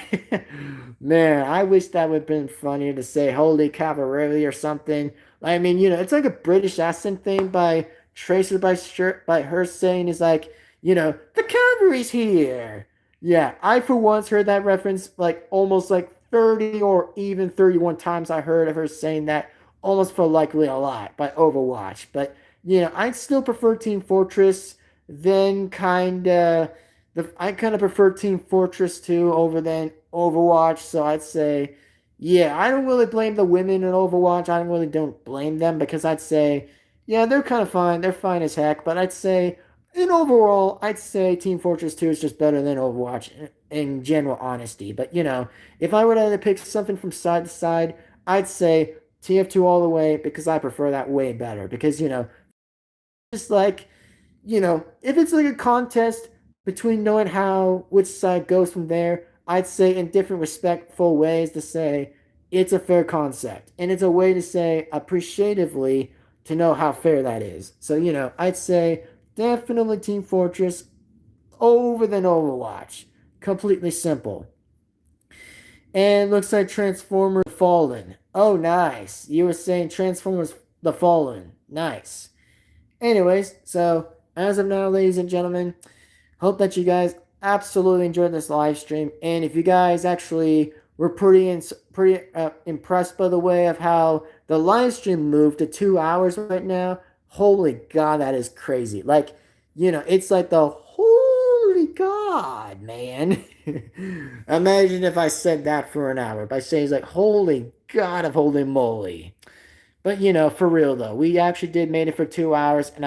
Man, I wish that would have been funnier to say holy cavalry or something. I mean, it's like a British accent thing by Tracer by her saying is like, the cavalry's here. Yeah, I for once heard that reference like almost like 30 or even 31 times I heard of her saying that almost felt likely a lot by Overwatch. But I'd still prefer Team Fortress than I kind of prefer Team Fortress 2 over than Overwatch, so I'd say yeah, I don't really blame the women in Overwatch. I really don't blame them because I'd say yeah, they're kind of fine. They're fine as heck, but I'd say in overall, I'd say Team Fortress 2 is just better than Overwatch in general honesty. But if I were to pick something from side to side, I'd say TF2 all the way because I prefer that way better. Because just like if it's like a contest between knowing how which side goes from there, I'd say in different respectful ways to say it's a fair concept. And it's a way to say appreciatively to know how fair that is. So, I'd say definitely Team Fortress over than Overwatch. Completely simple. And looks like Transformers Fallen. Oh, nice. You were saying Transformers The Fallen. Nice. Anyways, so as of now, ladies and gentlemen, hope that you guys absolutely enjoyed this live stream. And if you guys actually were pretty impressed by the way of how the live stream moved to 2 hours right now, holy God, that is crazy. Like, it's like the holy God, man. Imagine if I said that for an hour by saying it's like holy God of holy moly. But for real though, we actually did made it for 2 hours, and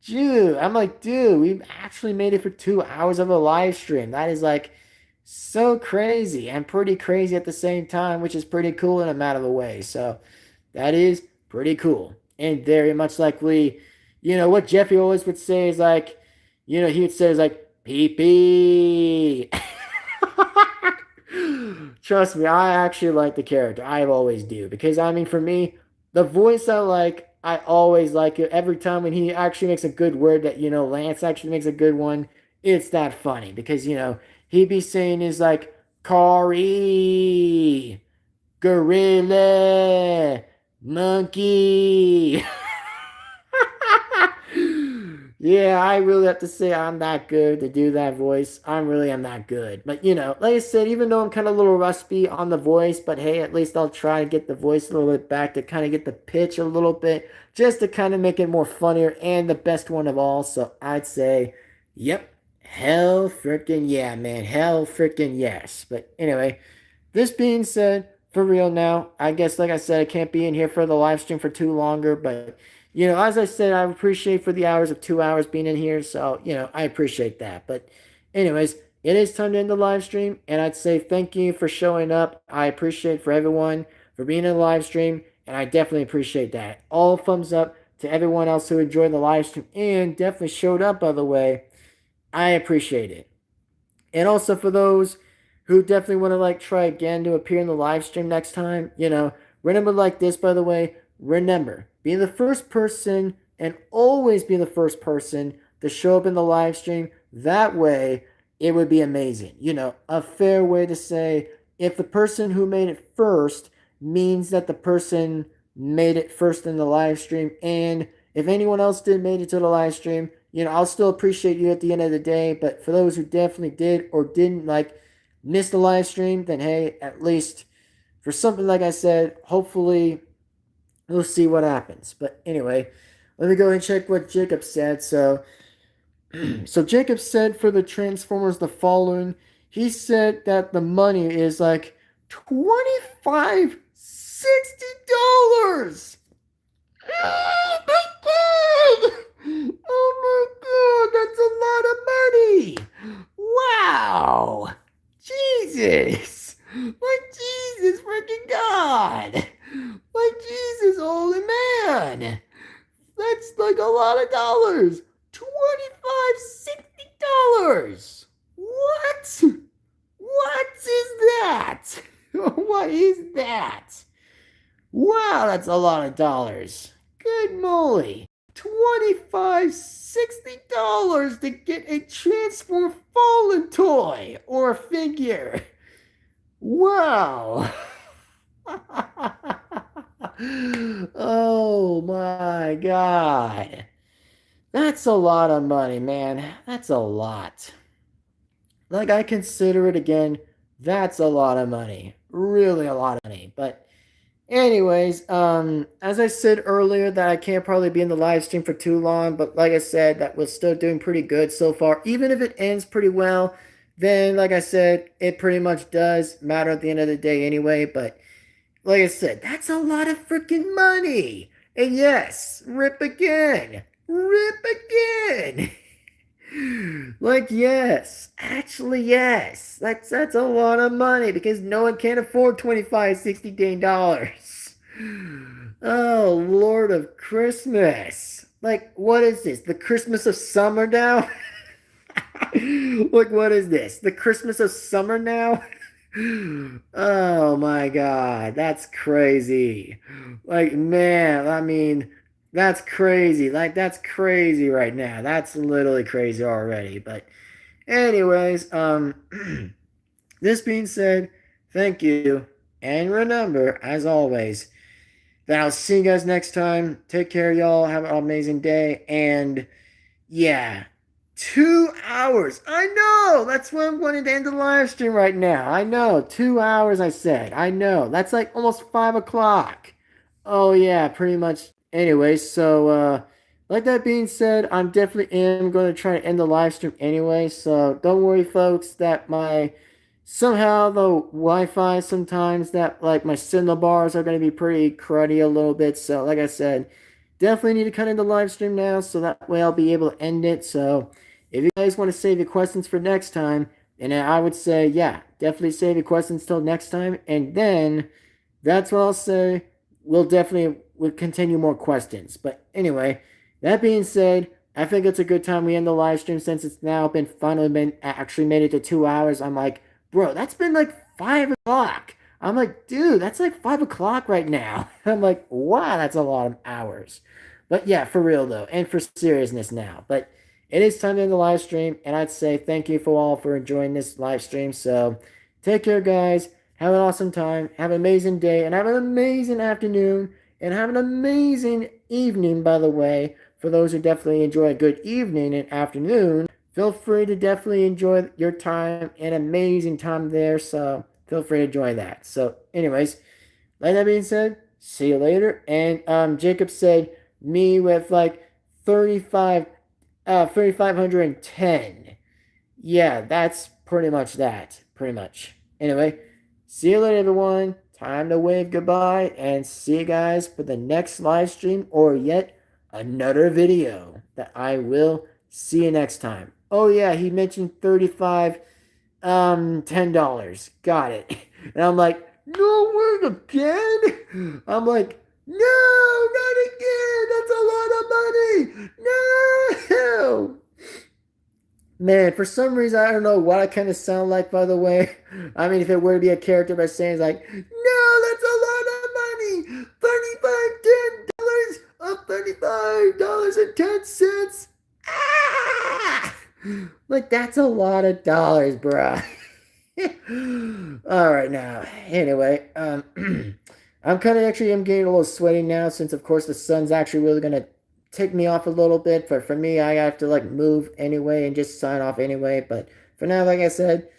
dude, we actually made it for 2 hours of a live stream. That is like so crazy and pretty crazy at the same time, which is pretty cool in a matter of a way. So that is pretty cool. And very much like what Jeffy always would say is like, he would say is like, pee pee. Trust me, I actually like the character. I always do. Because, I mean, for me, the voice I always like it. Every time when he actually makes a good word that, Lance actually makes a good one, it's that funny. Because, he'd be saying is like, Kari, gorilla, monkey. Yeah, I really have to say I'm not good to do that voice. I'm not good. But like I said, even though I'm kind of a little rusty on the voice, but hey, at least I'll try to get the voice a little bit back to kind of get the pitch a little bit, just to kind of make it more funnier and the best one of all. So I'd say, yep, hell freaking yeah, man. Hell freaking yes. But anyway, this being said, for real now, I guess like I said, I can't be in here for the live stream for too longer, but as I said, I appreciate for the hours of 2 hours being in here, so I appreciate that. But anyways, it is time to end the live stream, and I'd say thank you for showing up. I appreciate for everyone for being in the live stream, and I definitely appreciate that. All thumbs up to everyone else who enjoyed the live stream and definitely showed up, by the way. I appreciate it. And also for those who definitely want to try again to appear in the live stream next time, remember like this, by the way, remember, be the first person and always be the first person to show up in the live stream. That way, it would be amazing. A fair way to say if the person who made it first means that the person made it first in the live stream, and if anyone else did made it to the live stream, I'll still appreciate you at the end of the day. But for those who definitely did or didn't miss the live stream, then hey, at least for something like I said, hopefully we'll see what happens. But anyway, let me go and check what Jacob said. So So Jacob said for the Transformers the following. He said that the money is like 25, $60. Oh my god! Oh my god, that's a lot of money! Wow! Jesus! Like Jesus freaking God! Like Jesus, holy man! That's like a lot of dollars! 25, $60! What? What is that? What is that? Wow, that's a lot of dollars. Good moly. 25, $60 to get a Transform Fallen toy or a figure. Wow. Oh my god. That's a lot of money, man. That's a lot. Like, I consider it again, that's a lot of money. Really a lot of money. But anyways, as I said earlier, that I can't probably be in the live stream for too long, but like I said, that we're still doing pretty good so far. Even if it ends pretty well, then like I said, it pretty much does matter at the end of the day anyway. But like I said, that's a lot of freaking money. And yes, rip again. Rip again. Like, yes, actually, yes. That's a lot of money because no one can afford 25, $60 Oh, Lord of Christmas. Like, what is this? The Christmas of summer now? Like, what is this? The Christmas of summer now? Oh my God, that's crazy. Like, man, I mean, that's crazy. Like, that's crazy right now. That's literally crazy already. But, anyways, this being said, thank you. And remember, as always, that I'll see you guys next time. Take care, y'all. Have an amazing day. And yeah, 2 hours. I know. That's why I'm wanting to end the live stream right now. I know. 2 hours, I said. I know. That's like almost 5 o'clock. Oh, yeah, pretty much. Anyway, so, like that being said, I'm definitely am going to try to end the live stream anyway. So don't worry, folks, that my somehow the Wi-Fi sometimes that like my signal bars are going to be pretty cruddy a little bit. So like I said, definitely need to cut into live stream now so that way I'll be able to end it. So if you guys want to save your questions for next time, then I would say, yeah, definitely save your questions till next time. And then that's what I'll say. We'll continue more questions. But anyway, that being said, I think it's a good time we end the live stream since it's now been finally been actually made it to 2 hours. I'm like, bro, that's been like 5 o'clock. I'm like, dude, that's like 5 o'clock right now. I'm like, wow, that's a lot of hours. But yeah, for real though, and for seriousness now. But it is time to end the live stream, and I'd say thank you for all for enjoying this live stream. So take care, guys. Have an awesome time. Have an amazing day, and have an amazing afternoon, and have an amazing evening, by the way. For those who definitely enjoy a good evening and afternoon, feel free to definitely enjoy your time, an amazing time there. So feel free to enjoy that. So, anyways, like that being said, see you later. And Jacob said me with like 35, 3,510. Yeah, that's pretty much that. Pretty much. Anyway, see you later, everyone. Time to wave goodbye and see you guys for the next live stream or yet another video that I will see you next time. Oh yeah, he mentioned 35 $10. Got it. And I'm like, no word again? I'm like, no, not again. That's a lot of money. No. Man, for some reason, I don't know what I kind of sound like, by the way. I mean, if it were to be a character by saying, it's like, no, that's a lot of money. $35, $35.10. Ah! Like, that's a lot of dollars, bruh. All right, now. Anyway, I'm kind of actually, I'm getting a little sweaty now since, of course, the sun's actually really going to take me off a little bit. But for me, I have to, like, move anyway and just sign off anyway. But for now, like I said,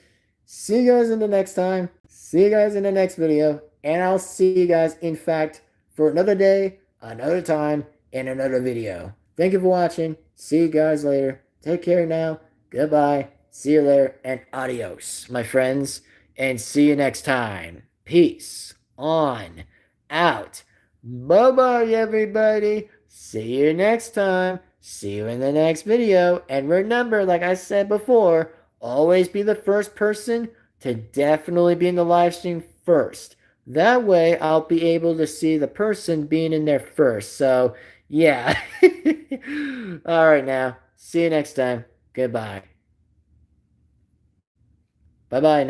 see you guys in the next time. See you guys in the next video. And I'll see you guys, in fact, for another day, another time, in another video. Thank you for watching. See you guys later. Take care now. Goodbye. See you later and adios, my friends. And see you next time. Peace on out. Bye bye, everybody. See you next time. See you in the next video. And remember, like I said before, always be the first person to definitely be in the live stream first. That way, I'll be able to see the person being in there first. So, yeah. All right, now. See you next time. Goodbye. Bye bye.